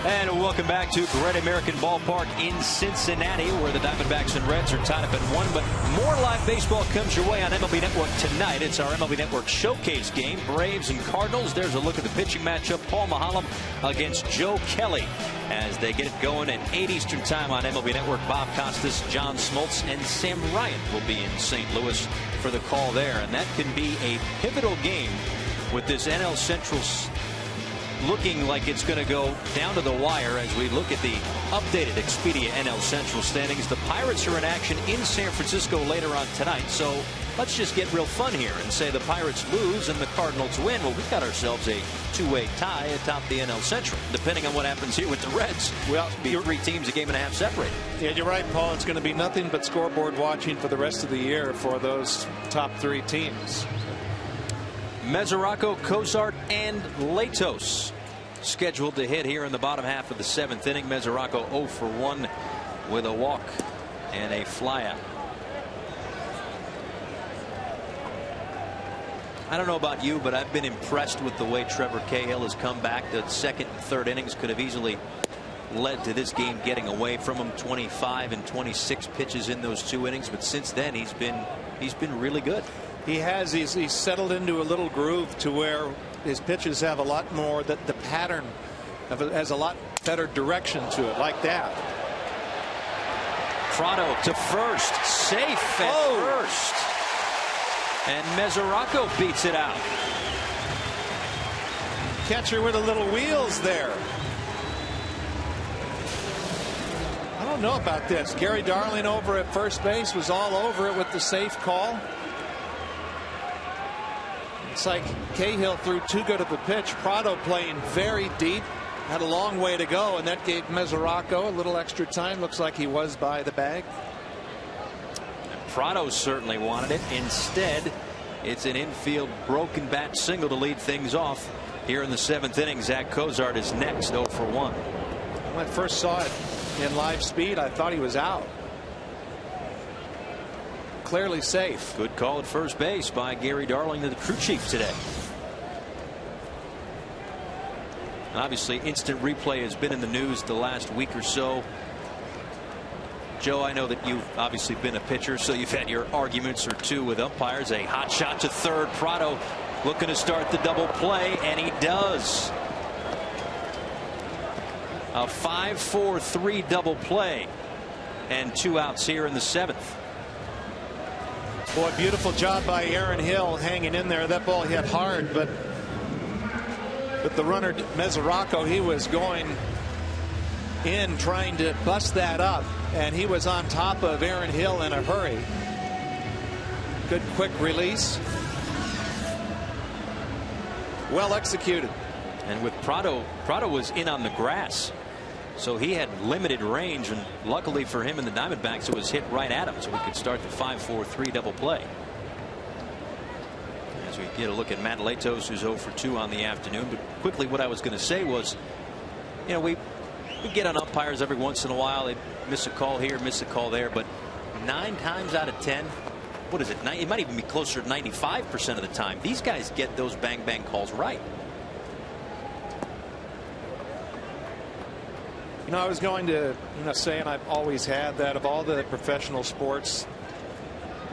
And welcome back to Great American Ballpark in Cincinnati, where the Diamondbacks and Reds are tied up at 1. But more live baseball comes your way on MLB Network tonight. It's our MLB Network showcase game, Braves and Cardinals. There's a look at the pitching matchup, Paul Maholm against Joe Kelly, as they get it going at 8 Eastern time on MLB Network. Bob Costas, John Smoltz, and Sam Ryan will be in St. Louis for the call there. And that can be a pivotal game with this NL Central looking like it's going to go down to the wire as we look at the updated Expedia NL Central standings. The Pirates are in action in San Francisco later on tonight, so let's just get real fun here and say the Pirates lose and the Cardinals win. Well, we've got ourselves a 2-way tie atop the NL Central, depending on what happens here with the Reds. Well, it'll be 3 teams, a game and a half separated. Yeah, you're right, Paul. It's going to be nothing but scoreboard watching for the rest of the year for those top 3 teams. Mesoraco, Cozart, and Latos scheduled to hit here in the bottom half of the 7th inning. Mesoraco 0 for 1 with a walk and a flyout. I don't know about you, but I've been impressed with the way Trevor Cahill has come back. The 2nd and 3rd innings could have easily led to this game getting away from him. 25 and 26 pitches in those 2 innings, but since then he's been really good. He has. He's settled into a little groove to where his pitches have a lot more, that the pattern has a lot better direction to it, like that. Prado to first, safe at first, and Mesoraco beats it out. Catcher with a little wheels there. I don't know about this. Gary Darling over at first base was all over it with the safe call. It's like Cahill threw too good of a pitch. Prado playing very deep, had a long way to go, and that gave Mesoraco a little extra time. Looks like he was by the bag. And Prado certainly wanted it. Instead, it's an infield broken bat single to lead things off here in the 7th inning. Zach Cozart is next, 0 for 1. When I first saw it in live speed, I thought he was out. Clearly safe. Good call at first base by Gary Darling, the crew chief today. Obviously, instant replay has been in the news the last week or so. Joe, I know that you've obviously been a pitcher, so you've had your arguments or two with umpires. A hot shot to third. Prado looking to start the double play, and he does. A 5-4-3 double play and 2 outs here in the 7th. Boy, beautiful job by Aaron Hill hanging in there. That ball hit hard, but the runner Mesoraco, he was going in trying to bust that up, and he was on top of Aaron Hill in a hurry. Good quick release. Well executed. And with Prado was in on the grass, so he had limited range, and luckily for him and the Diamondbacks, it was hit right at him, so we could start the 5-4-3 double play. As we get a look at Matt Latos, who's 0 for 2 on the afternoon. But quickly, what I was going to say was, you know, we get on umpires every once in a while. They miss a call here, miss a call there, but 9 times out of 10, what is it? It might even be closer to 95% of the time. These guys get those bang bang calls right. You know, I was going to say, and I've always had, that of all the professional sports,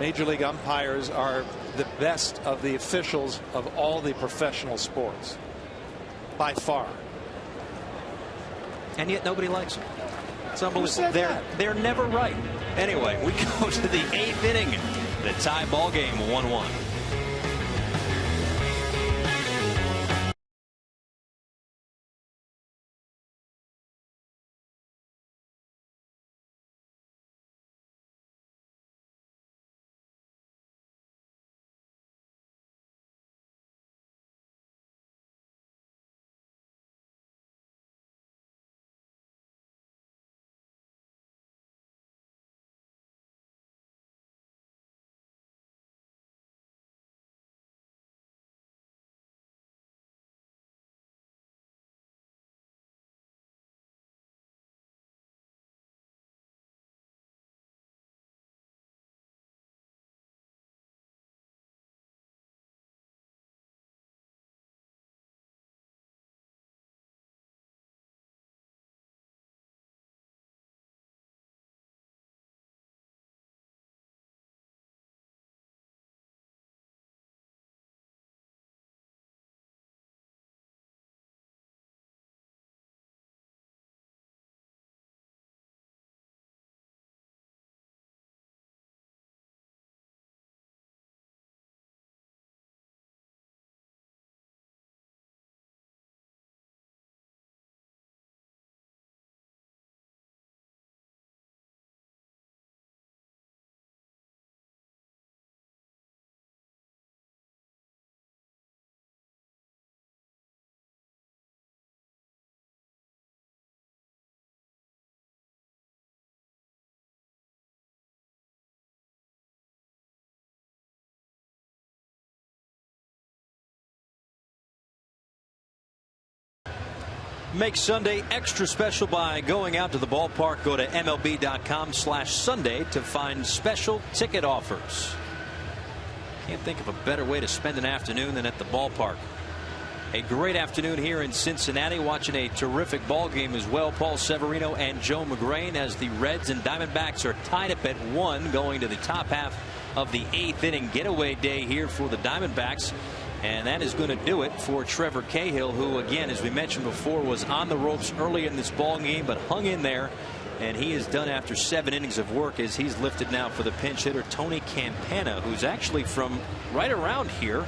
Major League umpires are the best of the officials of all the professional sports, by far. And yet nobody likes them. It's unbelievable. They're never right. Anyway, we go to the 8th inning. The tie ball game 1-1. Make Sunday extra special by going out to the ballpark. Go to MLB.com/Sunday to find special ticket offers. Can't think of a better way to spend an afternoon than at the ballpark. A great afternoon here in Cincinnati, watching a terrific ball game as well. Paul Severino and Joe McGrain, as the Reds and Diamondbacks are tied up at 1 going to the top half of the 8th inning. Getaway day here for the Diamondbacks. And that is going to do it for Trevor Cahill, who, again, as we mentioned before, was on the ropes early in this ball game, but hung in there. And he is done after 7 innings of work, as he's lifted now for the pinch hitter, Tony Campana, who's actually from right around here.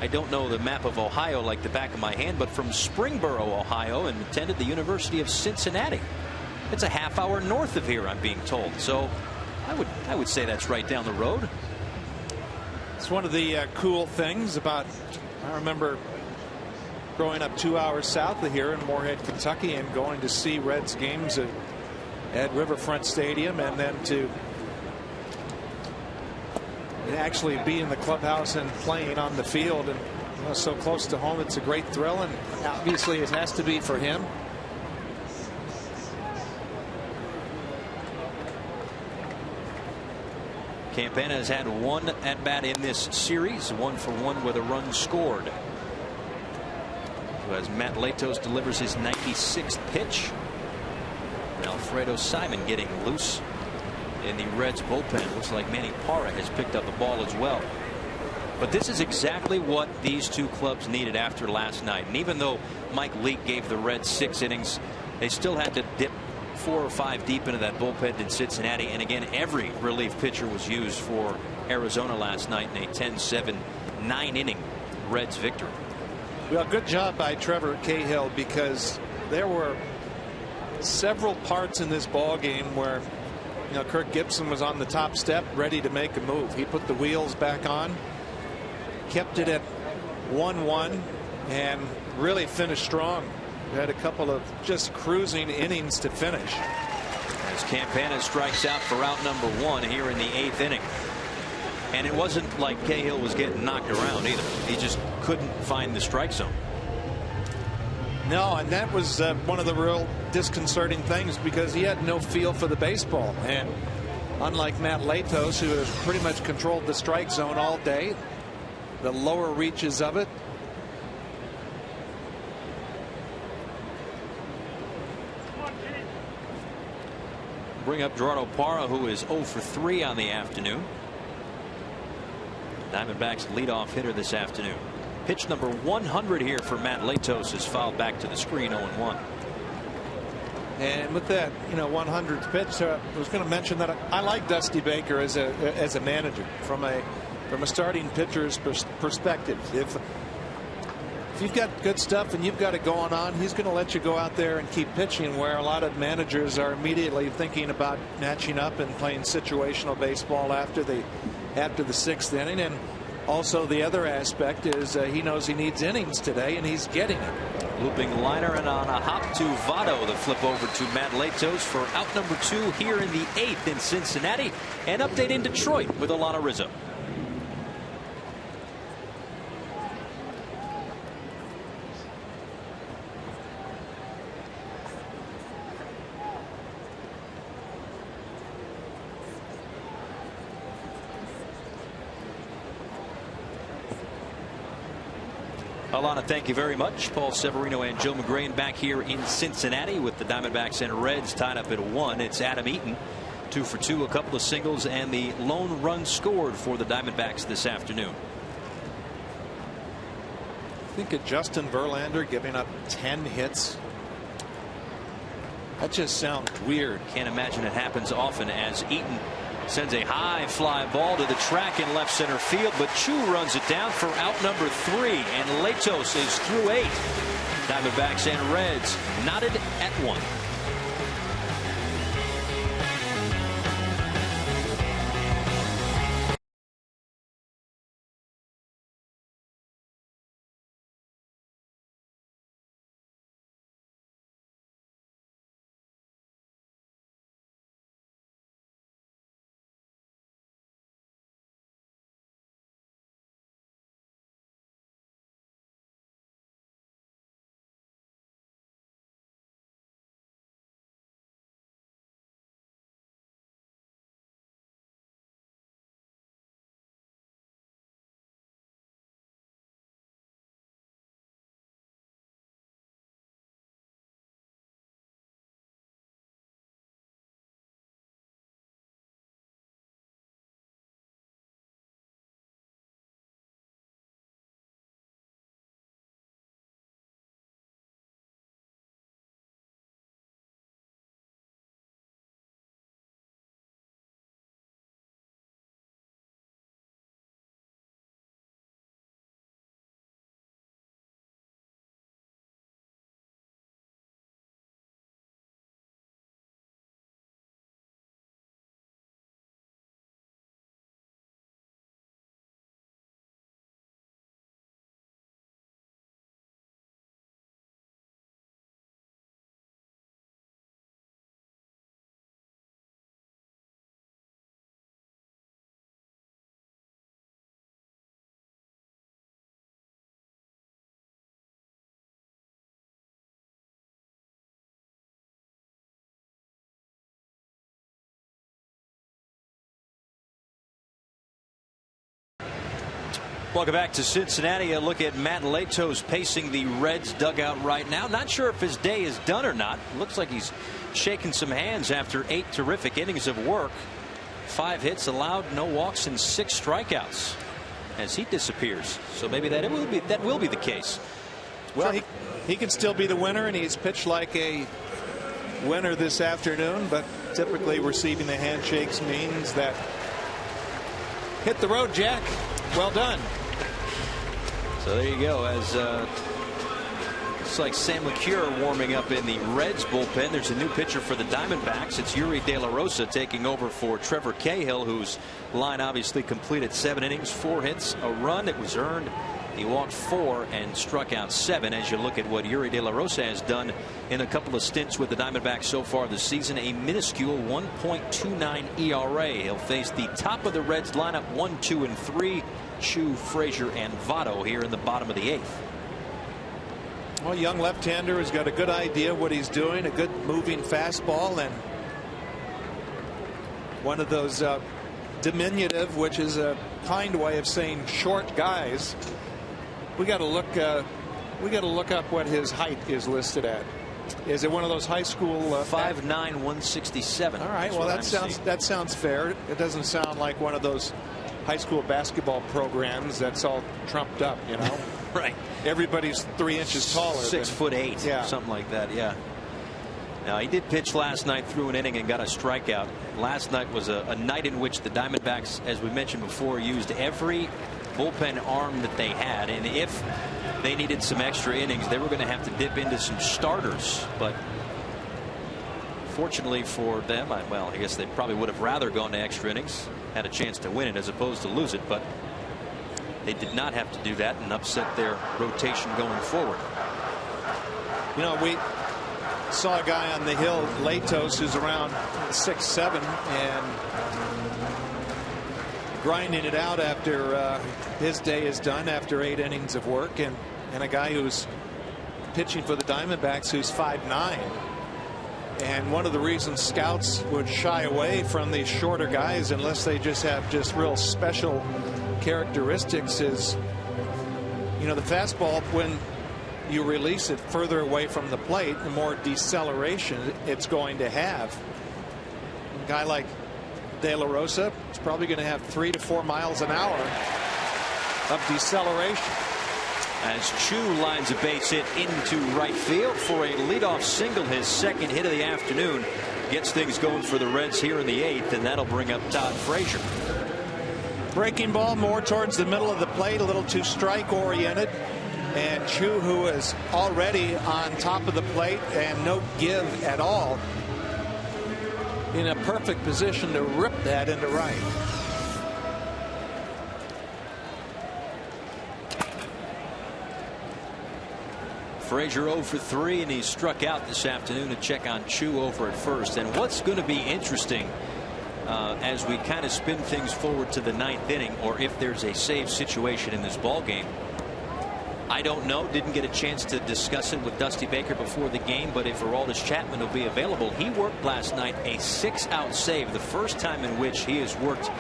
I don't know the map of Ohio like the back of my hand, but from Springboro, Ohio, and attended the University of Cincinnati. It's a half hour north of here, I'm being told. So I would say that's right down the road. It's one of the cool things about, I remember growing up 2 hours south of here in Moorhead, Kentucky, and going to see Reds games at Riverfront Stadium, and then to actually be in the clubhouse and playing on the field, and so close to home. It's a great thrill, and obviously it has to be for him. Campana has had 1 at bat in this series, 1 for 1 with a run scored. So as Matt Latos delivers his 96th pitch, and Alfredo Simon getting loose in the Reds bullpen. Looks like Manny Parra has picked up the ball as well. But this is exactly what these two clubs needed after last night. And even though Mike Leake gave the Reds 6 innings, They still had to dip 4 or 5 deep into that bullpen in Cincinnati. And again, every relief pitcher was used for Arizona last night in a 10-7 9-inning Reds victory. Well, good job by Trevor Cahill, because there were several parts in this ball game where Kirk Gibson was on the top step ready to make a move. He put the wheels back on, kept it at 1-1, and really finished strong. Had a couple of just cruising innings to finish. As Campana strikes out for out number 1 here in the 8th inning. And it wasn't like Cahill was getting knocked around either. He just couldn't find the strike zone. No, and that was one of the real disconcerting things, because he had no feel for the baseball. And unlike Matt Latos, who has pretty much controlled the strike zone all day, the lower reaches of it, bring up Gerardo Parra, who is 0 for 3 on the afternoon. Diamondbacks leadoff hitter this afternoon. Pitch number 100 here for Matt Latos is fouled back to the screen, 0-1. And with that 100th pitch, I was going to mention that I like Dusty Baker as a manager from a starting pitcher's perspective. If you've got good stuff and you've got it going on, he's going to let you go out there and keep pitching, where a lot of managers are immediately thinking about matching up and playing situational baseball after the 6th inning. And also the other aspect is he knows he needs innings today, and he's getting it. Looping liner, and on a hop to Votto, the flip over to Matt Latos for out number 2 here in the 8th in Cincinnati. An update in Detroit with Alana Rizzo. Alana, thank you very much. Paul Severino and Joe McGrain back here in Cincinnati with the Diamondbacks and Reds tied up at 1. It's Adam Eaton, 2 for 2, a couple of singles, and the lone run scored for the Diamondbacks this afternoon. I think of Justin Verlander giving up 10 hits. That just sounds weird. Can't imagine it happens often, as Eaton sends a high fly ball to the track in left center field, but Chu runs it down for out number 3, and Latos is through 8. Diamondbacks and Reds knotted at 1. Welcome back to Cincinnati. A look at Matt Latos pacing the Reds dugout right now. Not sure if his day is done or not. Looks like he's shaking some hands after 8 terrific innings of work. 5 hits allowed, no walks, and 6 strikeouts as he disappears. So maybe that will be the case. Well, he can still be the winner, and he's pitched like a winner this afternoon, but typically receiving the handshakes means that hit the road, Jack. Well done. So there you go. As looks like Sam LeCure warming up in the Reds bullpen. There's a new pitcher for the Diamondbacks. It's Yuri De La Rosa taking over for Trevor Cahill, whose line obviously completed 7 innings, 4 hits, a run. It was earned. He walked 4 and struck out 7. As you look at what Yuri De La Rosa has done in a couple of stints with the Diamondbacks so far this season, a minuscule 1.29 ERA. He'll face the top of the Reds lineup 1, 2, and 3. Chu, Frazier, and Votto here in the bottom of the 8th. Well, young left-hander has got a good idea what he's doing, a good moving fastball, and one of those diminutive, which is a kind way of saying short guys. We got to look. We got to look up what his height is listed at. Is it one of those high school 5'9", 167? All right. Well, that sounds fair. It doesn't sound like one of those high school basketball programs that's all trumped up, you know. Right. Everybody's 3 inches taller. 6'8", yeah, something like that. Yeah. Now, he did pitch last night, threw an inning and got a strikeout. Last night was a night in which the Diamondbacks, as we mentioned before, used every bullpen arm that they had, and if they needed some extra innings, they were going to have to dip into some starters. But fortunately for them, I guess they probably would have rather gone to extra innings, had a chance to win it as opposed to lose it, but they did not have to do that and upset their rotation going forward. You know, we saw a guy on the hill, Latos, who's around 6'7", and grinding it out after his day is done after 8 innings of work, and a guy who's pitching for the Diamondbacks who's 5'9". And one of the reasons scouts would shy away from these shorter guys unless they just have real special characteristics is, you know, the fastball, when you release it further away from the plate, the more deceleration it's going to have. A guy like De La Rosa is probably going to have 3 to 4 miles an hour of deceleration. As Chu lines a base hit into right field for a leadoff single, his second hit of the afternoon, gets things going for the Reds here in the 8th, and that'll bring up Todd Frazier. Breaking ball more towards the middle of the plate, a little too strike oriented, and Chu, who is already on top of the plate and no give at all, in a perfect position to rip that into right. Frazier 0 for 3, and he struck out this afternoon to check on Chu over at first. And what's going to be interesting as we kind of spin things forward to the 9th inning, or if there's a save situation in this ball game, I don't know. Didn't get a chance to discuss it with Dusty Baker before the game, but if Aroldis Chapman will be available, he worked last night a 6-out save, the first time in which he has worked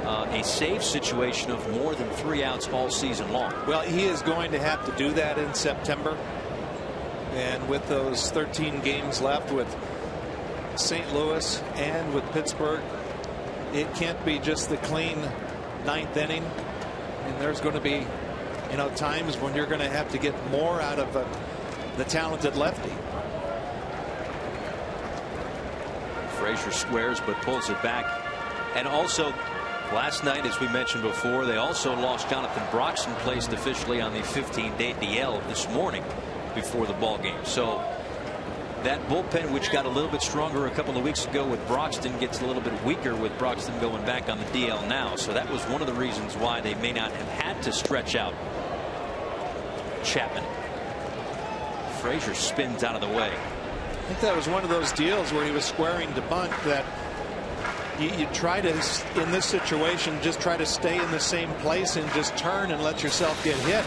a save situation of more than 3 outs all season long. Well, he is going to have to do that in September, and with those 13 games left with St. Louis and with Pittsburgh, it can't be just the clean 9th inning, and there's going to be, you know, times when you're going to have to get more out of the talented lefty. Frazier squares but pulls it back. And also last night, as we mentioned before, they also lost Jonathan Broxton, placed officially on the 15-day DL this morning before the ball game. So that bullpen, which got a little bit stronger a couple of weeks ago with Broxton, gets a little bit weaker with Broxton going back on the DL now. So that was one of the reasons why they may not have had to stretch out Chapman. Frazier spins out of the way. I think that was one of those deals where he was squaring to bunt, that you try to, in this situation, just try to stay in the same place and just turn and let yourself get hit.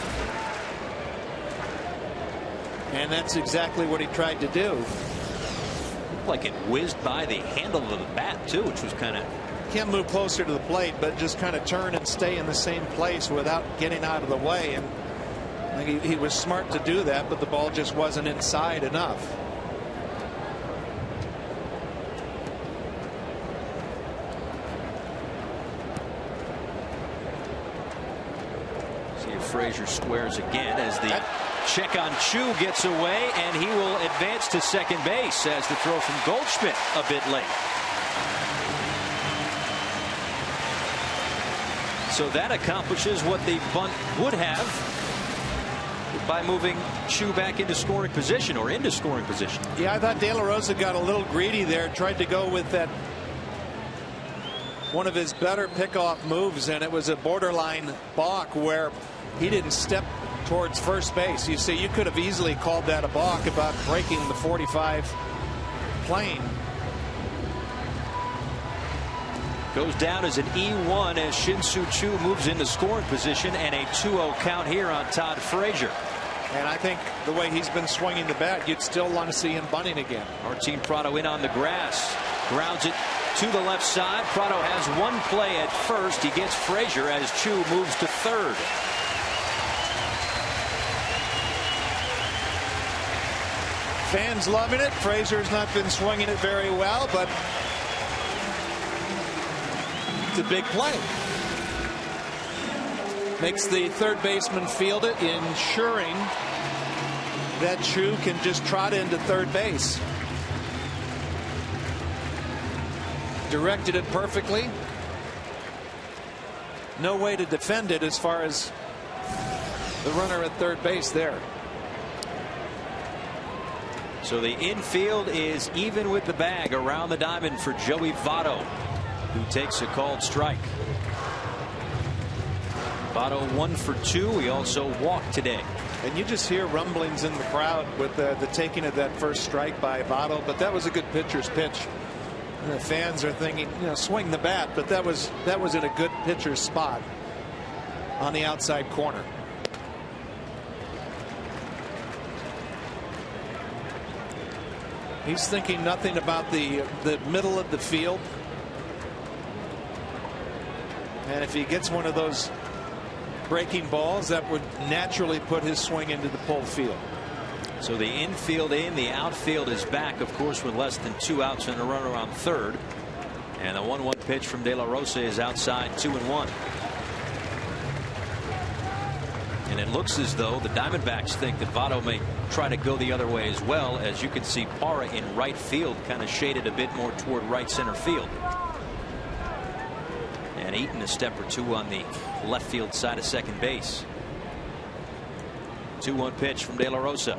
And that's exactly what he tried to do. Looked like it whizzed by the handle of the bat too, which was kind of. Can't move closer to the plate, but just kind of turn and stay in the same place without getting out of the way. And I think he was smart to do that, but the ball just wasn't inside enough. See if Frazier squares again as the check on Chu gets away, and he will advance to second base as the throw from Goldschmidt a bit late. So that accomplishes what the bunt would have by moving Chu back into scoring position or into scoring position. Yeah, I thought De La Rosa got a little greedy there, tried to go with that one of his better pickoff moves, and it was a borderline balk where he didn't step towards first base. You see, you could have easily called that a balk about breaking the 45 plane. Goes down as an E1 as Shin-Soo Choo moves into scoring position, and a 2-0 count here on Todd Frazier. And I think the way he's been swinging the bat, you'd still want to see him bunting again. Martin Prado in on the grass, grounds it to the left side. Prado has one play at first. He gets Frazier as Choo moves to third. Fans loving it. Frazier's not been swinging it very well, but it's a big play. Makes the third baseman field it, ensuring that Choo can just trot into third base. Directed it perfectly. No way to defend it as far as the runner at third base there. So the infield is even with the bag around the diamond for Joey Votto, who takes a called strike. Votto 1 for 2. He also walked today. And you just hear rumblings in the crowd with the taking of that first strike by Votto, but that was a good pitcher's pitch. And the fans are thinking, you know, swing the bat, but that was in a good pitcher's spot on the outside corner. He's thinking nothing about the middle of the field. And if he gets one of those breaking balls, that would naturally put his swing into the pull field. So the infield in, the outfield is back, of course, with less than 2 outs and a runner on third. And the 1-1 pitch from De La Rosa is outside, 2-1. And it looks as though the Diamondbacks think that Votto may try to go the other way as well. As you can see, Parra in right field, kind of shaded a bit more toward right center field. And Eaton a step or two on the left field side of second base. 2-1 pitch from De La Rosa.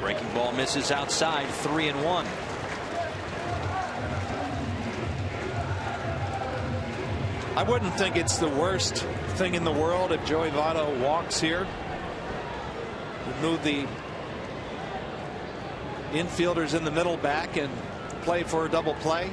Breaking ball misses outside, 3-1. I wouldn't think it's the worst thing in the world if Joey Votto walks here. Move the infielders in the middle back and play for a double play.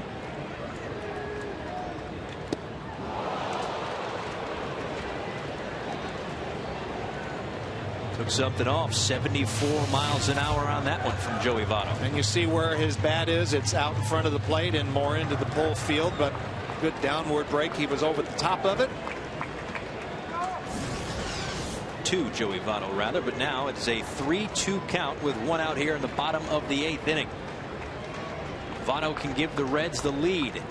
Took something off. 74 miles an hour on that one from Joey Votto. And you see where his bat is. It's out in front of the plate and more into the pull field, but good downward break. He was over the top of it. To Joey Votto rather, but now it's a 3-2 count with 1 out here in the bottom of the 8th inning. Votto can give the Reds the lead.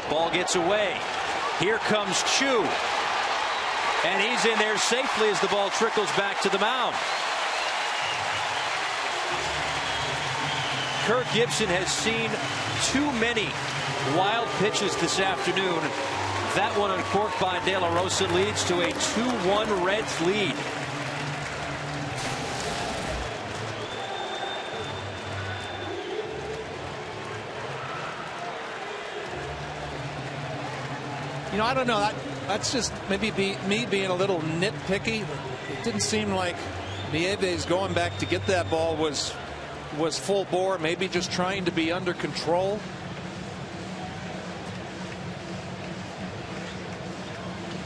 Ball gets away. Here comes Choo. And he's in there safely as the ball trickles back to the mound. Kirk Gibson has seen too many wild pitches this afternoon. That one uncorked by De La Rosa leads to a 2-1 Reds lead. You know, I don't know. That's just maybe me being a little nitpicky. It didn't seem like Nieves going back to get that ball was full bore. Maybe just trying to be under control.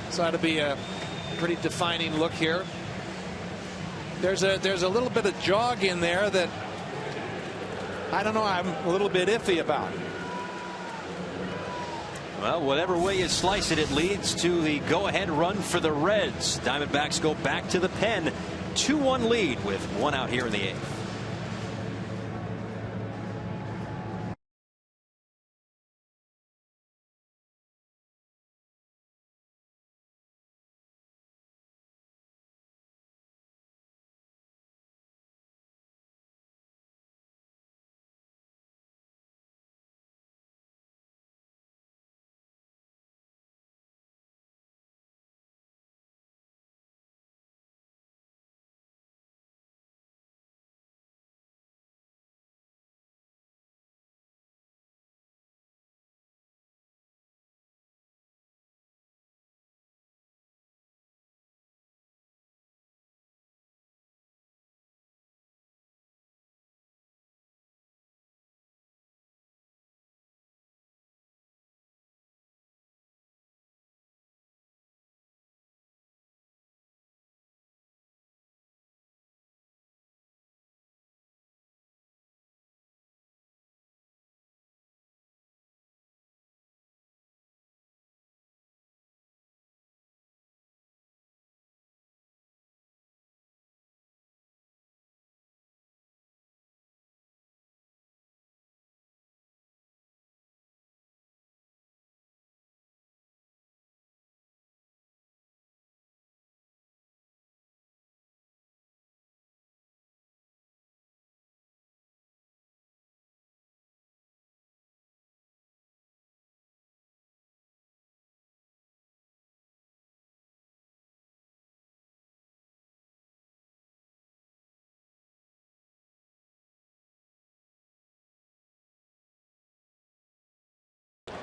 So that'd be a pretty defining look here. There's a little bit of jog in there that I don't know. I'm a little bit iffy about. Well, whatever way you slice it, it leads to the go-ahead run for the Reds. Diamondbacks go back to the pen. 2-1 lead with 1 out here in the 8th.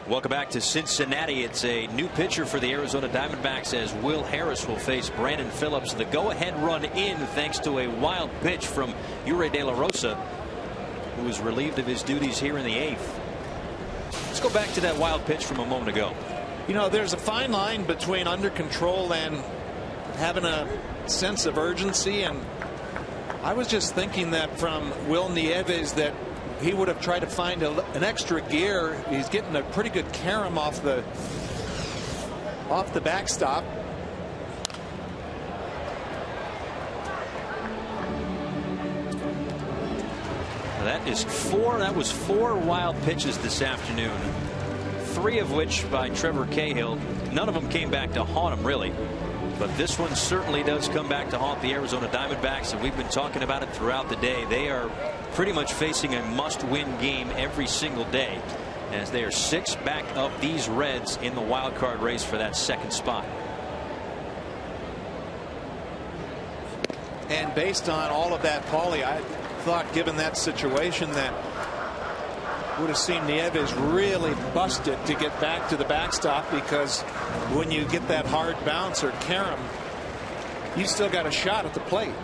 Welcome back to Cincinnati. It's a new pitcher for the Arizona Diamondbacks as Will Harris will face Brandon Phillips. The go-ahead run in thanks to a wild pitch from Yuri De La Rosa, who was relieved of his duties here in the 8th. Let's go back to that wild pitch from a moment ago. You know, there's a fine line between under control and having a sense of urgency, and I was just thinking that from Will Nieves that he would have tried to find an extra gear. He's getting a pretty good carom off the backstop. That was four wild pitches this afternoon, 3 of which by Trevor Cahill. None of them came back to haunt him, really. But this one certainly does come back to haunt the Arizona Diamondbacks, and we've been talking about it throughout the day. They are pretty much facing a must-win game every single day, as they are 6 back of these Reds in the wild card race for that 2nd spot. And based on all of that, Paulie, I thought given that situation that would have seen Nieves really busted to get back to the backstop, because when you get that hard bounce or carom, you still got a shot at the plate.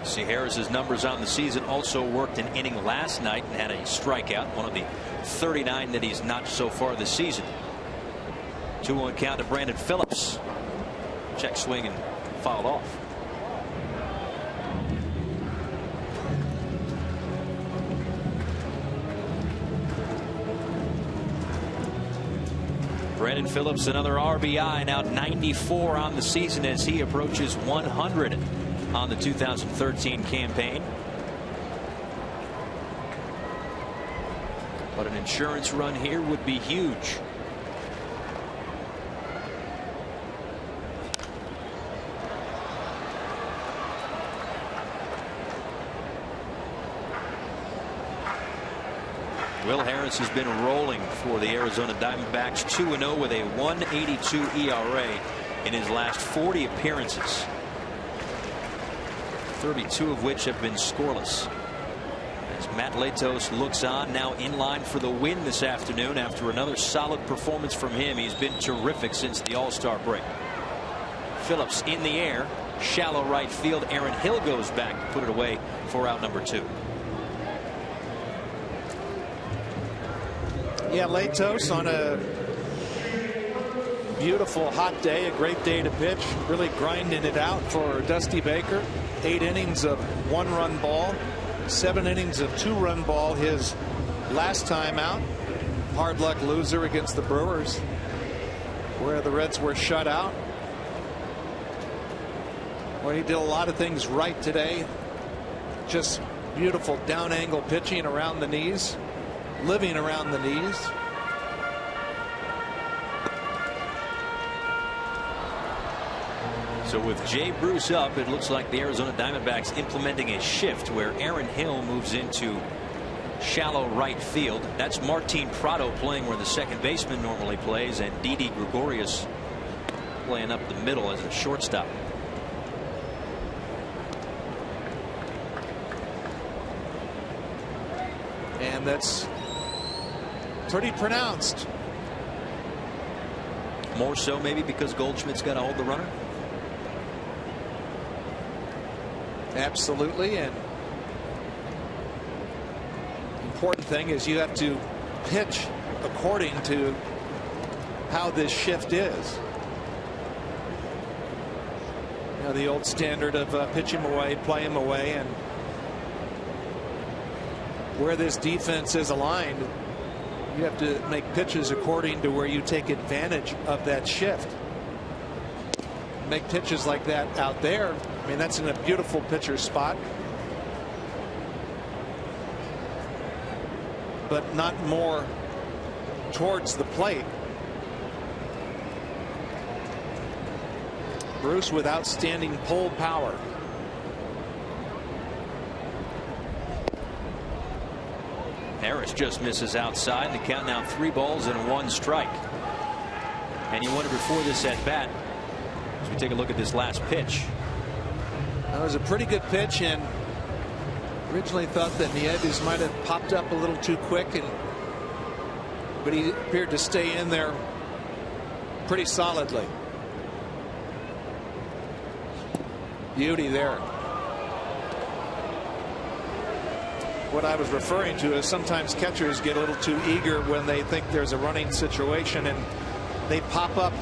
See, Harris's numbers on the season also worked an inning last night and had a strikeout, one of the 39 that he's notched so far this season. 2-1 count to Brandon Phillips. Check swing and fouled off. Brandon Phillips, another RBI, now 94 on the season as he approaches 100 on the 2013 campaign. But an insurance run here would be huge. Will Harris has been rolling for the Arizona Diamondbacks, 2-0 with a 1.82 ERA in his last 40 appearances, 32 of which have been scoreless. As Matt Latos looks on, now in line for the win this afternoon after another solid performance from him. He's been terrific since the All-Star break. Phillips in the air, shallow right field. Aaron Hill goes back to put it away for out number 2. Yeah, Latos on a beautiful hot day, a great day to pitch, really grinding it out for Dusty Baker. 8 innings of 1-run ball, 7 innings of 2-run ball his last time out. Hard luck loser against the Brewers, where the Reds were shut out. Well, he did a lot of things right today. Just beautiful down angle pitching around the knees, living around the knees. So with Jay Bruce up, it looks like the Arizona Diamondbacks implementing a shift where Aaron Hill moves into shallow right field. That's Martin Prado playing where the second baseman normally plays, and Didi Gregorius playing up the middle as a shortstop. And that's pretty pronounced. More so maybe because Goldschmidt's got to hold the runner. Absolutely. And important thing is you have to pitch according to how this shift is. You know, the old standard of pitch him away, play him away, and where this defense is aligned, you have to make pitches according to where you take advantage of that shift. Make pitches like that out there. I mean, that's in a beautiful pitcher's spot, but not more towards the plate. Bruce with outstanding pull power. Harris just misses outside, and the count now 3 balls and 1 strike. And you wonder before this at bat, as we take a look at this last pitch. That was a pretty good pitch, and originally thought that Nieves might have popped up a little too quick and but he appeared to stay in there pretty solidly. Beauty there. What I was referring to is sometimes catchers get a little too eager when they think there's a running situation, and they pop up,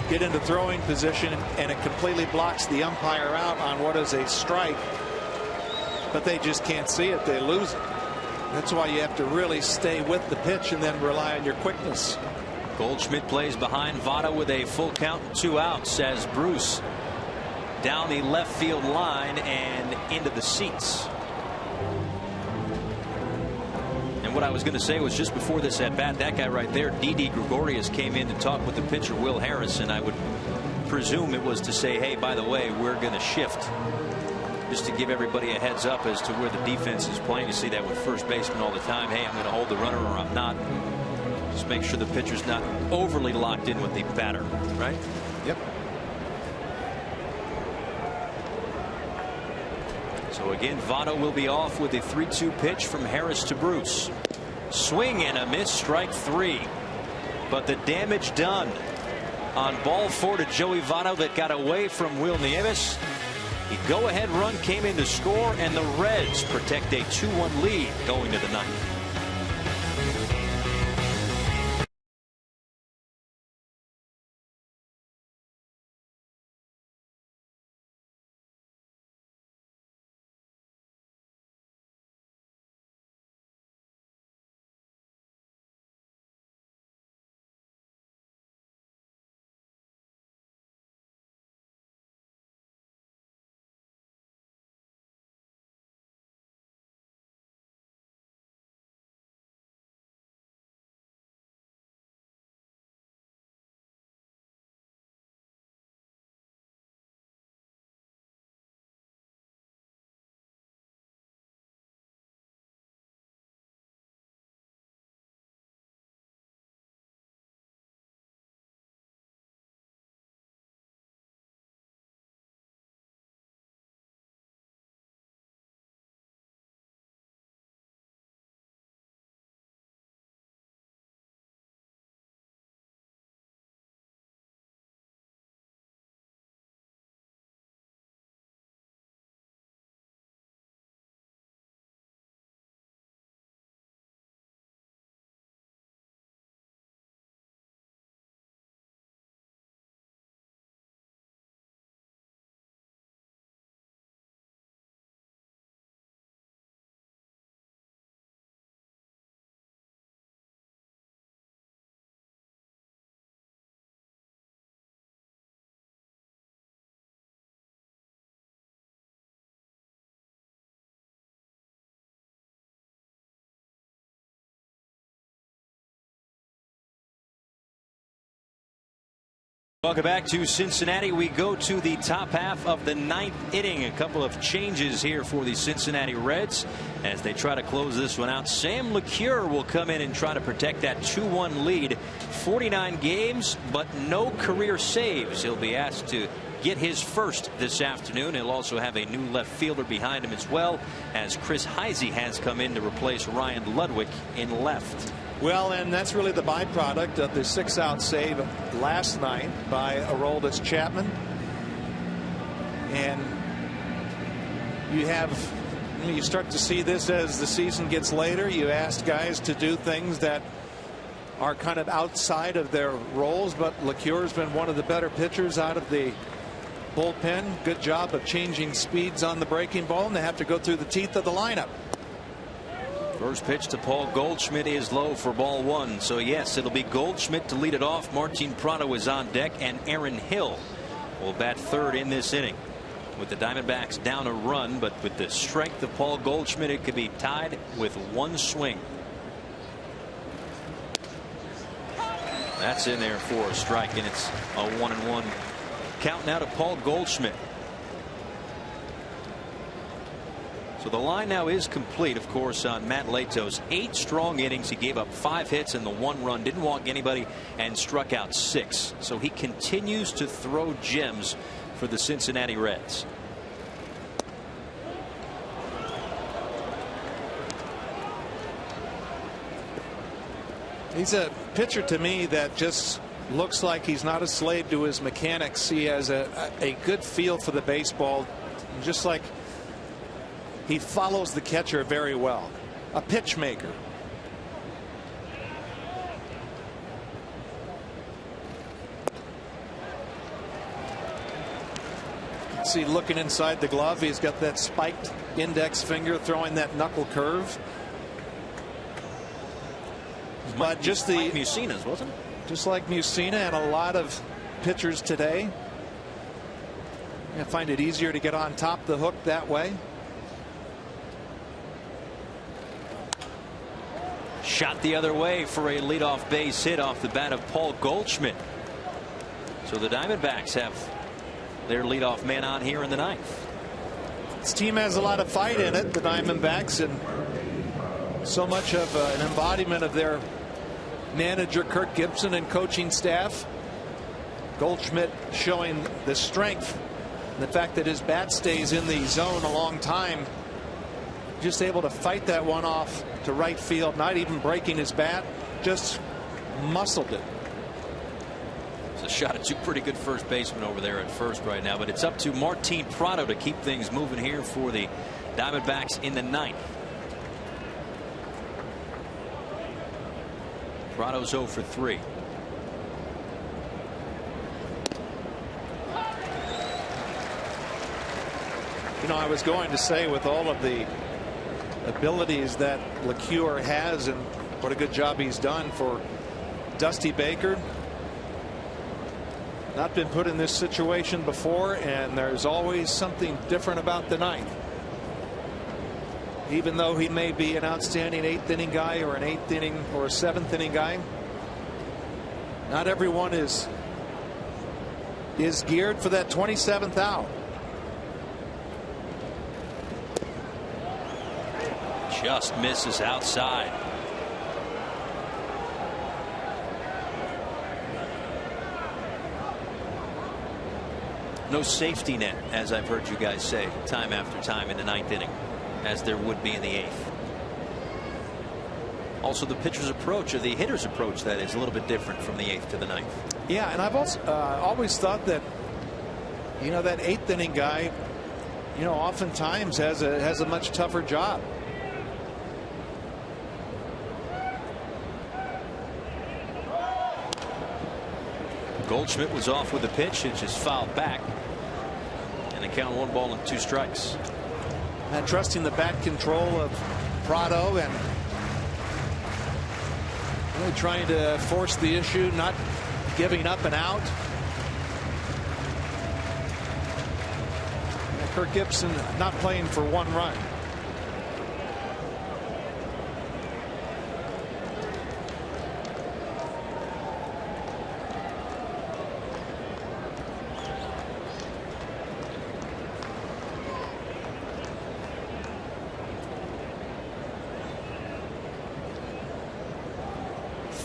get into throwing position, and it completely blocks the umpire out on what is a strike. But they just can't see it. They lose it. That's why you have to really stay with the pitch and then rely on your quickness. Goldschmidt plays behind Votto with a full count and 2 outs as Bruce down the left field line and into the seats. And what I was going to say was just before this at bat, that guy right there, Didi Gregorius, came in to talk with the pitcher Will Harris, and I would presume it was to say, hey, by the way, we're going to shift, just to give everybody a heads up as to where the defense is playing. You see that with first baseman all the time. Hey, I'm going to hold the runner or I'm not. Just make sure the pitcher's not overly locked in with the batter, right? Yep. So again, Votto will be off with a 3-2 pitch from Harris to Bruce. Swing and a miss, strike 3. But the damage done on ball 4 to Joey Votto that got away from Will Nieves. The go-ahead run came in to score, and the Reds protect a 2-1 lead going to the ninth. Welcome back to Cincinnati. We go to the top half of the ninth inning. A couple of changes here for the Cincinnati Reds as they try to close this one out. Sam LeCure will come in and try to protect that 2-1 lead. 49 games, but no career saves. He'll be asked to get his first this afternoon. He'll also have a new left fielder behind him as well, as Chris Heisey has come in to replace Ryan Ludwig in left. Well, and that's really the byproduct of the 6-out save last night by Aroldis Chapman. And you start to see this as the season gets later. You ask guys to do things that are kind of outside of their roles, but LeCure's been one of the better pitchers out of the bullpen. Good job of changing speeds on the breaking ball, and they have to go through the teeth of the lineup. First pitch to Paul Goldschmidt is low for ball 1. So yes, it'll be Goldschmidt to lead it off. Martin Prado is on deck, and Aaron Hill will bat third in this inning. With the Diamondbacks down a run, but with the strength of Paul Goldschmidt, it could be tied with one swing. That's in there for a strike, and it's a 1-1 count now to Paul Goldschmidt. So the line now is complete, of course, on Matt Lato's 8 strong innings. He gave up 5 hits and the 1 run, didn't walk anybody, and struck out 6. So he continues to throw gems for the Cincinnati Reds. He's a pitcher to me that just looks like he's not a slave to his mechanics. He has a good feel for the baseball, just like he follows the catcher very well. A pitch maker. See, looking inside the glove, he's got that spiked index finger throwing that knuckle curve. But just the like Musina's, wasn't it? Just like Musina and a lot of pitchers today. I find it easier to get on top of the hook that way. Shot the other way for a leadoff base hit off the bat of Paul Goldschmidt. So the Diamondbacks have their leadoff man on here in the ninth. This team has a lot of fight in it, the Diamondbacks, and so much of an embodiment of their manager Kirk Gibson and coaching staff. Goldschmidt showing the strength and the fact that his bat stays in the zone a long time. Just able to fight that one off to right field, not even breaking his bat, just muscled it. It's a shot at two pretty good first basemen over there at first right now, but it's up to Martin Prado to keep things moving here for the Diamondbacks in the ninth. Prado's 0 for 3. You know, I was going to say, with all of the abilities that LeCure has and what a good job he's done for Dusty Baker, not been put in this situation before, and there's always something different about the ninth. Even though he may be an outstanding 8th inning guy or an 8th inning or a 7th inning guy, not everyone is geared for that 27th out. Just misses outside. No safety net, as I've heard you guys say time after time in the ninth inning, as there would be in the 8th. Also, the pitcher's approach, or the hitter's approach, that is a little bit different from the 8th to the 9th. Yeah, and I've also always thought that, you know, that 8th inning guy, you know, oftentimes has a much tougher job. Goldschmidt was off with a pitch. It just fouled back. And they count 1 ball and 2 strikes. And trusting the bat control of Prado and really trying to force the issue, not giving up and out. And Kirk Gibson not playing for 1 run.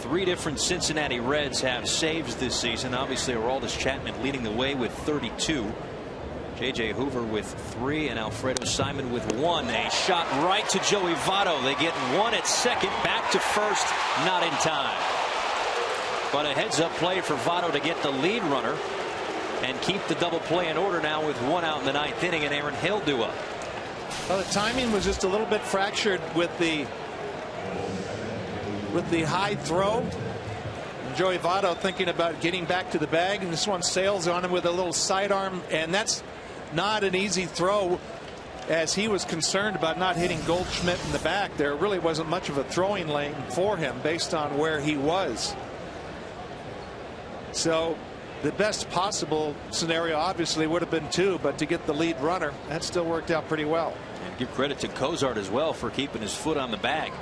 Three different Cincinnati Reds have saves this season. Obviously, Aroldis Chapman leading the way with 32. J.J. Hoover with 3 and Alfredo Simon with 1. A shot right to Joey Votto. They get 1 at second, back to first, not in time. But a heads-up play for Votto to get the lead runner and keep the double play in order now with 1 out in the 9th inning, and Aaron Hill due up. Well, the timing was just a little bit fractured with the high throw. And Joey Votto thinking about getting back to the bag, and this one sails on him with a little sidearm, and that's not an easy throw, as he was concerned about not hitting Goldschmidt in the back. There really wasn't much of a throwing lane for him based on where he was. So the best possible scenario obviously would have been 2, but to get the lead runner, that still worked out pretty well. And give credit to Cozart as well for keeping his foot on the bag.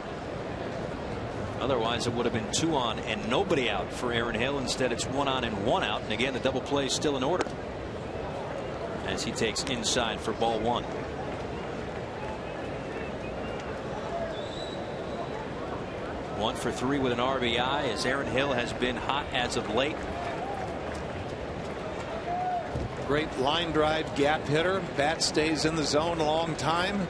Otherwise, it would have been 2 on and nobody out for Aaron Hill. Instead, it's 1 on and 1 out. And again, the double play is still in order as he takes inside for ball 1. One for 3 with an RBI, as Aaron Hill has been hot as of late. Great line drive gap hitter. Bat stays in the zone a long time.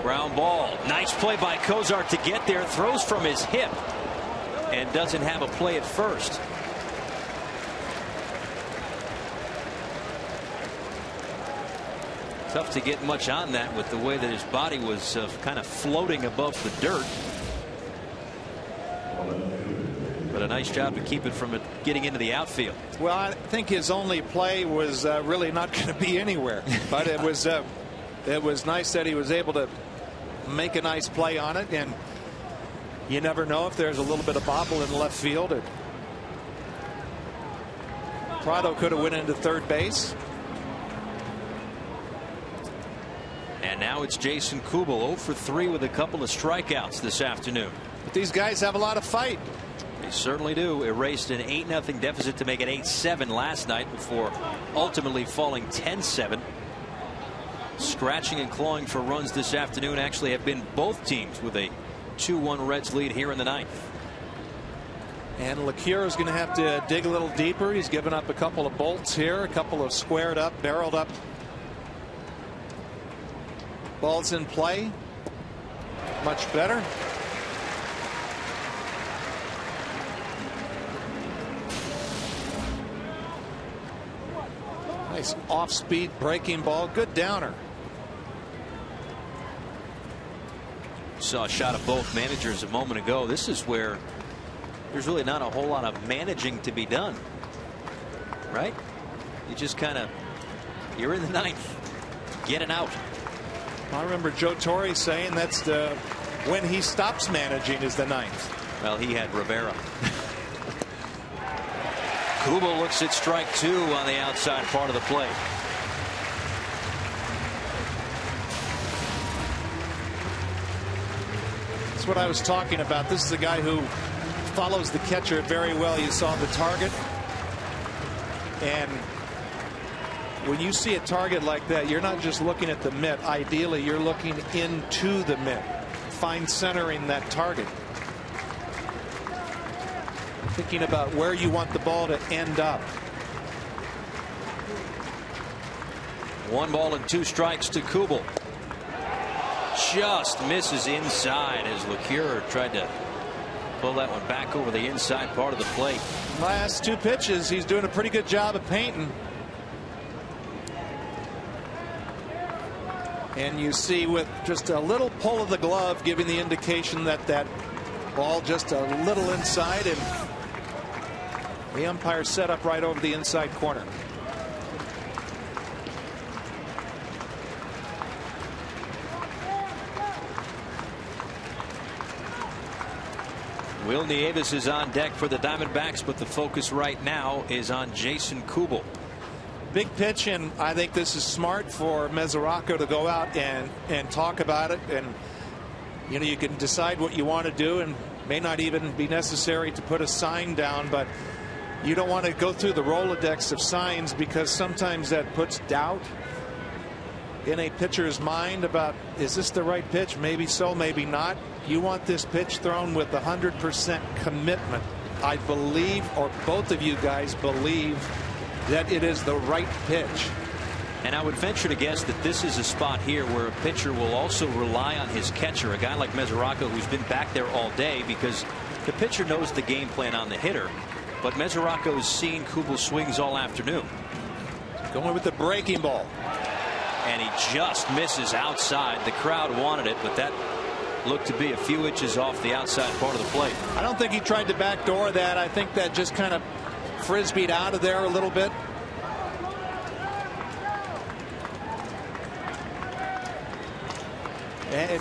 Ground ball. Nice play by Kozart to get there. Throws from his hip and doesn't have a play at first. Tough to get much on that with the way that his body was kind of floating above the dirt. But a nice job to keep it from getting into the outfield. Well, I think his only play was really not going to be anywhere. But it was nice that he was able to make a nice play on it. And you never know if there's a little bit of bobble in left field. Prado could have went into third base. And now it's Jason Kubel, 0 for 3 with a couple of strikeouts this afternoon. But these guys have a lot of fight. They certainly do. Erased an 8-0 deficit to make it 8-7 last night before ultimately falling 10-7. Scratching and clawing for runs this afternoon actually have been both teams with a 2-1 Reds lead here in the ninth. And LeCure is going to have to dig a little deeper. He's given up a couple of bolts here, a couple of squared up, barreled up balls in play. Much better. Nice off-speed breaking ball. Good downer. Saw a shot of both managers a moment ago. This is where there's really not a whole lot of managing to be done, right? You just kind of, you're in the ninth, get it out. I remember Joe Torre saying that's when he stops managing is the ninth. Well, he had Rivera. Kubel looks at strike 2 on the outside part of the plate. That's what I was talking about. This is a guy who follows the catcher very well. You saw the target, and when you see a target like that, you're not just looking at the mitt. Ideally, you're looking into the mitt, fine centering that target, thinking about where you want the ball to end up. 1 ball and 2 strikes to Kubel. Just misses inside as LeCure tried to pull that one back over the inside part of the plate. Last 2 pitches, he's doing a pretty good job of painting. And you see with just a little pull of the glove giving the indication that that ball just a little inside, and the umpire set up right over the inside corner. Will Nieves is on deck for the Diamondbacks, but the focus right now is on Jason Kubel. Big pitch, and I think this is smart for Mesoraco to go out and talk about it. And you know, you can decide what you want to do, and may not even be necessary to put a sign down, but you don't want to go through the Rolodex of signs, because sometimes that puts doubt in a pitcher's mind about, is this the right pitch? Maybe so, maybe not. You want this pitch thrown with 100% commitment. I believe, or both of you guys believe, that it is the right pitch. And I would venture to guess that this is a spot here where a pitcher will also rely on his catcher, a guy like Mesoraco, who's been back there all day, because the pitcher knows the game plan on the hitter. But Mesoraco has seen Kubel swings all afternoon. Going with the breaking ball. And he just misses outside. The crowd wanted it, but that looked to be a few inches off the outside part of the plate. I don't think he tried to backdoor that. I think that just kind of frisbeed out of there a little bit. And it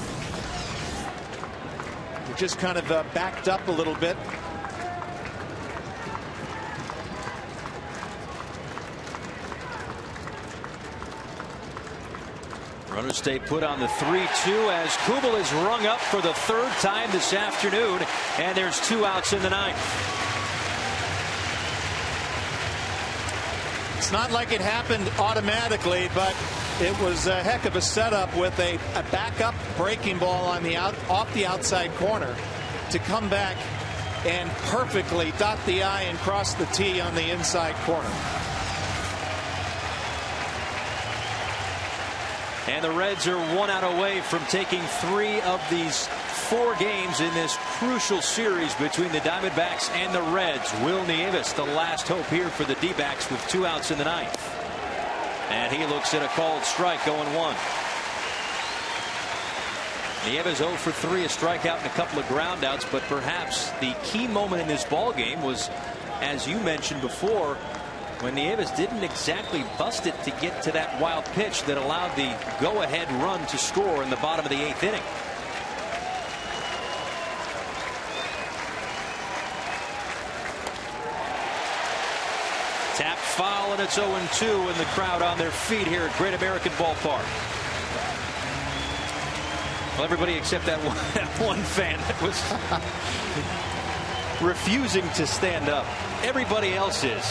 just kind of backed up a little bit. Runners stay put on the 3-2 as Kubel is rung up for the 3rd time this afternoon, and there's 2 outs in the ninth. It's not like it happened automatically, but it was a heck of a setup with a backup breaking ball on the off the outside corner to come back and perfectly dot the I and cross the T on the inside corner. And the Reds are 1 out away from taking 3 of these 4 games in this crucial series between the Diamondbacks and the Reds. Will Nieves, the last hope here for the D-backs with 2 outs in the 9th. And he looks at a called strike, 0-1. Nieves 0 for 3, a strikeout and a couple of groundouts, but perhaps the key moment in this ball game was, as you mentioned before, when Nieves didn't exactly bust it to get to that wild pitch that allowed the go-ahead run to score in the bottom of the 8th inning. Tap foul, and it's 0-2, and the crowd on their feet here at Great American Ballpark. Well, everybody except that one fan that was refusing to stand up. Everybody else is.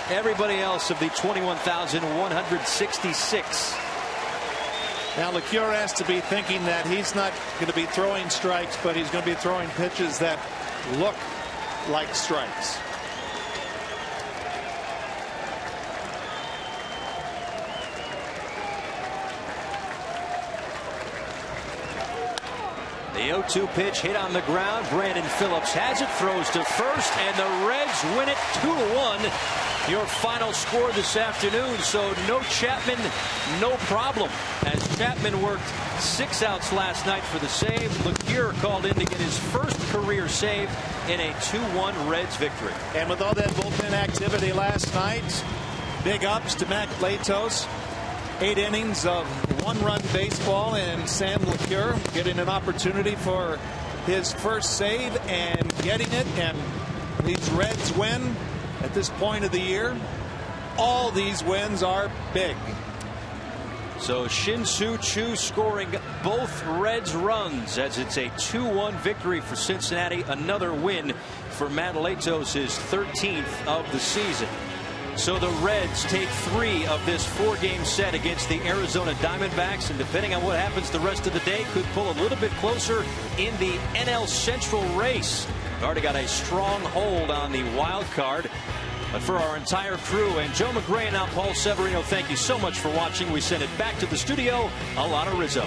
Everybody else of the 21,166. Now LeCure has to be thinking that he's not going to be throwing strikes, but he's going to be throwing pitches that look like strikes. The 0-2 pitch hit on the ground. Brandon Phillips has it, throws to first, and the Reds win it 2-1. Your final score this afternoon. So no Chapman, no problem, as Chapman worked 6 outs last night for the save. LeCure called in to get his first career save in a 2-1 Reds victory. And with all that bullpen activity last night, big ups to Matt Latos. 8 innings of 1-run baseball, and Sam LeCure getting an opportunity for his first save and getting it. And these Reds win at this point of the year. All these wins are big. So Shin-Soo Choo scoring both Reds runs as it's a 2-1 victory for Cincinnati. Another win for Matt Latos, his 13th of the season. So the Reds take 3 of this 4-game set against the Arizona Diamondbacks, and depending on what happens the rest of the day, could pull a little bit closer in the NL Central race. Already got a strong hold on the wild card. But for our entire crew and Joe McGray and now Paul Severino, thank you so much for watching. We send it back to the studio. Alana Rizzo.